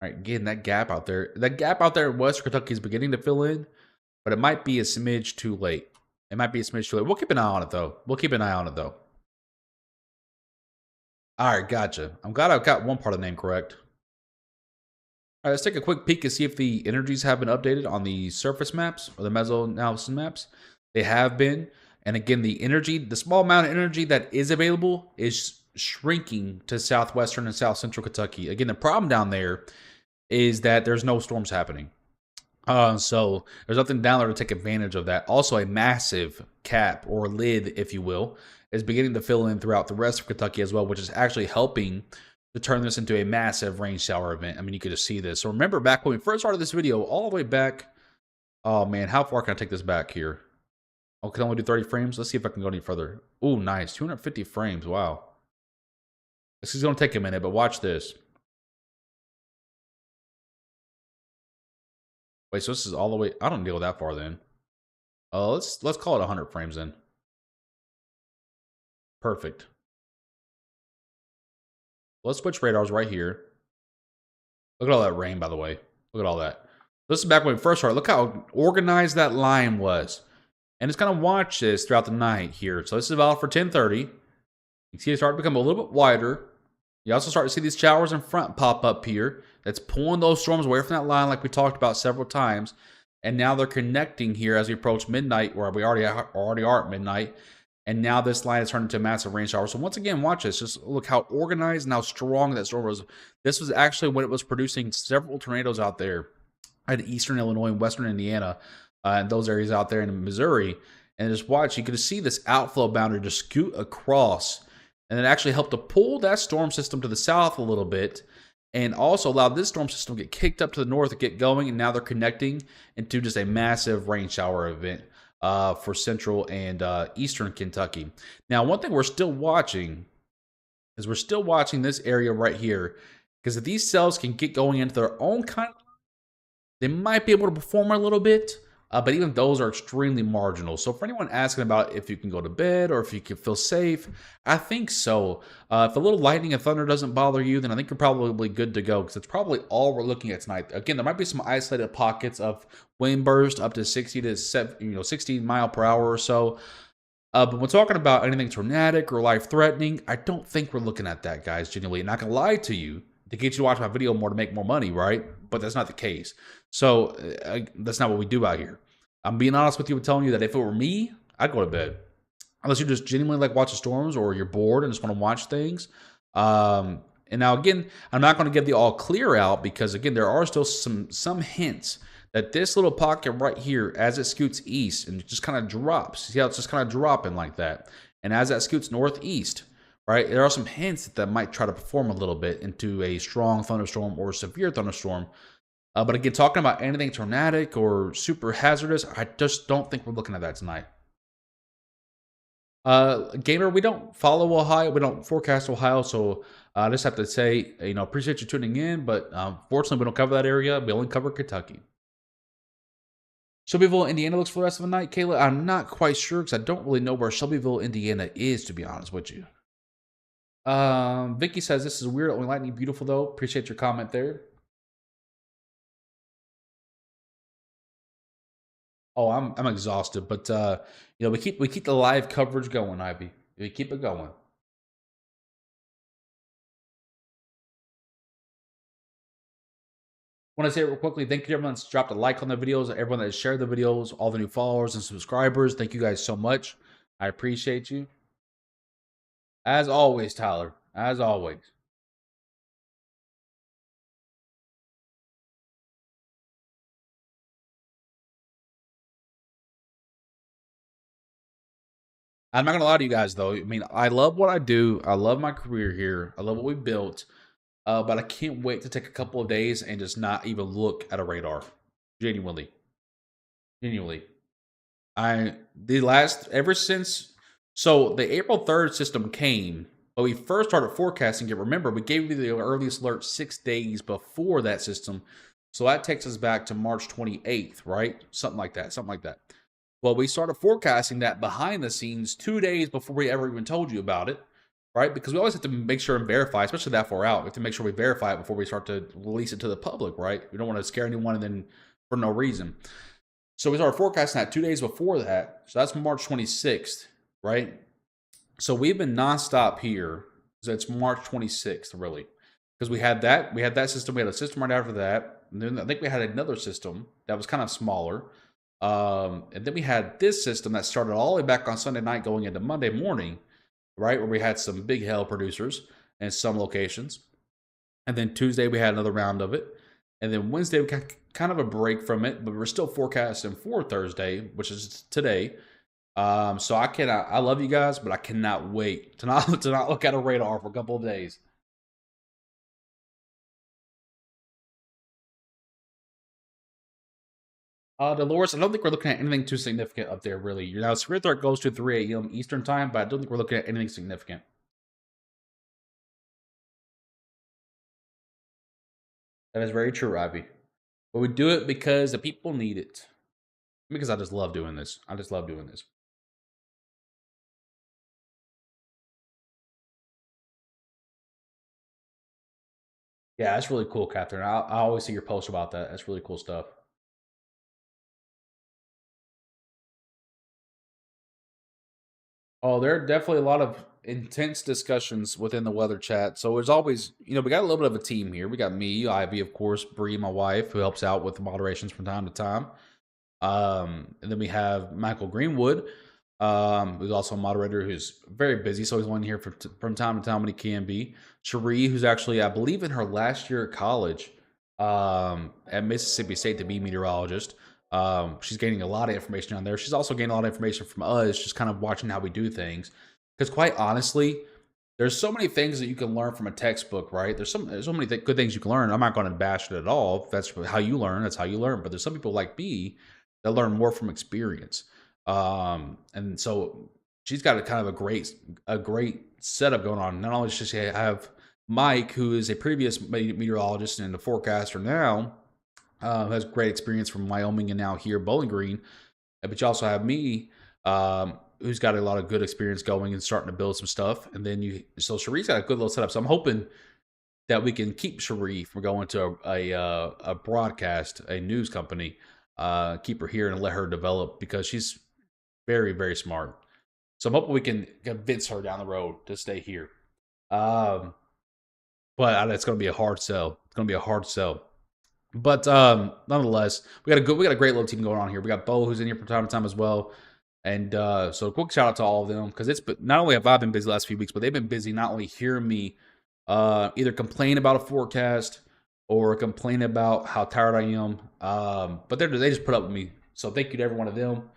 All right, getting that gap out there. That gap out there in West Kentucky is beginning to fill in, but it might be a smidge too late. It might be a smidge too late. We'll keep an eye on it, though. All right, gotcha. I'm glad I got one part of the name correct. All right, let's take a quick peek and see if the energies have been updated on the surface maps or the meso-analysis maps. They have been. And again, the small amount of energy that is available is shrinking to southwestern and south central Kentucky. Again, the problem down there is that there's no storms happening. So there's nothing down there to take advantage of that. Also, a massive cap or lid, if you will, is beginning to fill in throughout the rest of Kentucky as well, which is actually helping to turn this into a massive rain shower event. I mean, you could just see this. So remember back when we first started this video, all the way back. Oh man, how far can I take this back here? Oh, can I only do 30 frames? Let's see if I can go any further. Oh, nice. 250 frames. Wow. This is going to take a minute, but watch this. Wait, so this is all the way... I don't deal that far then. Let's call it 100 frames then. Perfect. Let's switch radars right here. Look at all that rain, by the way. Look at all that. This is back when we first started. Look how organized that line was. And it's going to watch this throughout the night here. So this is about for 10:30. You can see it start to become a little bit wider. You also start to see these showers in front pop up here. That's pulling those storms away from that line like we talked about several times. And now they're connecting here as we approach midnight, where we already are at midnight. And now this line is turning into a massive rain shower. So once again, watch this. Just look how organized and how strong that storm was. This was actually when it was producing several tornadoes out there in eastern Illinois and western Indiana. And those areas out there in Missouri, and just watch, you can see this outflow boundary just scoot across, and it actually helped to pull that storm system to the south a little bit, and also allowed this storm system to get kicked up to the north to get going, and now they're connecting into just a massive rain shower event for central and eastern Kentucky. Now, one thing we're still watching is this area right here, because if these cells can get going into their own kind of, they might be able to perform a little bit. But even those are extremely marginal. So for anyone asking about if you can go to bed or if you can feel safe, I think so. If a little lightning and thunder doesn't bother you, then I think you're probably good to go, because it's probably all we're looking at tonight. Again, there might be some isolated pockets of wind burst up to 60 to 60 mile per hour or so. But when talking about anything tornadic or life-threatening, I don't think we're looking at that, guys, genuinely. Not going to lie to you, to get you to watch my video more to make more money, right? But that's not the case. So that's not what we do out here. I'm being honest with you and telling you that if it were me, I'd go to bed. Unless you just genuinely like watching storms or you're bored and just want to watch things. And now again, I'm not going to give the all clear out because again, there are still some hints that this little pocket right here, as it scoots east and it just kind of drops. See how it's just kind of dropping like that. And as that scoots northeast, right, there are some hints that might try to perform a little bit into a strong thunderstorm or severe thunderstorm. But again, talking about anything tornadic or super hazardous, I just don't think we're looking at that tonight. Gamer, we don't follow Ohio. We don't forecast Ohio. So I just have to say, appreciate you tuning in. But fortunately, we don't cover that area. We only cover Kentucky. Shelbyville, Indiana looks for the rest of the night. Kayla, I'm not quite sure because I don't really know where Shelbyville, Indiana is, to be honest with you. Vicky says, this is weird. Only lightning beautiful, though. Appreciate your comment there. Oh, I'm exhausted, but we keep the live coverage going, Ivy. We keep it going. Want to say it real quickly, thank you to everyone that's dropped a like on the videos, everyone that shared the videos, all the new followers and subscribers. Thank you guys so much. I appreciate you. As always, Tyler. As always. I'm not gonna lie to you guys though. I mean, I love what I do. I love my career here. I love what we built. But I can't wait to take a couple of days and just not even look at a radar. Genuinely. Genuinely. Ever since, so the April 3rd system came, but we first started forecasting it. Remember, we gave you the earliest alert 6 days before that system. So that takes us back to March 28th, right? Something like that. Well, we started forecasting that behind the scenes 2 days before we ever even told you about it, right? Because we always have to make sure and verify, especially that far out. We have to make sure we verify it before we start to release it to the public, right? We don't want to scare anyone and then for no reason. So we started forecasting that 2 days before that. So that's March 26th, right? So we've been nonstop here. So it's March 26th, really. Because we had that system. We had a system right after that. And then I think we had another system that was kind of smaller. And then we had this system that started all the way back on Sunday night going into Monday morning, right? Where we had some big hail producers in some locations. And then Tuesday we had another round of it. And then Wednesday we got kind of a break from it, but we're still forecasting for Thursday, which is today. So I love you guys, but I cannot wait to not look at a radar for a couple of days. Dolores, I don't think we're looking at anything too significant up there, really. Now, Spirit Threat goes to 3 a.m. Eastern time, but I don't think we're looking at anything significant. That is very true, Ivy. But we do it because the people need it. Because I just love doing this. Yeah, that's really cool, Catherine. I always see your posts about that. That's really cool stuff. Oh, there are definitely a lot of intense discussions within the weather chat. So there's always, we got a little bit of a team here. We got me, Ivy, of course, Bree, my wife, who helps out with the moderations from time to time. And then we have Michael Greenwood, who's also a moderator who's very busy, so he's on here from time to time when he can be. Cherie, who's actually, I believe, in her last year at college at Mississippi State to be meteorologist. She's gaining a lot of information on there. She's also gaining a lot of information from us, just kind of watching how we do things. Because quite honestly, there's so many things that you can learn from a textbook, right? There's so many good things you can learn. I'm not going to bash it at all. If that's how you learn, that's how you learn. But there's some people like me that learn more from experience. And so she's got a kind of a great setup going on. Not only does she have Mike, who is a previous meteorologist and a forecaster now, has great experience from Wyoming and now here Bowling Green. But you also have me, who's got a lot of good experience going and starting to build some stuff. And then so Cherie's got a good little setup. So I'm hoping that we can keep Cherie from going to a broadcast, a news company, keep her here and let her develop because she's very, very smart. So I'm hoping we can convince her down the road to stay here. But it's going to be a hard sell. But nonetheless, we got a great little team going on here. We got Bo who's in here from time to time as well. And so quick shout out to all of them because not only have I been busy the last few weeks, but they've been busy not only hearing me either complain about a forecast or complain about how tired I am, but they just put up with me. So thank you to every one of them.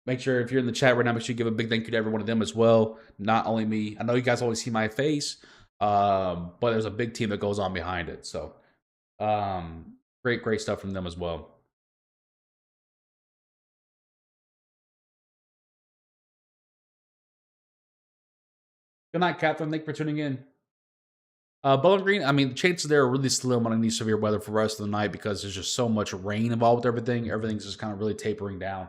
Make sure if you're in the chat right now, make sure you give a big thank you to every one of them as well. Not only me. I know you guys always see my face, but there's a big team that goes on behind it. So great stuff from them as well. Good night, Catherine. Thank you for tuning in. Bowling Green, I mean, the chances there are really slim on any severe weather for the rest of the night because there's just so much rain involved with everything. Everything's just kind of really tapering down.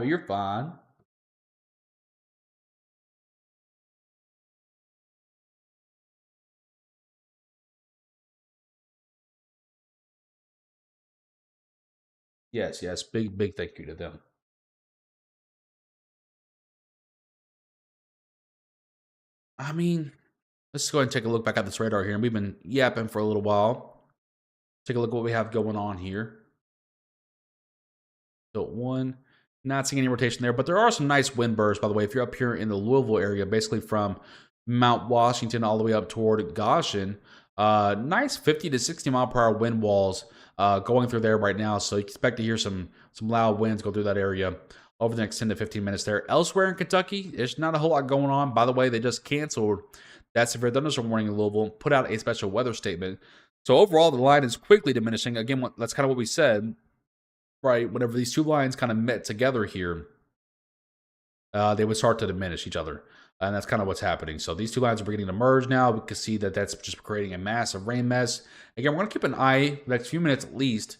You're fine. Yes, big thank you to them. I mean, let's go ahead and take a look back at this radar here. And we've been yapping for a little while. Take a look at what we have going on here. So 1, not seeing any rotation there, but there are some nice wind bursts, by the way. If you're up here in the Louisville area, basically from Mount Washington all the way up toward Goshen, nice 50 to 60 mile per hour wind walls going through there right now. So you expect to hear some loud winds go through that area over the next 10 to 15 minutes there. Elsewhere in Kentucky, there's not a whole lot going on. By the way, they just canceled that severe thunderstorm warning in Louisville, put out a special weather statement. So overall, the line is quickly diminishing. Again, that's kind of what we said, right? Whenever these two lines kind of met together here, they would start to diminish each other. And that's kind of what's happening. So these two lines are beginning to merge now. We can see that that's just creating a massive rain mess. Again, we're going to keep an eye the next few minutes at least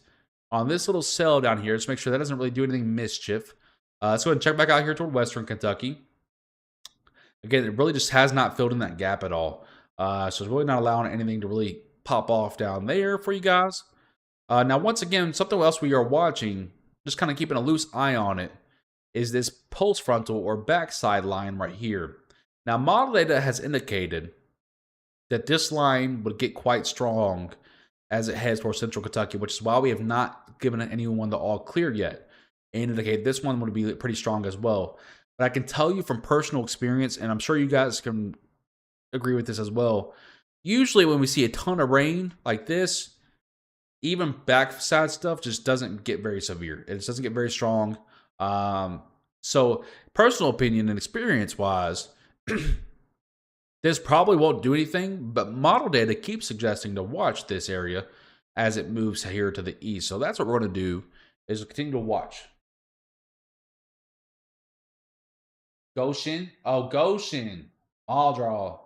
on this little cell down here. Just make sure that doesn't really do anything mischief. Let's go ahead and check back out here toward western Kentucky. Again, it really just has not filled in that gap at all. So it's really not allowing anything to really pop off down there for you guys. Now, once again, something else we are watching, just kind of keeping a loose eye on it, is this post frontal or backside line right here. Now, model data has indicated that this line would get quite strong as it heads towards central Kentucky, which is why we have not given anyone the all clear yet, and indicate this one would be pretty strong as well. But I can tell you from personal experience, and I'm sure you guys can agree with this as well, usually when we see a ton of rain like this, even backside stuff just doesn't get very severe. It just doesn't get very strong. So personal opinion and experience wise, this probably won't do anything, but model data keeps suggesting to watch this area as it moves here to the east. So that's what we're going to do, is continue to watch. Goshen. Oh, Goshen. I'll draw.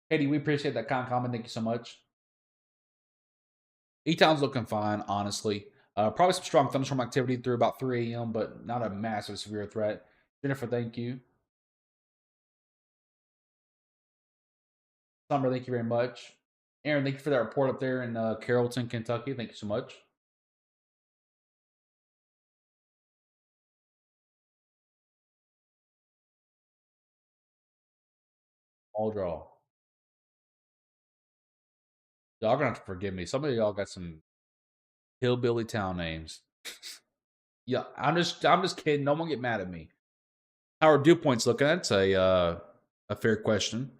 Katie, we appreciate that kind comment. Thank you so much. E-Town's looking fine, honestly. Probably some strong thunderstorm activity through about 3 a.m., but not a massive severe threat. Jennifer, thank you. Summer, thank you very much. Aaron, thank you for that report up there in Carrollton, Kentucky. Thank you so much. All draw. Y'all gonna have to forgive me. Some of y'all got some hillbilly town names. Yeah, I'm just kidding. No one get mad at me. How are dew points looking? That's a fair question.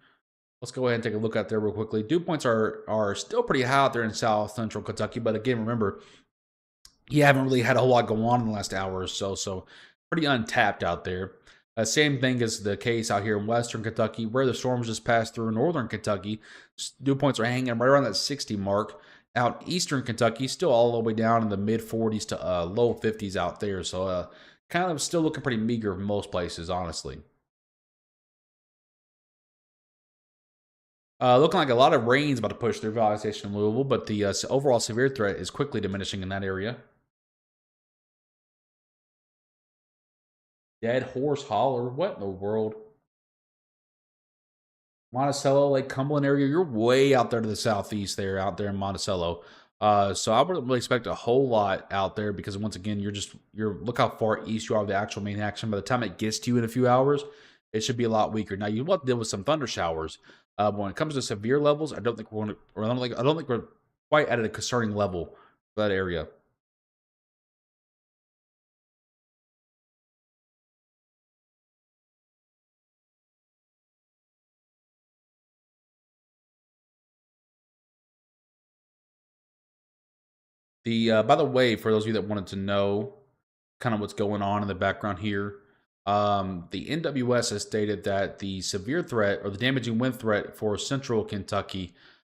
Let's go ahead and take a look at there real quickly. Dew points are still pretty high out there in south central Kentucky, but again, remember, you haven't really had a whole lot going on in the last hour or so, so pretty untapped out there. Same thing is the case out here in western Kentucky, where the storms just passed through northern Kentucky. Dew points are hanging right around that 60 mark. Out eastern Kentucky, still all the way down in the mid 40s to low 50s out there. So kind of still looking pretty meager in most places, honestly. Looking like a lot of rain's about to push through Valley Station in Louisville, but the overall severe threat is quickly diminishing in that area. Dead Horse Holler. What in the world? Monticello, Lake Cumberland area. You're way out there to the southeast there, out there in Monticello. So I wouldn't really expect a whole lot out there because once again, you're look how far east you are of the actual main action. By the time it gets to you in a few hours, it should be a lot weaker. Now you will deal with some thunder showers. But when it comes to severe levels, I don't think we're going to. Or I don't think we're quite at a concerning level for that area. The by the way, for those of you that wanted to know kind of what's going on in the background here, the NWS has stated that the severe threat or the damaging wind threat for central Kentucky,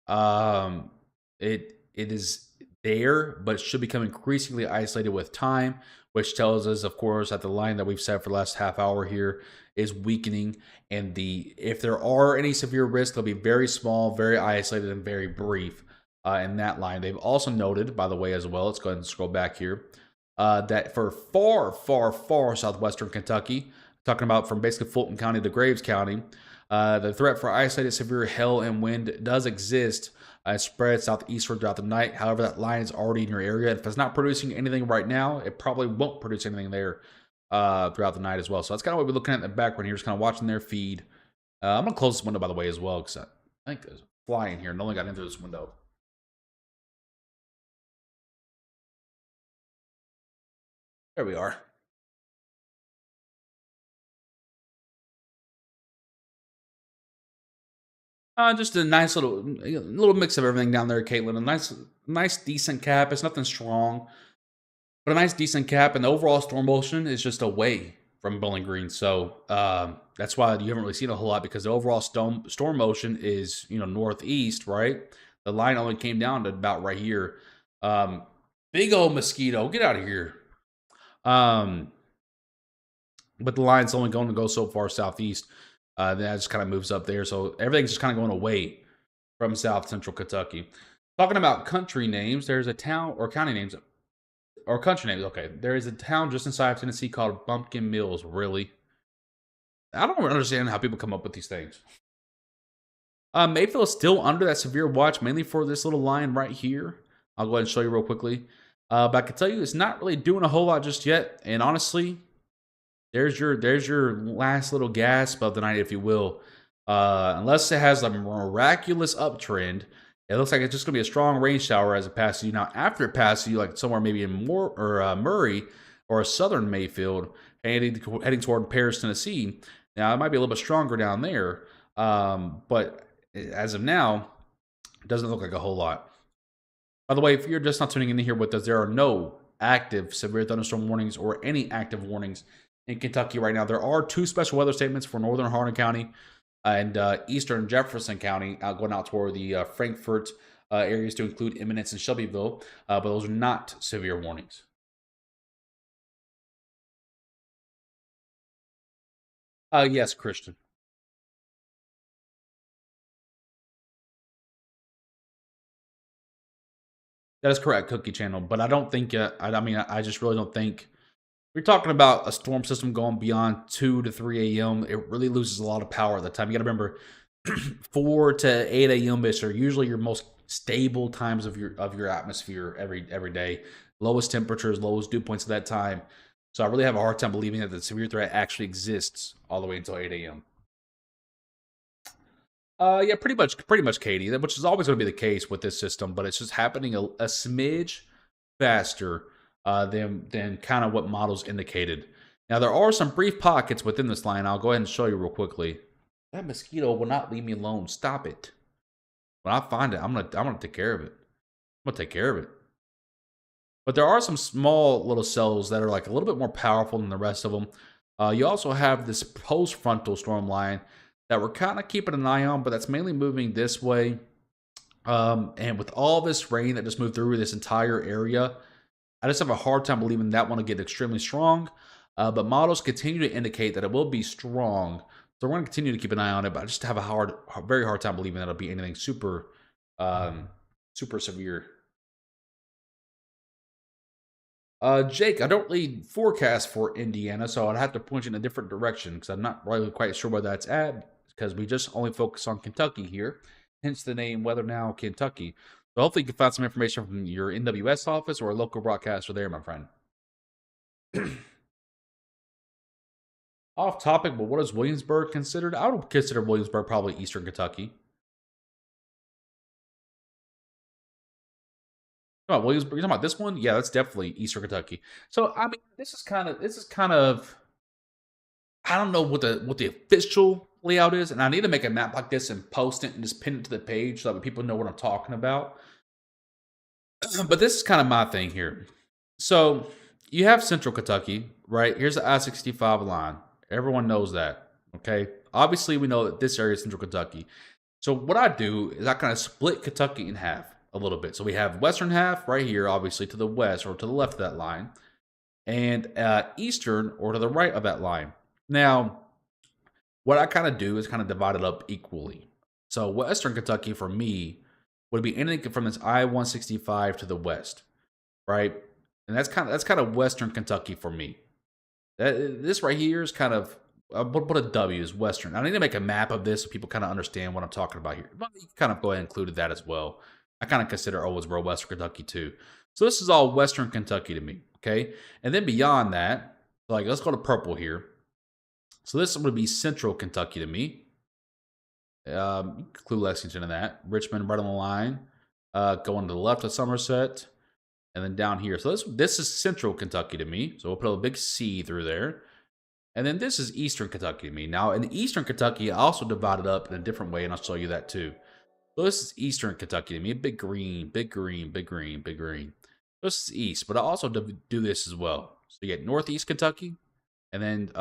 um, it is there, but it should become increasingly isolated with time, which tells us, of course, that the line that we've set for the last half hour here is weakening, and if there are any severe risks, they'll be very small, very isolated, and very brief. In that line, they've also noted, by the way, as well. Let's go ahead and scroll back here. That for far, far, far southwestern Kentucky, talking about from basically Fulton County to Graves County, the threat for isolated severe hail and wind does exist. Spread southeastward throughout the night. However, that line is already in your area. If it's not producing anything right now, it probably won't produce anything there throughout the night as well. So that's kind of what we're looking at in the background here, just kind of watching their feed. I'm going to close this window, by the way, as well, because I think there's a fly in here and only got in through this window. There we are. Just a nice little mix of everything down there, Caitlin. A nice, decent cap. It's nothing strong, but a nice, decent cap. And the overall storm motion is just away from Bowling Green, so that's why you haven't really seen a whole lot, because the overall storm motion is northeast, right? The line only came down to about right here. Big old mosquito, get out of here. But the line's only going to go so far southeast. Then that just kind of moves up there. So everything's just kind of going away from south central Kentucky. Talking about country names, there's a town or county names or country names. Okay, there is a town just inside of Tennessee called Bumpkin Mills. Really? I don't understand how people come up with these things. Mayfield is still under that severe watch, mainly for this little line right here. I'll go ahead and show you real quickly. But I can tell you it's not really doing a whole lot just yet. And honestly, there's your last little gasp of the night, if you will. Unless it has a miraculous uptrend, it looks like it's just going to be a strong rain shower as it passes you. Now, after it passes you, like somewhere maybe in Murray or a southern Mayfield, heading toward Paris, Tennessee. Now, it might be a little bit stronger down there, but as of now, it doesn't look like a whole lot. By the way, if you're just not tuning in here with us, there are no active severe thunderstorm warnings or any active warnings in Kentucky right now. There are 2 special weather statements for northern Harlan County and eastern Jefferson County, going out toward the Frankfort areas to include Eminence and Shelbyville, but those are not severe warnings. Yes, Christian. That is correct, Cookie Channel. But I don't think, I just really don't think. We're talking about a storm system going beyond 2 to 3 a.m. It really loses a lot of power at that time. You got to remember, 4 to 8 a.m. are usually your most stable times of your atmosphere every day. Lowest temperatures, lowest dew points at that time. So I really have a hard time believing that the severe threat actually exists all the way until 8 a.m. Yeah, pretty much, Katie. Which is always going to be the case with this system, but it's just happening a smidge faster than kind of what models indicated. Now there are some brief pockets within this line. I'll go ahead and show you real quickly. That mosquito will not leave me alone. Stop it. When I find it, I'm gonna take care of it. I'm gonna take care of it. But there are some small little cells that are like a little bit more powerful than the rest of them. You also have this post-frontal storm line that we're kind of keeping an eye on, but that's mainly moving this way. And with all this rain that just moved through this entire area, I just have a hard time believing that one will get extremely strong. But models continue to indicate that it will be strong. So we're going to continue to keep an eye on it, but I just have a very hard time believing that it'll be anything super severe. Jake, I don't really forecast for Indiana, so I'd have to point you in a different direction because I'm not really quite sure where that's at, because we just only focus on Kentucky here, hence the name Weather Now Kentucky. So hopefully you can find some information from your NWS office or a local broadcaster there, my friend. Off topic, but what is Williamsburg considered? I would consider Williamsburg probably Eastern Kentucky. Oh, Williamsburg. You're talking about this one? Yeah, that's definitely Eastern Kentucky. So I mean, this is kind of I don't know what the official layout is, and I need to make a map like this and post it and just pin it to the page so that people know what I'm talking about. But this is kind of my thing here. So you have Central Kentucky, right? Here's the I-65 line. Everyone knows that. Okay. Obviously, we know that this area is Central Kentucky. So what I do is I kind of split Kentucky in half a little bit. So we have western half right here, obviously to the west or to the left of that line, and eastern or to the right of that line. Now, what I kind of do is kind of divide it up equally. So western Kentucky for me would be anything from this I-165 to the west, right? And that's kind of western Kentucky for me. This right here is kind of I'll put a W as western. I need to make a map of this so people kind of understand what I'm talking about here. But you can kind of go ahead and include that as well. I kind of consider Owensboro western Kentucky too. So this is all western Kentucky to me, okay? And then beyond that, like let's go to purple here. So this would be central Kentucky to me. Include Lexington in that. Richmond right on the line. Going to the left of Somerset. And then down here. So this is central Kentucky to me. So we'll put a big C through there. And then this is eastern Kentucky to me. Now, in eastern Kentucky, I also divided up in a different way, and I'll show you that too. So this is eastern Kentucky to me. Big green, big green, big green, big green. This is east, but I also do this as well. So you get northeast Kentucky, and then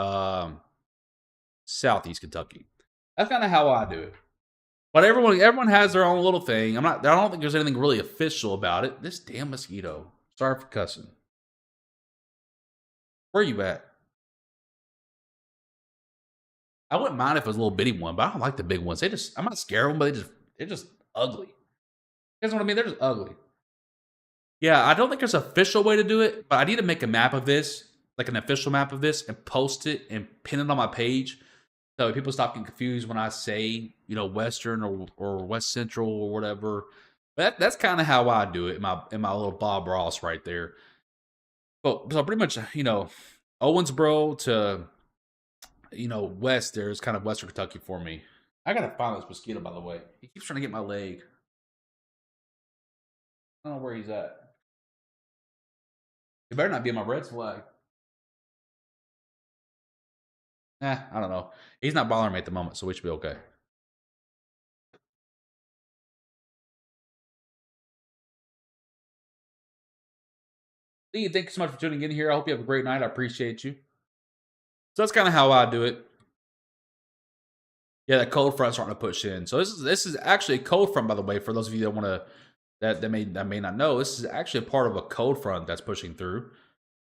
southeast Kentucky. That's kind of how I do it. But everyone has their own little thing. I don't think there's anything really official about it. This damn mosquito. Sorry for cussing. Where are you at? I wouldn't mind if it was a little bitty one, but I don't like the big ones. I'm not scared of them, but they're just ugly. You guys know what I mean? They're just ugly. Yeah, I don't think there's an official way to do it, but I need to make a map of this, like an official map of this, and post it and pin it on my page. So people stop getting confused when I say, Western or West Central or whatever. But that's kind of how I do it in my little Bob Ross right there. But so pretty much, Owensboro to west there is kind of Western Kentucky for me. I gotta find this mosquito, by the way. He keeps trying to get my leg. I don't know where he's at. He better not be on my red flag. I don't know. He's not bothering me at the moment, so we should be okay. Lee, thank you so much for tuning in here. I hope you have a great night. I appreciate you. So that's kind of how I do it. Yeah, that cold front's starting to push in. So this is actually a cold front, by the way, for those of you that want to that may not know. This is actually a part of a cold front that's pushing through.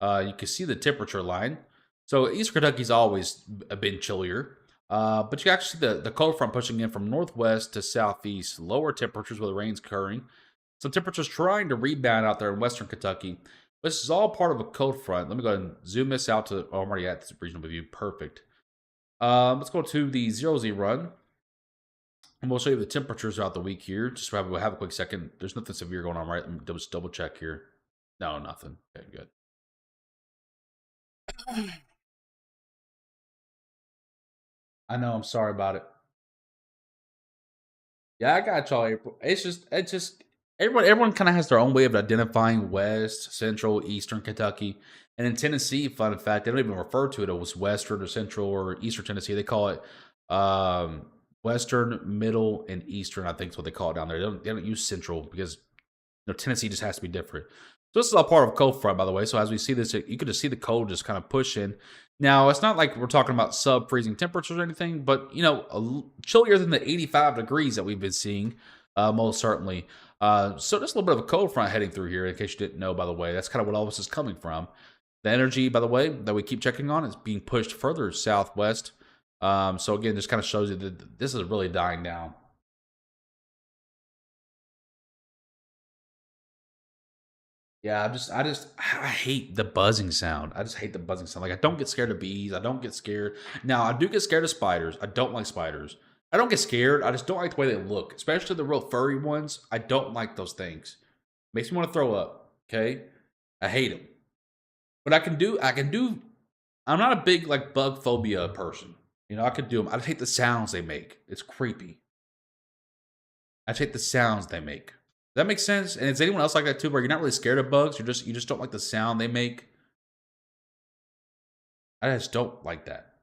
You can see the temperature line. So East Kentucky's always been chillier. But you can actually see the cold front pushing in from northwest to southeast. Lower temperatures where the rain's occurring. Some temperatures trying to rebound out there in western Kentucky. This is all part of a cold front. Let me go ahead and zoom this out to. Oh, I'm already at this regional view. Perfect. Let's go to the 0Z run. And we'll show you the temperatures throughout the week here. Just have a quick second. There's nothing severe going on, right? Let me just double check here. No, nothing. Okay, good. I know. I'm sorry about it. Yeah, I got y'all, April. It's just everyone kind of has their own way of identifying West, Central, Eastern Kentucky. And in Tennessee, fun fact, they don't even refer to it as Western or Central or Eastern Tennessee. They call it Western, Middle, and Eastern. I think is what they call it down there. They don't use Central because Tennessee just has to be different. So this is all part of cold front, by the way. So as we see this, you could just see the cold just kind of push in. Now, it's not like we're talking about sub-freezing temperatures or anything, but, chillier than the 85 degrees that we've been seeing, most certainly. So just a little bit of a cold front heading through here, in case you didn't know, by the way. That's kind of what all this is coming from. The energy, by the way, that we keep checking on is being pushed further southwest. So again, this kind of shows you that this is really dying down. Yeah, I hate the buzzing sound. I just hate the buzzing sound. Like, I don't get scared of bees. I don't get scared. Now, I do get scared of spiders. I don't like spiders. I don't get scared. I just don't like the way they look, especially the real furry ones. I don't like those things. Makes me want to throw up. Okay, I hate them. But I can do I'm not a big like bug phobia person. You know, I could do them. I just hate the sounds they make. It's creepy. I just hate the sounds they make. Does that make sense? And is anyone else like that too? Where you're not really scared of bugs, you just don't like the sound they make. I just don't like that.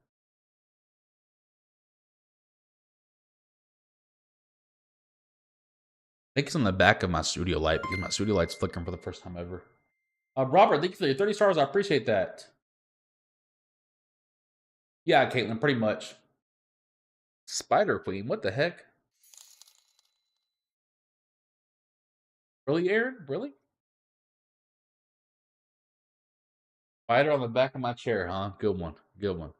I think it's on the back of my studio light because my studio light's flickering for the first time ever. Robert, thank you for your 30 stars. I appreciate that. Yeah, Caitlin, pretty much. Spider Queen, what the heck? Really, Aaron? Really? Spider on the back of my chair, huh? Good one. Good one.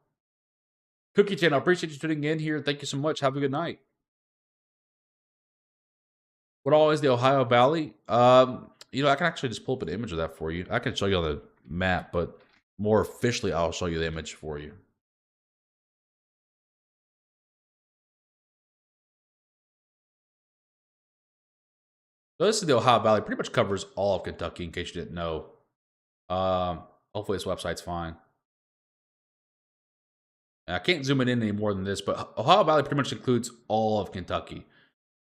Cookie Channel, I appreciate you tuning in here. Thank you so much. Have a good night. What all is the Ohio Valley? You know, I can actually just pull up an image of that for you. I can show you on the map, but more officially, I'll show you the image for you. So this is the Ohio Valley. Pretty much covers all of Kentucky, in case you didn't know. Hopefully this website's fine. I can't zoom it in any more than this, but Ohio Valley pretty much includes all of Kentucky,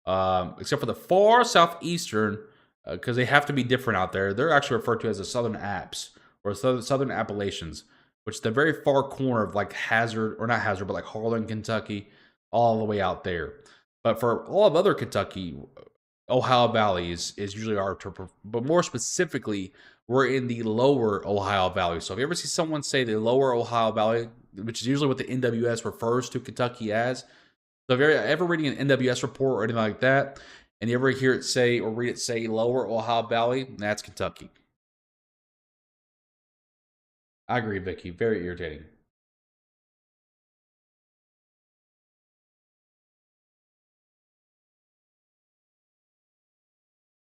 except for the far southeastern, because they have to be different out there. They're actually referred to as the Southern Alps or Southern Appalachians, which is the very far corner of like Hazard, or not Hazard, but like Harlan, Kentucky, all the way out there. But for all of other Kentucky, Ohio Valley is usually our term, but more specifically, we're in the lower Ohio Valley. So if you ever see someone say the lower Ohio Valley, which is usually what the NWS refers to Kentucky as, so if you're ever reading an NWS report or anything like that, and you ever hear it say or read it say lower Ohio Valley, that's Kentucky. I agree, Vicky. Very irritating.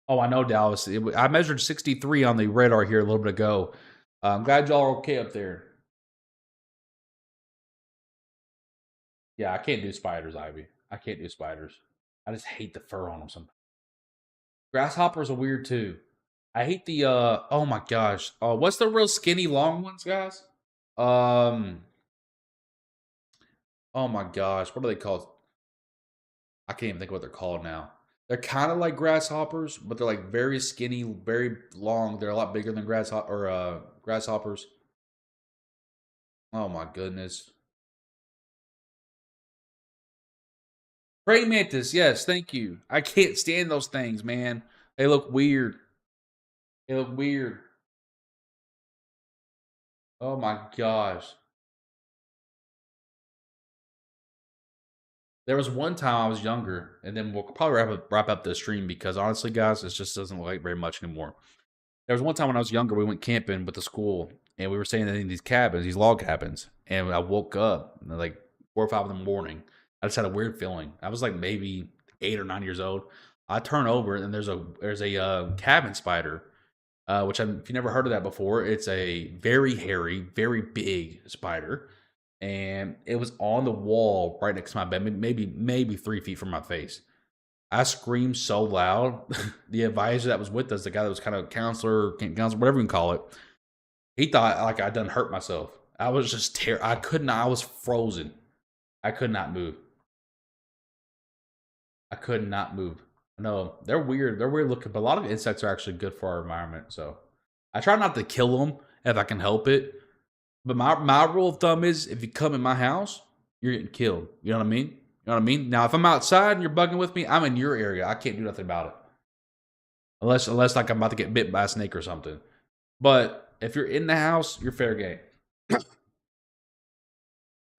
Oh, I know, Dallas. I measured 63 on the radar here a little bit ago. I'm glad y'all are okay up there. Yeah, I can't do spiders, Ivy. I can't do spiders. I just hate the fur on them sometimes. Grasshoppers are weird too. I hate the oh my gosh. What's the real skinny long ones, guys? Um oh my gosh, what are they called? I can't even think of what they're called now. They're kind of like grasshoppers, but they're like very skinny, very long. They're a lot bigger than grasshoppers. Oh my goodness. Praying mantis, yes, thank you. I can't stand those things, man. They look weird. They look weird. Oh my gosh. There was one time I was younger, and then we'll probably wrap up the stream because honestly, guys, it just doesn't look like very much anymore. There was one time when I was younger, we went camping with the school, and we were staying in these cabins, these log cabins, and I woke up like 4 or 5 in the morning. I just had a weird feeling. I was like maybe 8 or 9 years old. I turn over, and there's a cabin spider, which if you never heard of that before, it's a very hairy, very big spider, and it was on the wall right next to my bed, maybe 3 feet from my face. I screamed so loud. The advisor that was with us, the guy that was kind of counselor, whatever you can call it, he thought like I'd done hurt myself. I was just I could not. I was frozen. I could not move. I could not move. No, they're weird. They're weird looking, but a lot of insects are actually good for our environment. So I try not to kill them if I can help it. But my rule of thumb is if you come in my house, you're getting killed. You know what I mean? You know what I mean? Now, if I'm outside and you're bugging with me, I'm in your area. I can't do nothing about it. Unless like I'm about to get bit by a snake or something. But if you're in the house, you're fair game.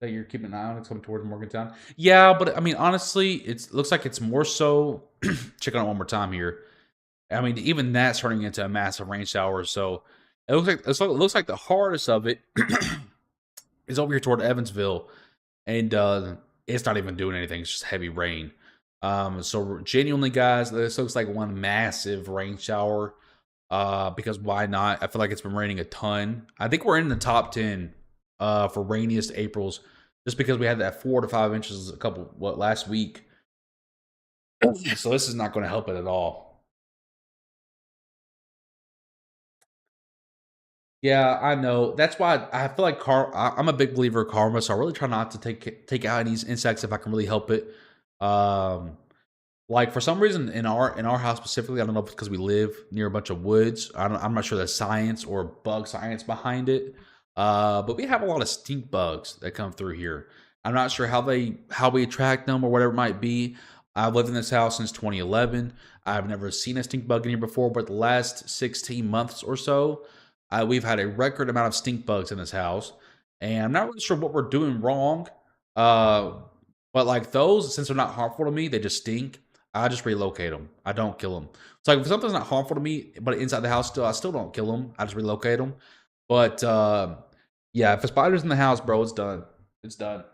That you're keeping an eye on, it's coming towards Morgantown. Yeah, but I mean, honestly, it looks like it's more so. Check on it one more time here. I mean, even that's turning into a massive rain shower. So it looks like the hardest of it is over here toward Evansville, and it's not even doing anything. It's just heavy rain. So genuinely, guys, this looks like one massive rain shower. Because why not? I feel like it's been raining a ton. I think we're in the top 10 for rainiest Aprils, just because we had that 4 to 5 inches last week. So this is not going to help it at all. Yeah, I know. That's why I feel like I'm a big believer of karma, so I really try not to take out any insects if I can really help it. Um, Like for some reason in our house specifically, I don't know if it's because we live near a bunch of woods. I'm not sure the science or bug science behind it. But we have a lot of stink bugs that come through here. I'm not sure how we attract them or whatever it might be. I've lived in this house since 2011. I've never seen a stink bug in here before, but the last 16 months or so, we've had a record amount of stink bugs in this house, and I'm not really sure what we're doing wrong. Uh, but like those, since they're not harmful to me, they just stink. I just relocate them. I don't kill them. It's like if something's not harmful to me, but inside the house still, I still don't kill them. I just relocate them. But yeah, if a spider's in the house, bro, it's done. It's done.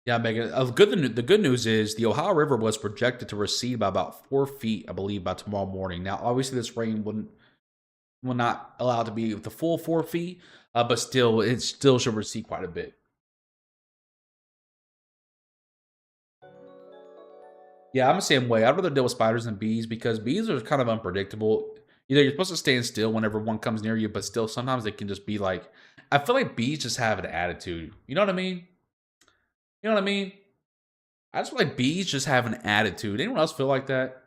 Yeah, Megan. The good news is the Ohio River was projected to recede by about 4 feet, I believe, by tomorrow morning. Now, obviously, this rain will not allow it to be the full 4 feet, but still, it still should recede quite a bit. Yeah, I'm the same way. I'd rather deal with spiders than bees because bees are kind of unpredictable. You're supposed to stand still whenever one comes near you, but still sometimes they can just be like, I feel like bees just have an attitude. You know what I mean? You know what I mean? I just feel like bees just have an attitude. Anyone else feel like that?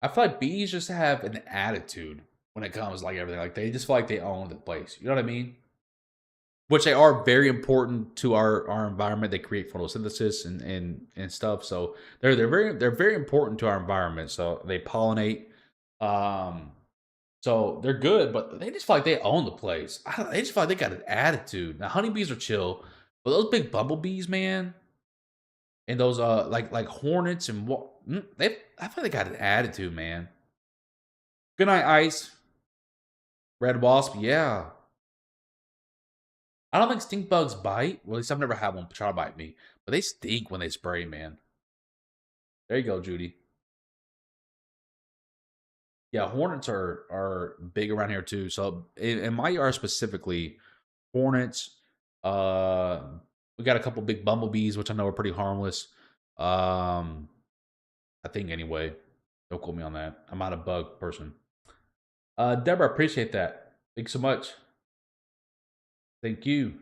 I feel like bees just have an attitude when it comes to like everything. Like they just feel like they own the place. You know what I mean? Which they are very important to our environment. They create photosynthesis and stuff. So they're very important to our environment. So they pollinate. Um, so they're good, but they just feel like they own the place. They just feel like they got an attitude. Now honeybees are chill, but those big bumblebees, man, and those like hornets and what they I feel like they got an attitude, man. Good night, Ice. Red wasp, yeah. I don't think stink bugs bite. Well, at least I've never had one try to bite me. But they stink when they spray, man. There you go, Judy. Yeah, hornets are big around here too. So in my yard specifically, hornets. Uh, we got a couple big bumblebees, which I know are pretty harmless. Um, I think anyway. Don't quote me on that. I'm not a bug person. Deborah, appreciate that. Thanks so much. Thank you.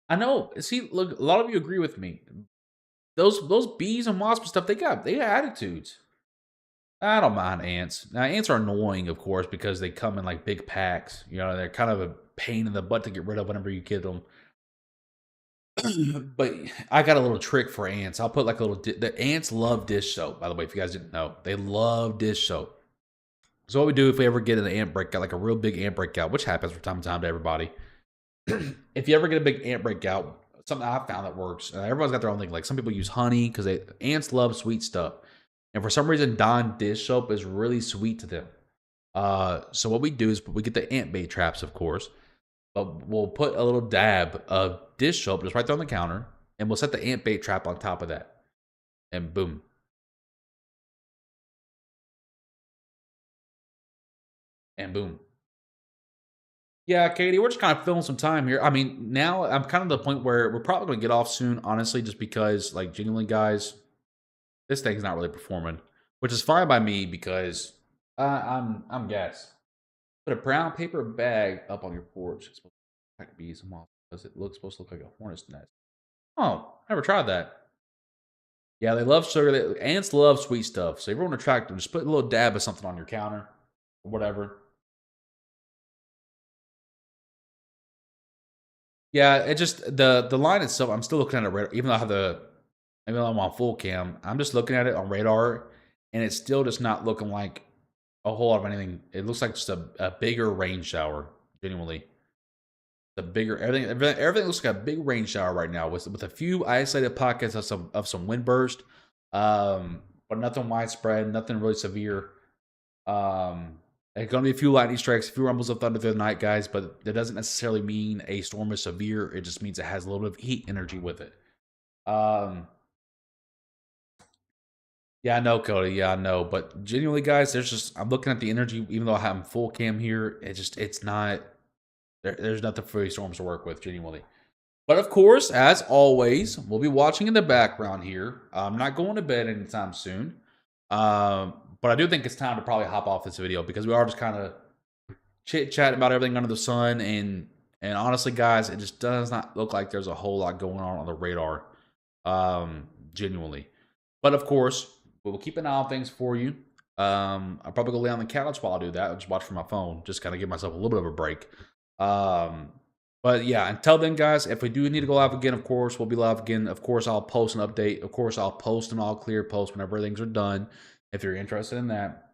I know. See, look, a lot of you agree with me. Those bees and wasps and stuff, they got attitudes. I don't mind ants. Now ants are annoying, of course, because they come in like big packs. You know, they're kind of a pain in the butt to get rid of whenever you get them. But I got a little trick for ants. I'll put like a little. The ants love dish soap. By the way, if you guys didn't know, they love dish soap. So what we do if we ever get an ant breakout, like a real big ant breakout, which happens from time to time to everybody. If you ever get a big ant breakout, something I found that works. Everyone's got their own thing. Like some people use honey because ants love sweet stuff, and for some reason, Dawn dish soap is really sweet to them. So what we do is we get the ant bait traps, of course, but we'll put a little dab of dish soap just right there on the counter, and we'll set the ant bait trap on top of that, and boom, and boom. Yeah, Katie, we're just kind of filling some time here. I mean, now I'm kind of the point where we're probably going to get off soon, honestly, just because, like, genuinely, guys, this thing's not really performing, which is fine by me because I'm gas. Put a brown paper bag up on your porch. It's supposed to attract bees and moths because it looks supposed to look like a hornet's nest. Oh, never tried that. Yeah, they love sugar. Ants love sweet stuff. So if you want to attract them, just put a little dab of something on your counter or whatever. Yeah, it just the line itself. I'm still looking at it radar, even though I have even though I'm on full cam. I'm just looking at it on radar, and it's still just not looking like a whole lot of anything. It looks like just a bigger rain shower. Genuinely, the bigger everything looks like a big rain shower right now with a few isolated pockets of some wind burst, but nothing widespread, nothing really severe. There's going to be a few lightning strikes, a few rumbles of thunder through the night, guys, but that doesn't necessarily mean a storm is severe. It just means it has a little bit of heat energy with it. Yeah, I know, Cody. Yeah, I know. But genuinely, guys, I'm looking at the energy, even though I have full cam here. It's not, there's nothing for these storms to work with, genuinely. But of course, as always, we'll be watching in the background here. I'm not going to bed anytime soon. But I do think it's time to probably hop off this video because we are just kind of chit-chatting about everything under the sun. And honestly, guys, it just does not look like there's a whole lot going on the radar, genuinely. But of course, we'll keep an eye on things for you. I'll probably go lay on the couch while I do that. I'll just watch from my phone, just kind of give myself a little bit of a break. But yeah, until then, guys, if we do need to go live again, of course, we'll be live again. Of course, I'll post an update. Of course, I'll post an all clear post whenever things are done, if you're interested in that.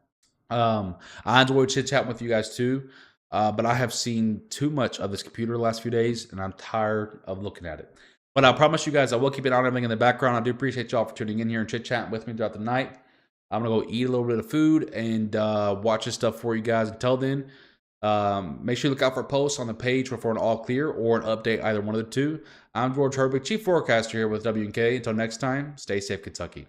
I enjoy chit-chatting with you guys too. But I have seen too much of this computer the last few days, and I'm tired of looking at it. But I promise you guys, I will keep an eye on everything in the background. I do appreciate y'all for tuning in here and chit-chatting with me throughout the night. I'm going to go eat a little bit of food and watch this stuff for you guys. Until then, make sure you look out for posts on the page for an all clear or an update, either one of the two. I'm George Herbig, Chief Forecaster here with WK. Until next time, stay safe, Kentucky.